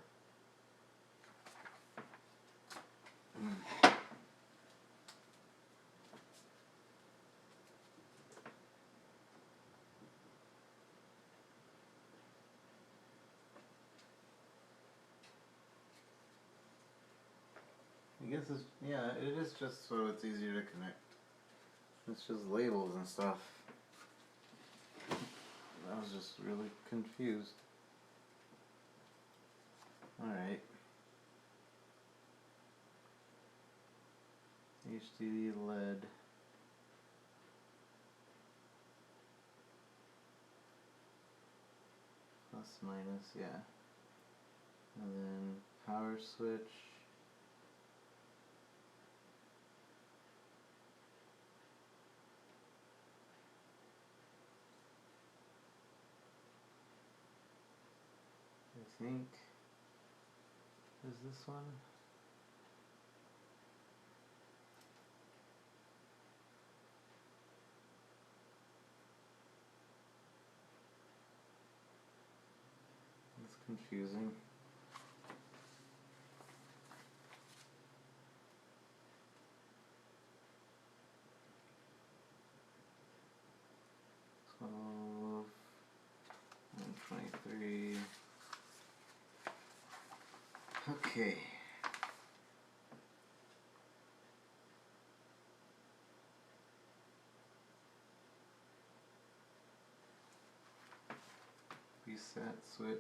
I guess it's, yeah, it is just so it's easier to connect. It's just labels and stuff. I was just really confused. Alright. HDD LED. Plus minus, yeah. And then power switch. I think is this one. It's confusing. So 123. Okay. Reset switch.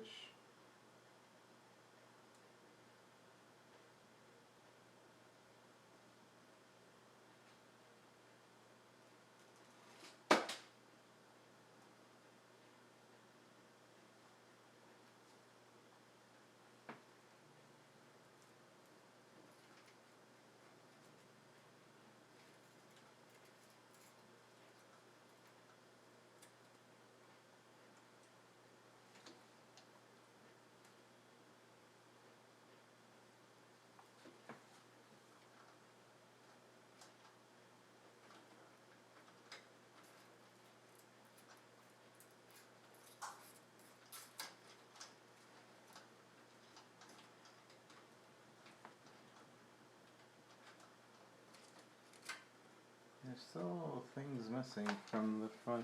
There's still things missing from the front.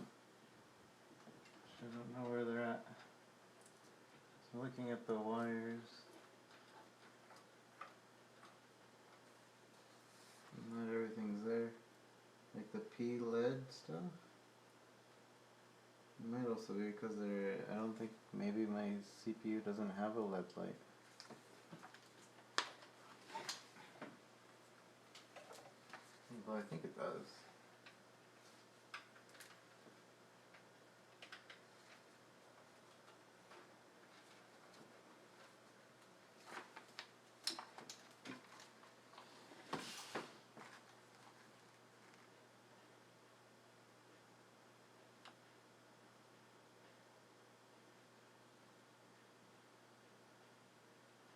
I don't know where they're at. So looking at the wires. Not everything's there. Like the P LED stuff. It might also be because I don't think, maybe my CPU doesn't have a LED light. Well, I think it does.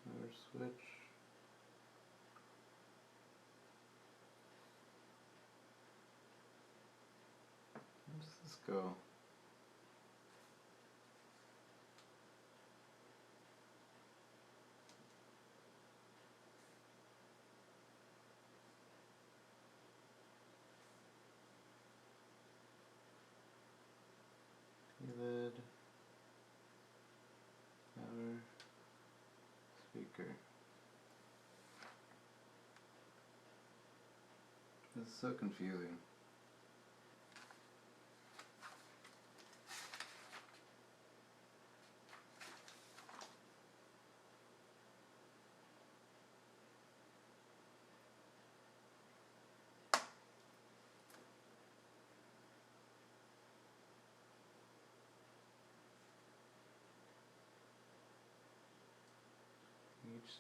Power switch. Where does this go? LED. Power. Speaker. This is so confusing.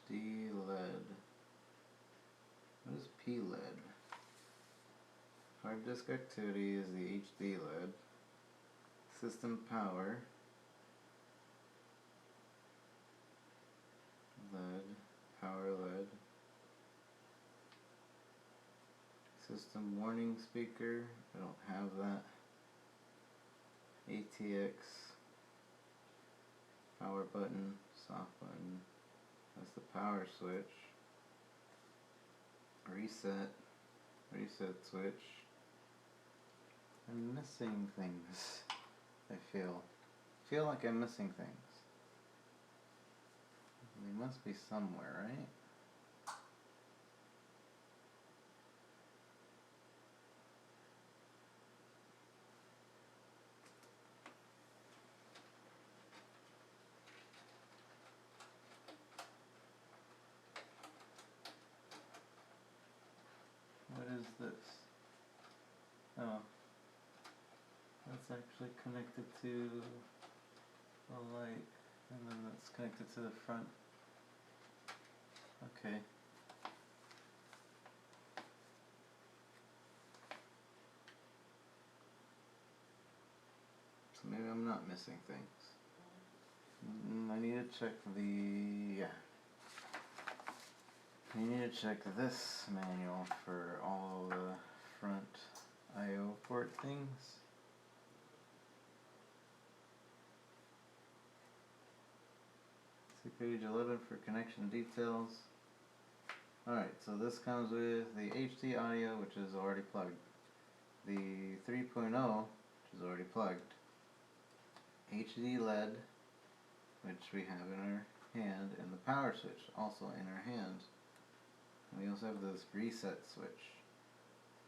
HD LED. What is P LED? Hard disk activity is the HD LED. System power. LED. Power LED. System warning speaker. I don't have that. ATX. Power button. Soft button. That's the power switch. Reset. Reset switch. I'm missing things. I feel like I'm missing things. They must be somewhere, right? What is this? Oh. That's actually connected to the light, and then that's connected to the front. Okay. So maybe I'm not missing things. I need to check I need to check this manual for all the front I/O port things. See page 11 for connection details. Alright, so this comes with the HD audio, which is already plugged. The 3.0, which is already plugged. HD LED, which we have in our hand, and the power switch, also in our hand. And we also have this reset switch,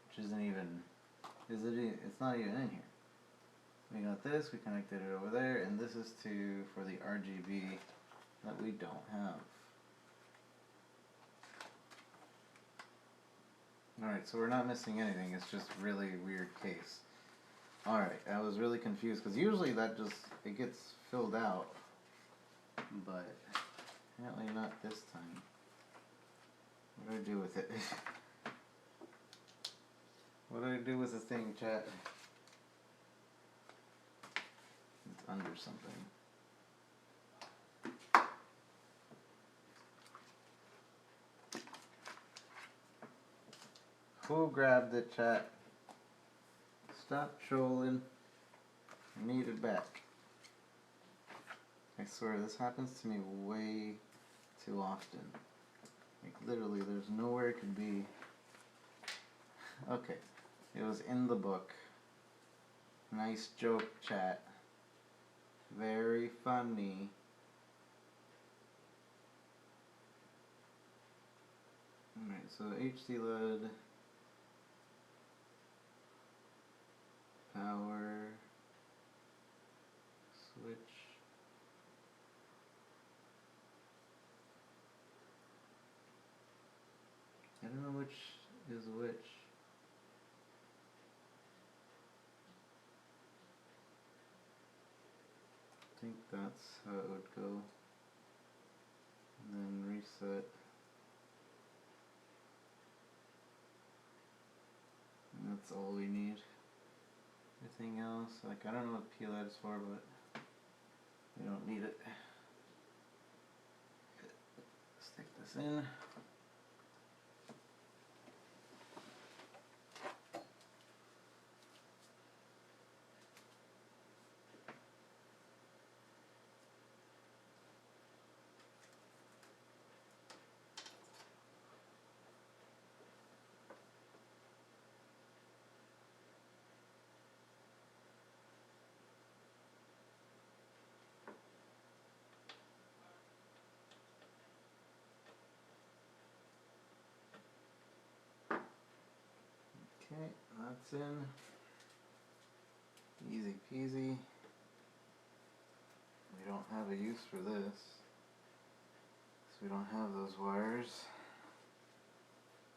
which isn't even, it's not even in here. We got this, we connected it over there, and this is for the RGB that we don't have. Alright, so we're not missing anything, it's just really weird case. Alright, I was really confused, because usually it gets filled out, but apparently not this time. What do I do with it? What do I do with the thing, chat? It's under something. Who grabbed it, chat? Stop trolling. I need it back. I swear, this happens to me way too often. Like, literally, there's nowhere it could be. Okay. It was in the book. Nice joke, chat. Very funny. Alright, so HC LED, power, switch. I don't know which is which. I think that's how it would go. And then reset. And that's all we need. Everything else, like I don't know what PLED is for, but we don't need it. Stick this in. Okay, that's in. Easy peasy. We don't have a use for this, so we don't have those wires.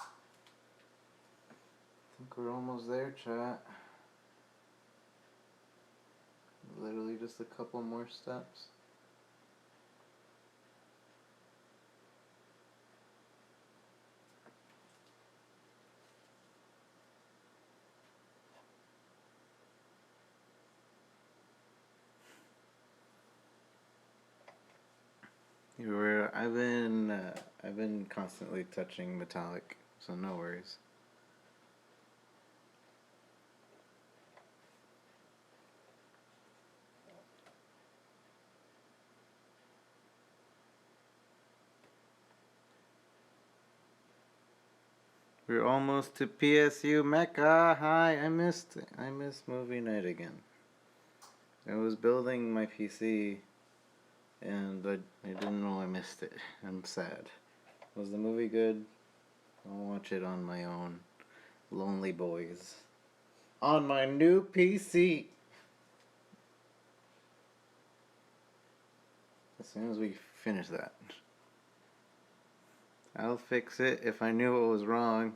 I think we're almost there, chat. Literally just a couple more steps. I've been constantly touching metallic, so no worries. We're almost to PSU Mecca. Hi, I missed movie night again. I was building my PC and I didn't know I missed it. I'm sad. Was the movie good? I'll watch it on my own. Lonely Boys. On my new PC. As soon as we finish that. I'll fix it if I knew what was wrong.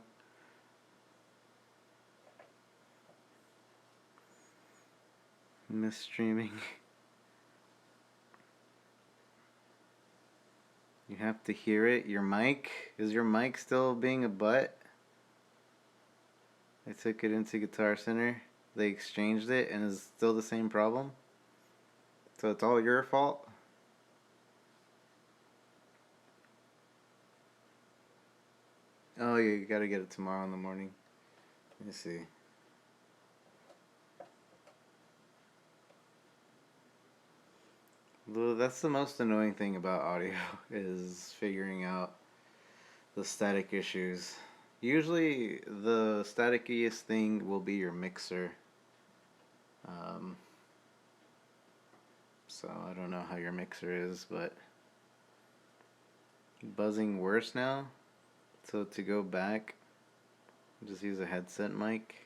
Miss streaming. You have to hear it. Your mic? Is your mic still being a butt? I took it into Guitar Center. They exchanged it and it's still the same problem? So it's all your fault? Oh, yeah, you gotta get it tomorrow in the morning. Let me see. That's the most annoying thing about audio is figuring out the static issues. Usually the statickiest thing will be your mixer. So I don't know how your mixer is, but buzzing worse now. So to go back, just use a headset mic.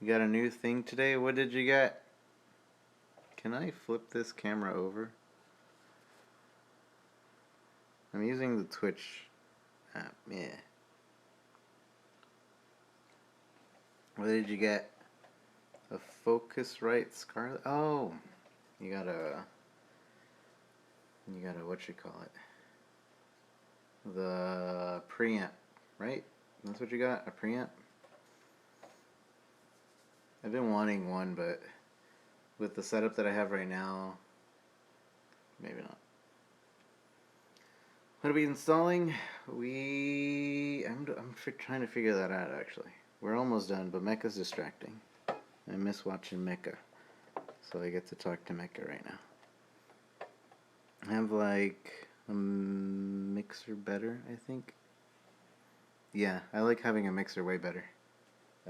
You got a new thing today? What did you get? Can I flip this camera over? I'm using the Twitch app. Yeah. What did you get? A Focusrite Scarlett? Oh, you got a what you call it? The preamp, right? That's what you got? A preamp? I've been wanting one, but with the setup that I have right now, maybe not. What are we installing? I'm trying to figure that out actually. We're almost done, but Mecha's distracting. I miss watching Mecha, so I get to talk to Mecha right now. I have like a mixer better, I think. Yeah, I like having a mixer way better.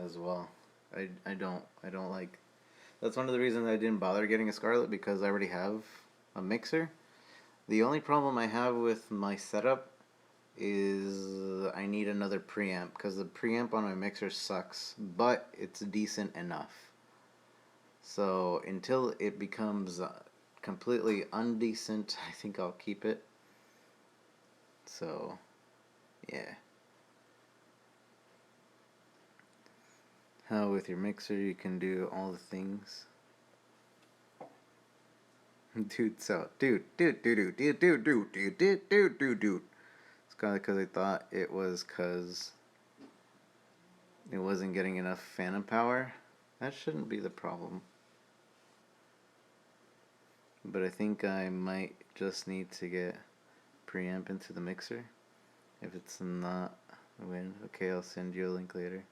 as well. I don't like. That's one of the reasons I didn't bother getting a Scarlett, because I already have a mixer. The only problem I have with my setup is I need another preamp, because the preamp on my mixer sucks, but it's decent enough. So until it becomes completely undecent, I think I'll keep it. So, yeah. How with your mixer you can do all the things. Dude, so, dude. It's kind of because I thought it was because it wasn't getting enough phantom power. That shouldn't be the problem. But I think I might just need to get preamp into the mixer. If it's not a win, okay, I'll send you a link later.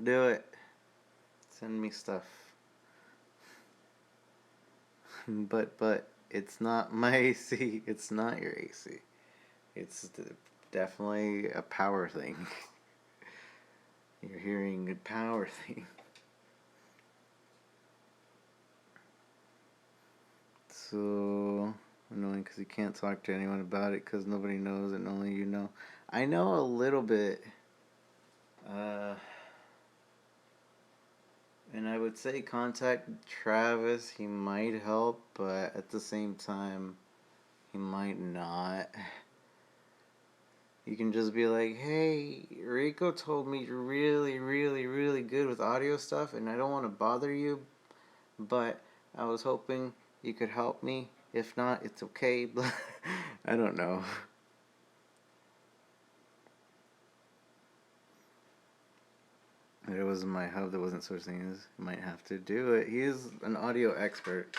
Do it. Send me stuff. but it's not my AC. It's not your AC. It's definitely a power thing. You're hearing a power thing. So annoying because you can't talk to anyone about it because nobody knows and only you know. I know a little bit. And I would say contact Travis. He might help, but at the same time, he might not. You can just be like, hey, Rico told me you're really, really, really good with audio stuff, and I don't want to bother you, but I was hoping you could help me. If not, it's okay. I don't know. It wasn't my hub that wasn't sourcing his. Might have to do it. He is an audio expert.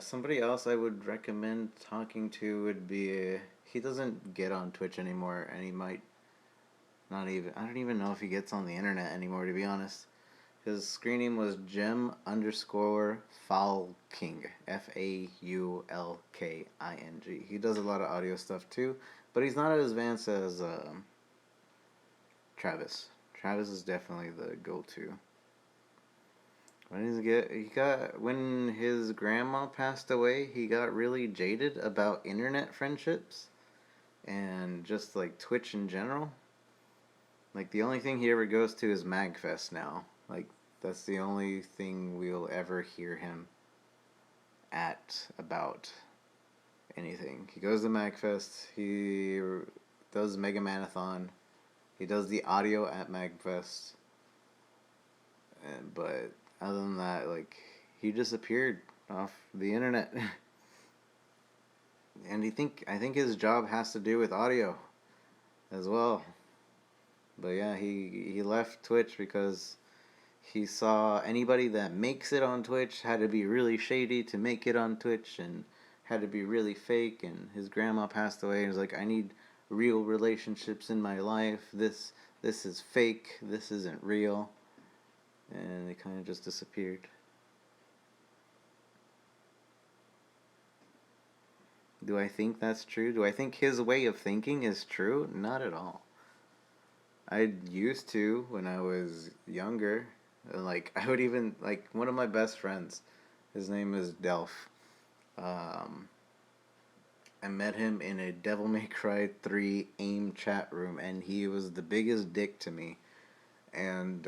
Somebody else I would recommend talking to would be. He doesn't get on Twitch anymore, and he might not even. I don't even know if he gets on the internet anymore, to be honest. His screen name was Gem _ Faulking. Faulking. He does a lot of audio stuff too, but he's not as advanced as Travis. Travis is definitely the go-to. When his grandma passed away, he got really jaded about internet friendships and just like Twitch in general. Like the only thing he ever goes to is MagFest now. Like that's the only thing we'll ever hear him at about anything. He goes to MagFest. He does Mega Manathon. He does the audio at MagFest. But other than that, like he disappeared off the internet. And I think his job has to do with audio as well. But yeah, he left Twitch because he saw anybody that makes it on Twitch had to be really shady to make it on Twitch and had to be really fake, and his grandma passed away and was like, I need real relationships in my life. This is fake. This isn't real. And it kind of just disappeared. Do I think that's true? Do I think his way of thinking is true? Not at all. I used to when I was younger. Like, I would even, like, one of my best friends, his name is Delph. I met him in a Devil May Cry 3 AIM chat room, and he was the biggest dick to me. And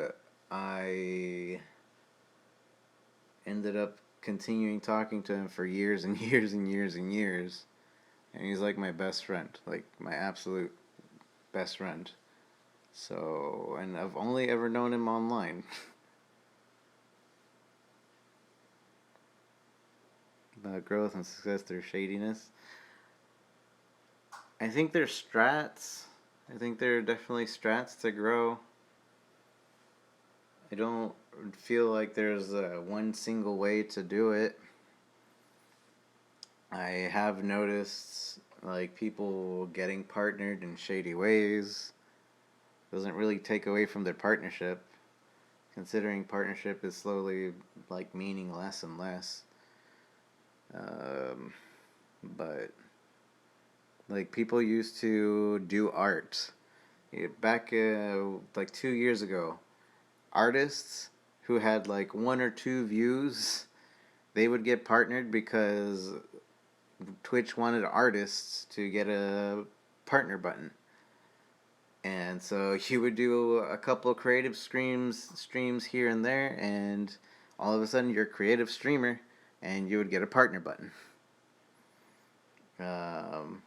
I ended up continuing talking to him for years and years and years and years. And he's like my best friend, like my absolute best friend. So, and I've only ever known him online. About growth and success through shadiness. I think there's strats. I think there are definitely strats to grow. I don't feel like there's one single way to do it. I have noticed like people getting partnered in shady ways. Doesn't really take away from their partnership, considering partnership is slowly like meaning less and less. But like people used to do art, back like 2 years ago, artists who had like one or two views, they would get partnered because Twitch wanted artists to get a partner button. And so you would do a couple of creative streams here and there, and all of a sudden you're a creative streamer, and you would get a partner button. Um,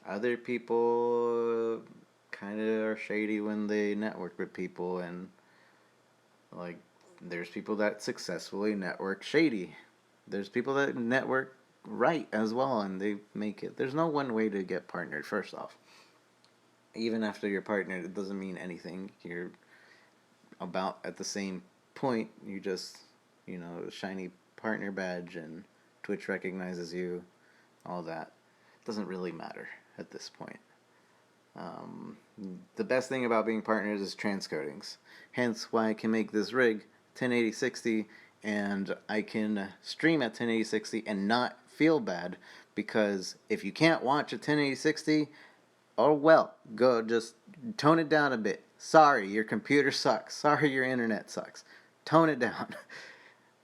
Other people kind of are shady when they network with people, and like there's people that successfully network shady. There's people that network right as well, and they make it. There's no one way to get partnered. First off, even after you're partnered, it doesn't mean anything. You're about at the same point. You just, shiny partner badge, and Twitch recognizes you. All that doesn't really matter at this point. Um, the best thing about being partners is transcodings. Hence why I can make this rig 1080-60 and I can stream at 1080-60 and not feel bad, because if you can't watch at 1080-60, oh well, go just tone it down a bit. Sorry, your computer sucks. Sorry, your internet sucks. Tone it down.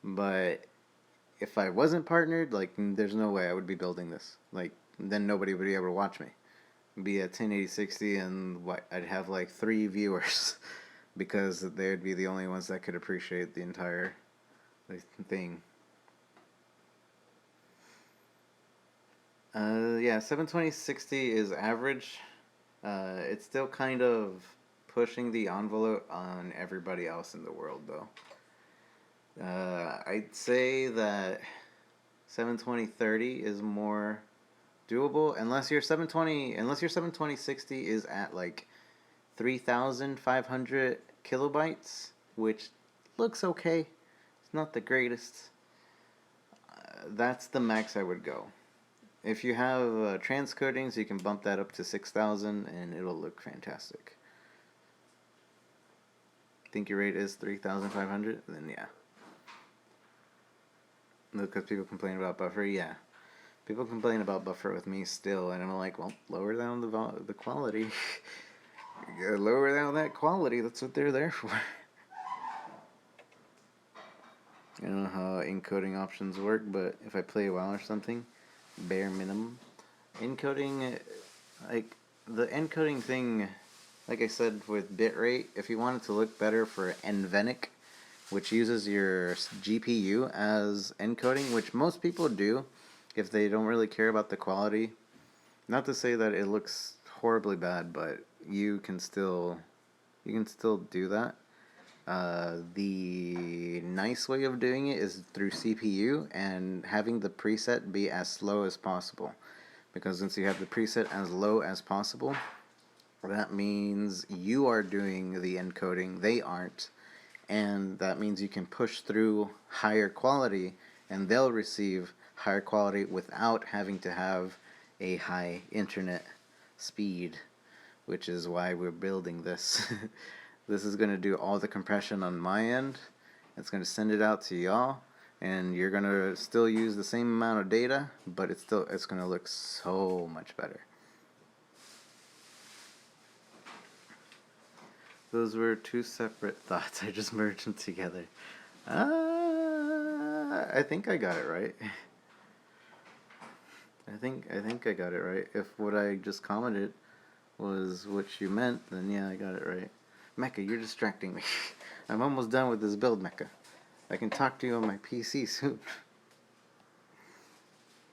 But if I wasn't partnered, like, there's no way I would be building this. Like, then nobody would be able to watch me. Be at 1080-60 and I'd have like 3 viewers because they'd be the only ones that could appreciate the entire thing. Yeah, 720-60 is average. It's still kind of pushing the envelope on everybody else in the world, though. I'd say that 720-30 is more doable, unless your 720-60 is at like 3,500 kilobytes, which looks okay. It's not the greatest. That's the max I would go. If you have transcodings, you can bump that up to 6,000 and it'll look fantastic. Think your rate is 3,500? Then yeah. Because people complain about buffer, yeah. People complain about buffer with me still, and I'm like, well, lower down the quality. You gotta lower down that quality. That's what they're there for. I don't know how encoding options work, but if I play a while or something, bare minimum. Encoding, like, the encoding thing, like I said with bitrate, if you want it to look better for NVENC, which uses your GPU as encoding, which most people do if they don't really care about the quality. Not to say that it looks horribly bad, but you can still do that. The nice way of doing it is through CPU and having the preset be as slow as possible. Because since you have the preset as low as possible, that means you are doing the encoding, they aren't. And that means you can push through higher quality and they'll receive higher quality without having to have a high internet speed, which is why we're building this. This is going to do all the compression on my end. It's going to send it out to y'all, and you're going to still use the same amount of data, but it's going to look so much better. Those were two separate thoughts. I just merged them together. I think I got it right. I think I got it right. If what I just commented was what you meant, then yeah, I got it right. Mecha, you're distracting me. I'm almost done with this build, Mecha. I can talk to you on my PC soon.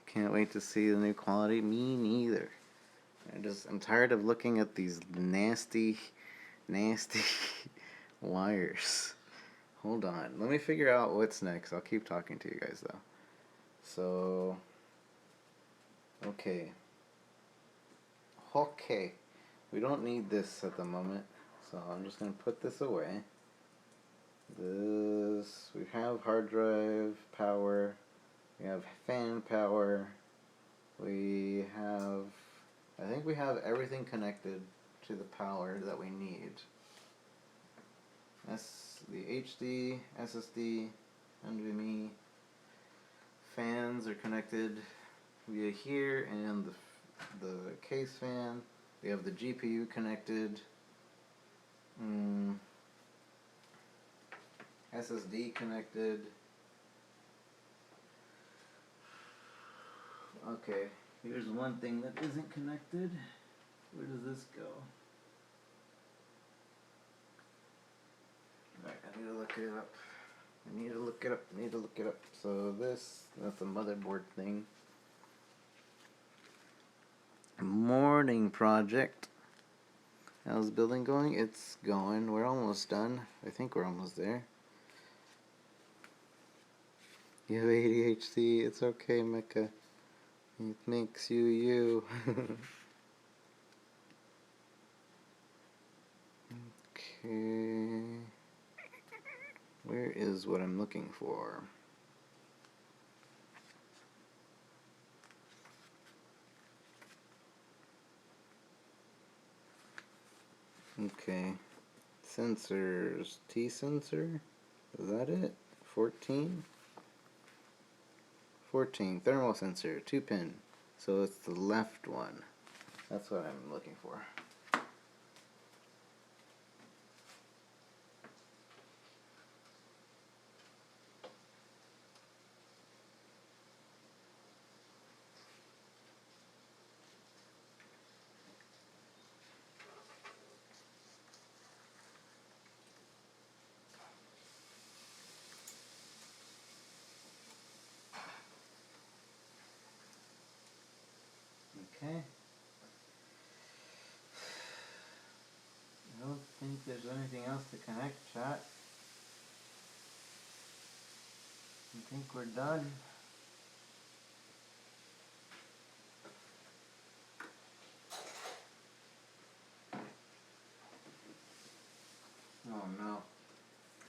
Can't wait to see the new quality. Me neither. I'm tired of looking at these nasty wires. Hold on. Let me figure out what's next. I'll keep talking to you guys though. So, okay. We don't need this at the moment, so I'm just going to put this away. We have hard drive power, we have fan power, I think we have everything connected to the power that we need. That's the HD, SSD, NVMe, fans are connected via here, and the case fan We have the GPU connected. SSD connected. Okay, here's one thing that isn't connected. Where does this go? Alright, I need to look it up. I need to look it up. So that's a motherboard thing. Morning project. How's the building going? It's going. We're almost done. I think we're almost there. You have ADHD. It's okay, Mecca. It makes you you. Okay. Where is what I'm looking for? Okay. Sensors. T sensor? Is that it? 14? 14. Thermal sensor. 2-pin. So it's the left one. That's what I'm looking for. Okay. I don't think there's anything else to connect, chat. I think we're done. Oh no.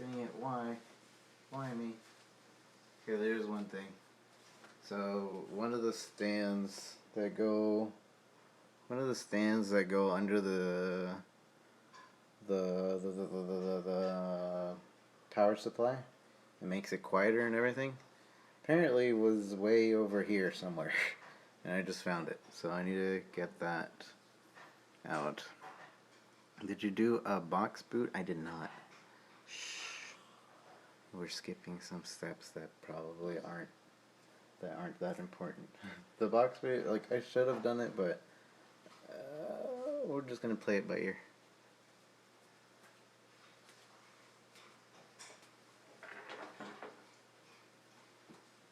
Dang it, why? Why me? Okay, there's one thing. So one of the stands that go under the power supply, it makes it quieter and everything, apparently was way over here somewhere. And I just found it, so I need to get that out. Did you do a box boot? I did not. Shh. We're skipping some steps that probably aren't that important. The box boot, like, I should have done it, but we're just gonna play it by ear.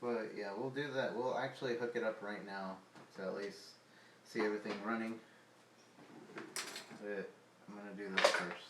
But yeah, we'll do that. We'll actually hook it up right now to at least see everything running. But I'm gonna do this first.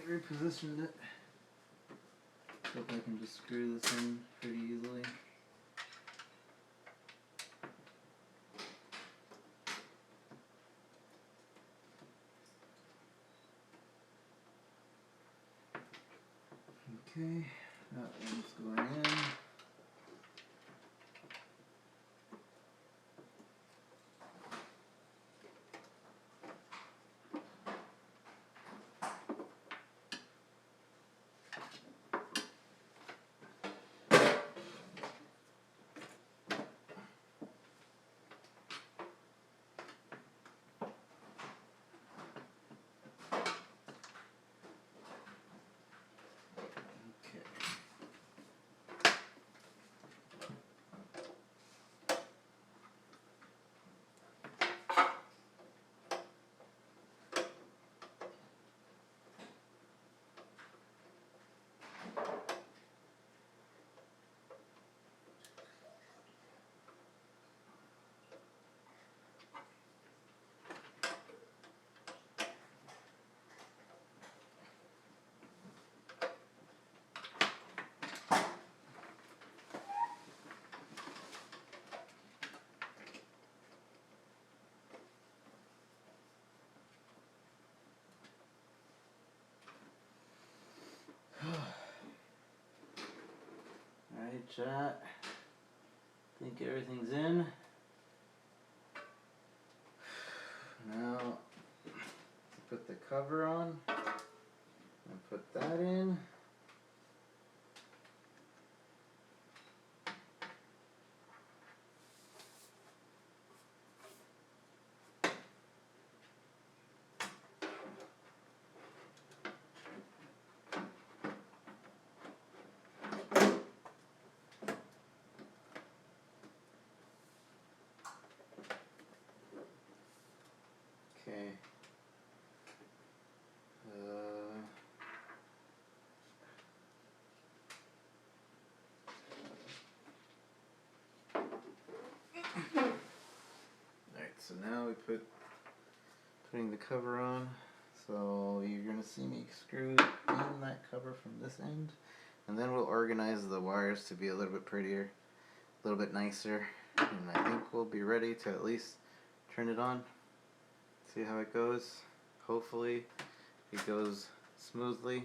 repositioned it. Hope I can just screw this in pretty easily. Okay, that one's going in. Alright, chat. Think everything's in. Now, put the cover on and put that in. Okay. Alright, so now we putting the cover on. So you're gonna see me screw in that cover from this end, and then we'll organize the wires to be a little bit prettier, a little bit nicer, and I think we'll be ready to at least turn it on, see how it goes. Hopefully it goes smoothly,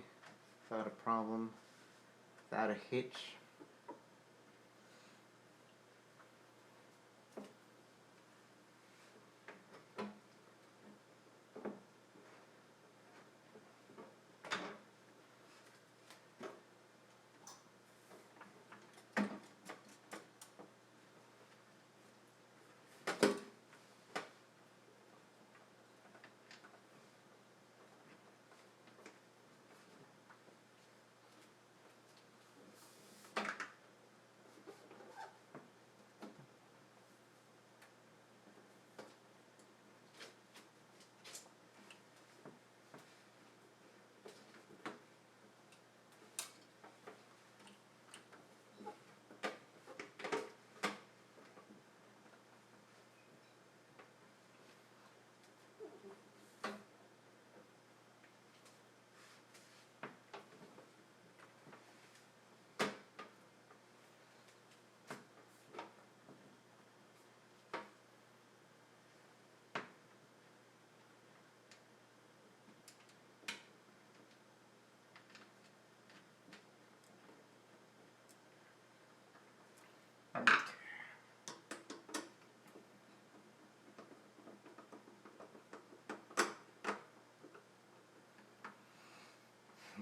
without a problem, without a hitch.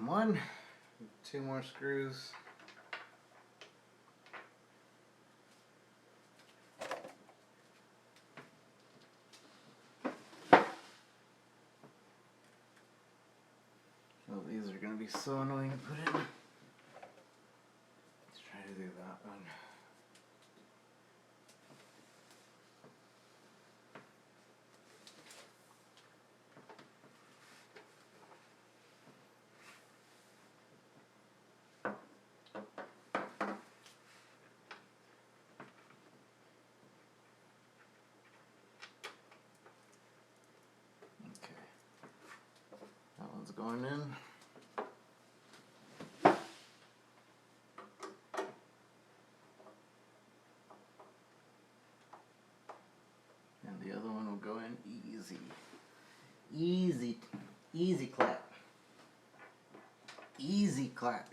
One, two more screws. Oh, these are going to be so annoying to put in. Let's try to do that one. Okay. That one's going in. Easy. Easy clap. Easy clap.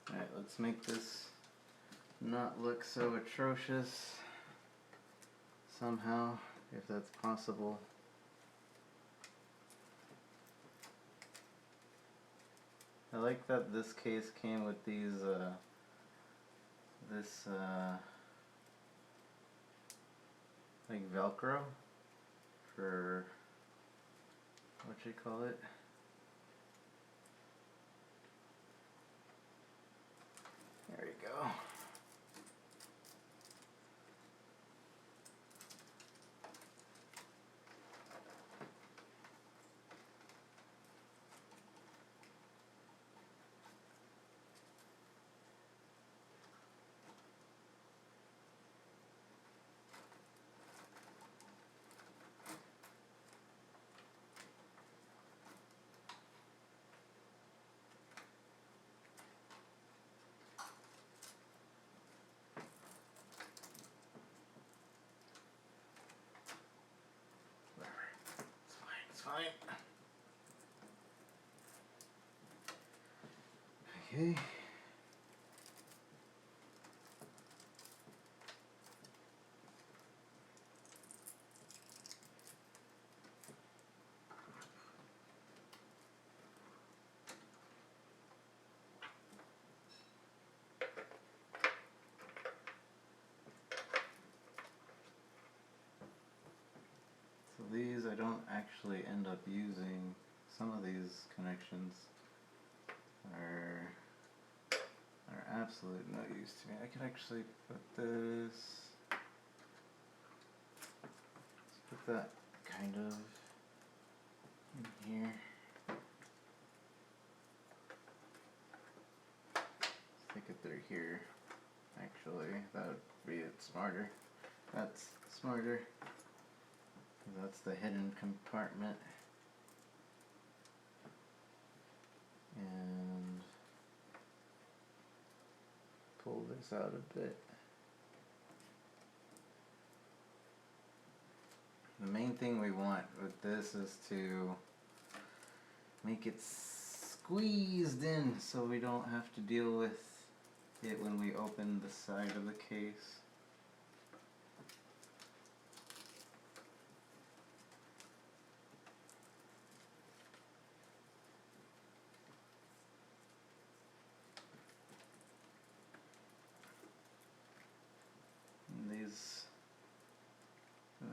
Alright, let's make this not look so atrocious somehow, if that's possible. I like that this case came with these, like Velcro for, what you call it? There you go. It's fine. Okay. So these I don't actually end up using. Some of these connections are absolute no use to me. I could actually put this, let's put that kind of in here. Stick it through here. Actually, that would be it smarter. That's smarter. That's the hidden compartment. And pull this out a bit. The main thing we want with this is to make it squeezed in so we don't have to deal with it when we open the side of the case. And these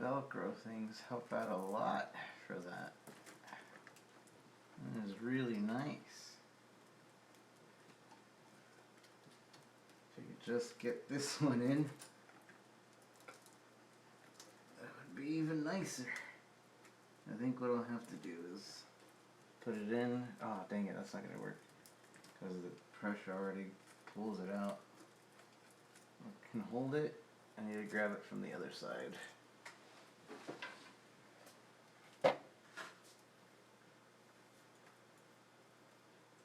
Velcro things help out a lot for that. It is really nice. If you could just get this one in, that would be even nicer. I think what I'll have to do is put it in. Oh, dang it, that's not going to work because the pressure already pulls it out. I can hold it. I need to grab it from the other side.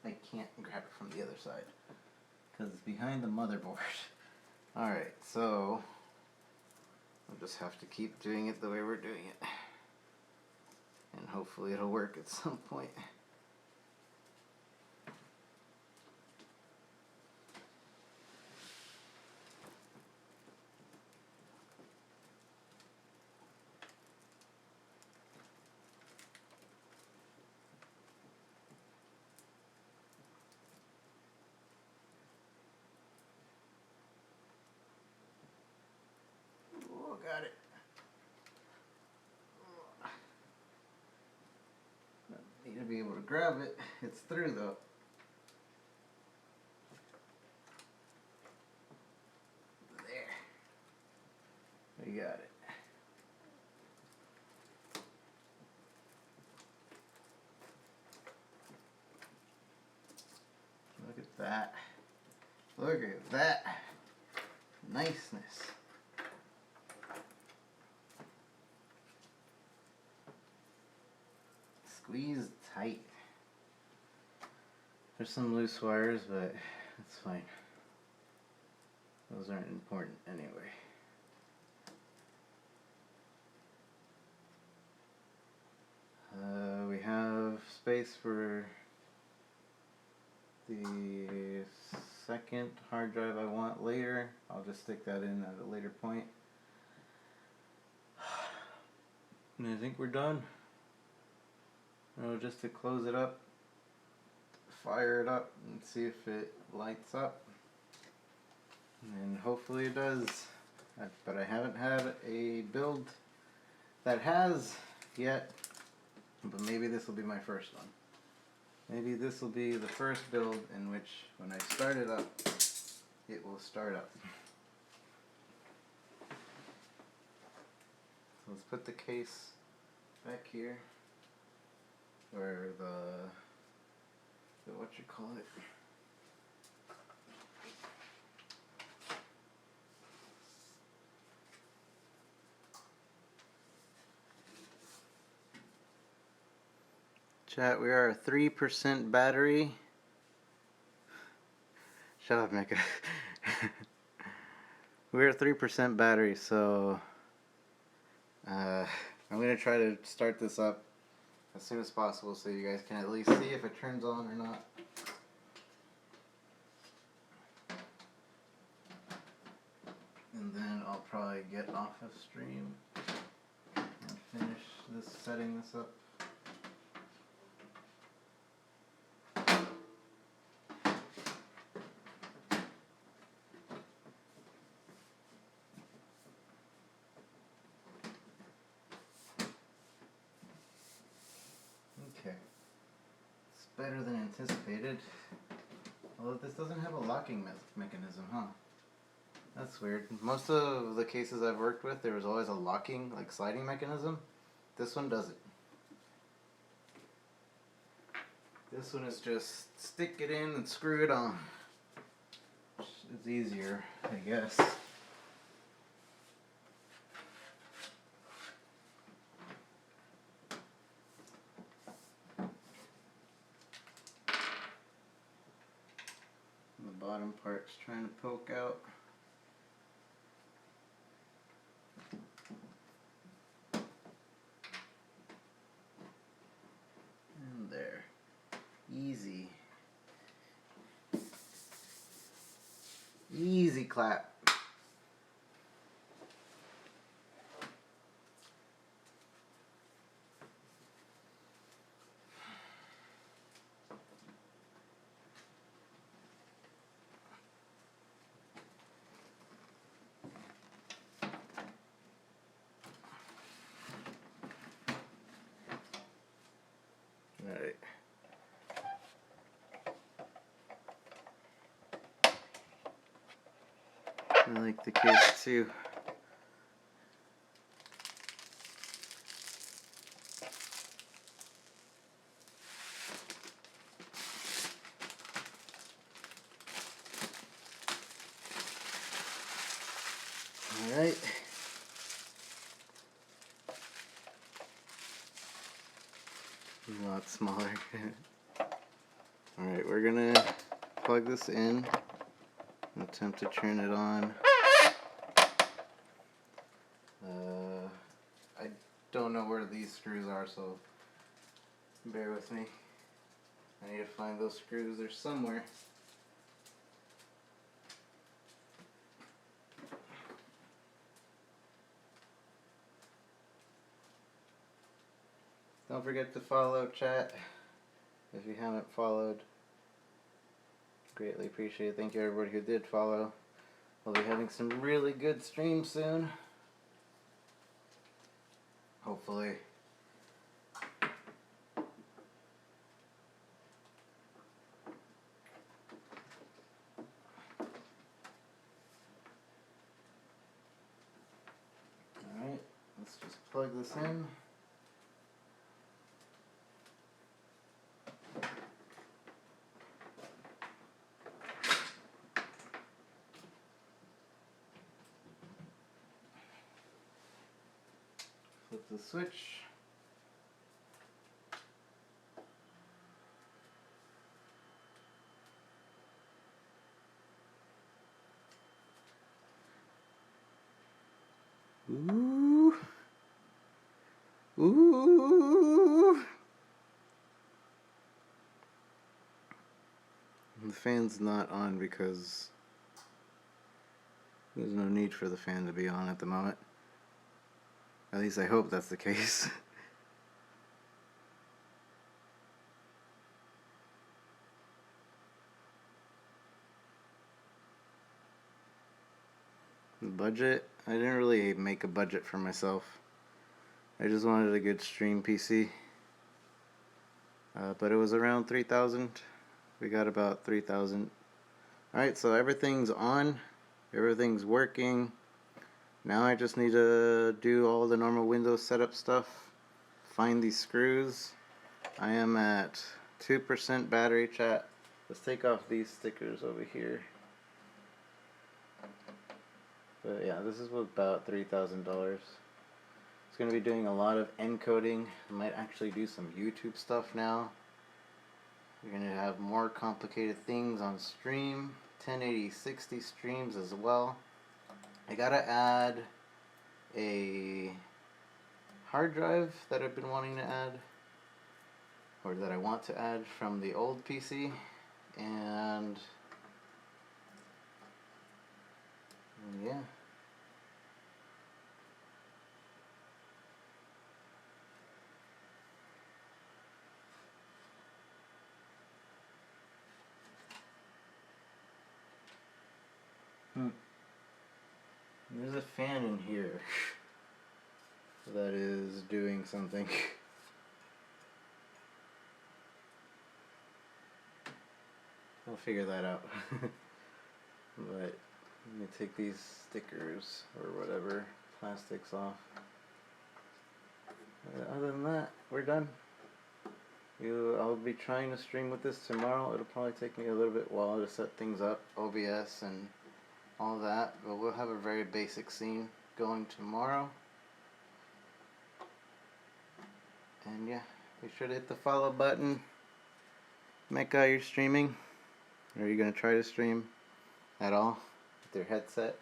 I can't grab it from the other side because it's behind the motherboard. Alright, so we'll just have to keep doing it the way we're doing it. And hopefully it'll work at some point. Oh, got it. Need to be able to grab it. It's through though. There. We got it. Look at that. Look at that. Niceness. Squeeze tight. There's some loose wires, but it's fine. Those aren't important anyway. We have space for the second hard drive I want later. I'll just stick that in at a later point. And I think we're done. Just to close it up, fire it up and see if it lights up. And hopefully it does. But I haven't had a build that has yet. But maybe this will be my first one. Maybe this will be the first build in which when I start it up, it will start up. So let's put the case back here. Or the what you call it? Chat, we are a 3% battery. Shut up, Mika. We're a 3% battery, so I'm gonna try to start this up as soon as possible so you guys can at least see if it turns on or not. And then I'll probably get off of stream and finish setting this up. Okay, it's better than anticipated. Although this doesn't have a locking mechanism, huh? That's weird. Most of the cases I've worked with, there was always a locking, like sliding mechanism. This one doesn't. This one is just stick it in and screw it on. It's easier, I guess. The bottom part's trying to poke out. And there. Easy. Easy clap. Alright. I like the case too. Alright. A lot smaller. Alright, we're gonna plug this in and attempt to turn it on. I don't know where these screws are, so bear with me. I need to find those screws. They're somewhere. Don't forget to follow, chat, if you haven't followed. Greatly appreciate it. Thank you everybody who did follow. We'll be having some really good streams soon. Hopefully. Alright, let's just plug this in. Flip the switch. Ooh. Ooh. The fan's not on because there's no need for the fan to be on at the moment. At least I hope that's the case. The budget, I didn't really make a budget for myself. I just wanted a good stream PC. But it was around 3,000. We got about 3,000. Alright, so everything's on. Everything's working. Now I just need to do all the normal Windows setup stuff. Find these screws. I am at 2% battery, chat. Let's take off these stickers over here. But yeah, this is about $3,000. It's going to be doing a lot of encoding. I might actually do some YouTube stuff now. We're going to have more complicated things on stream. 1080 60 streams as well. I gotta add a hard drive that I've been wanting to add, or that I want to add from the old PC, and yeah. There's a fan in here that is doing something. I'll figure that out. But let me take these stickers or whatever plastics off. Other than that, we're done. I'll be trying to stream with this tomorrow. It'll probably take me a little bit while to set things up, OBS and all that, but we'll have a very basic scene going tomorrow. And yeah, be sure to hit the follow button. Mecca, you're streaming? Or are you going to try to stream at all with your headset?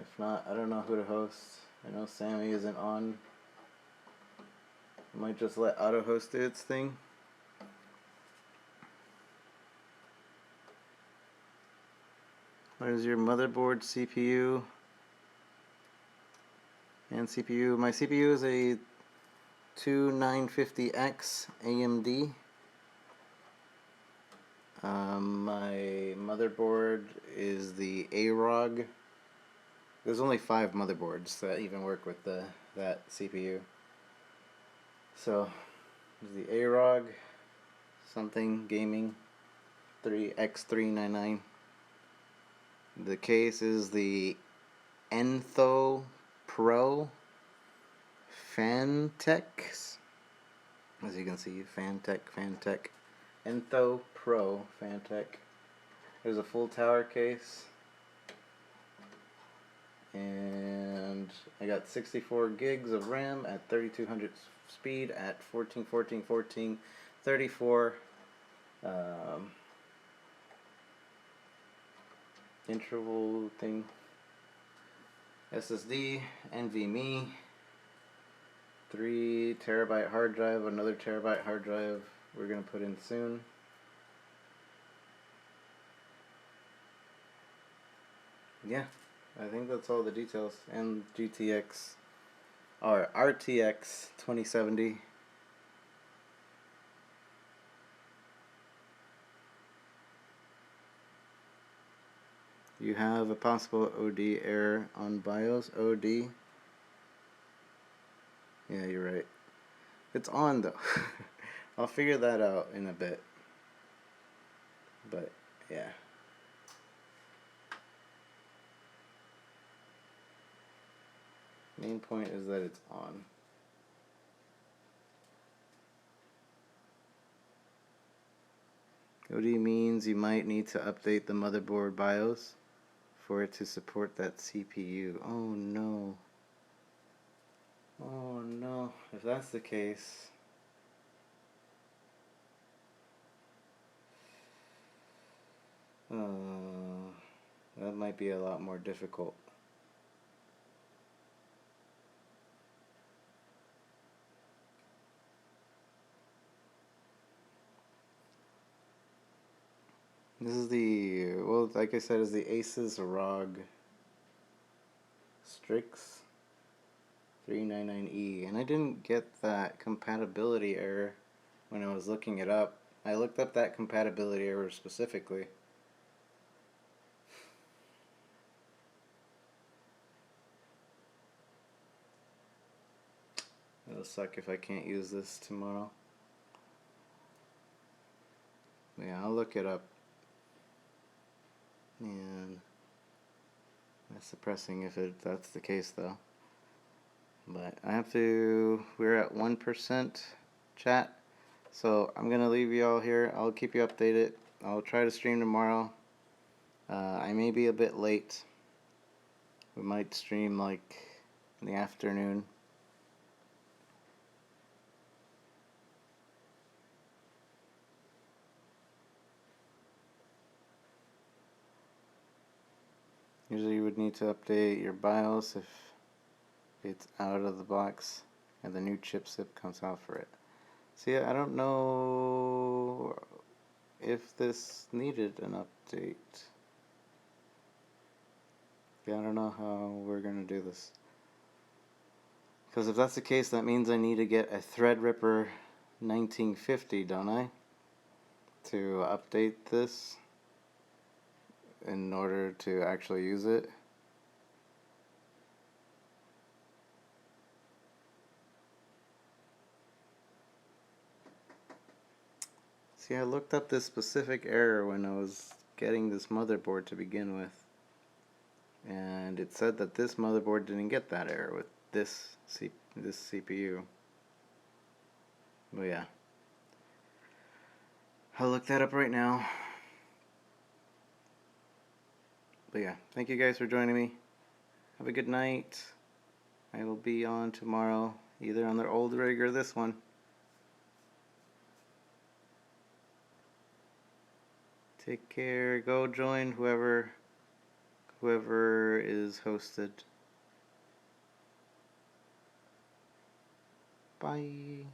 If not, I don't know who to host. I know Sammy isn't on. I might just let auto host do its thing. There's your motherboard, CPU, and CPU. My CPU is a 2950X AMD. My motherboard is the AROG. There's only 5 motherboards that even work with that CPU. So, there's the AROG something gaming 3X399. The case is the Enthoo Pro Phanteks. As you can see, Phantek. Enthoo Pro Phantek. There's a full tower case. And I got 64 gigs of RAM at 3200 speed at 14 interval thing. SSD, NVMe, 3 terabyte hard drive, another terabyte hard drive we're gonna put in soon. Yeah, I think that's all the details. And GTX or RTX 2070. You have a possible OD error on BIOS. OD. Yeah, you're right. It's on though. I'll figure that out in a bit. But yeah. Main point is that it's on. OD means you might need to update the motherboard BIOS for it to support that CPU. Oh no. Oh no. If that's the case, that might be a lot more difficult. This is the, well, like I said, is the Asus ROG Strix 399E, and I didn't get that compatibility error when I was looking it up. I looked up that compatibility error specifically. It'll suck if I can't use this tomorrow. Yeah, I'll look it up. And that's depressing if that's the case though. But I have to, we're at 1% chat. So I'm going to leave you all here. I'll keep you updated. I'll try to stream tomorrow. I may be a bit late. We might stream like in the afternoon. Usually you would need to update your BIOS if it's out of the box and the new chipset comes out for it. See, I don't know if this needed an update. Yeah, I don't know how we're gonna do this. Because if that's the case, that means I need to get a Threadripper 1950, don't I? To update this in order to actually use it. See, I looked up this specific error when I was getting this motherboard to begin with. And it said that this motherboard didn't get that error with this CPU. But yeah. I'll look that up right now. But yeah, thank you guys for joining me. Have a good night. I will be on tomorrow, either on their old rig or this one. Take care. Go join whoever is hosted. Bye.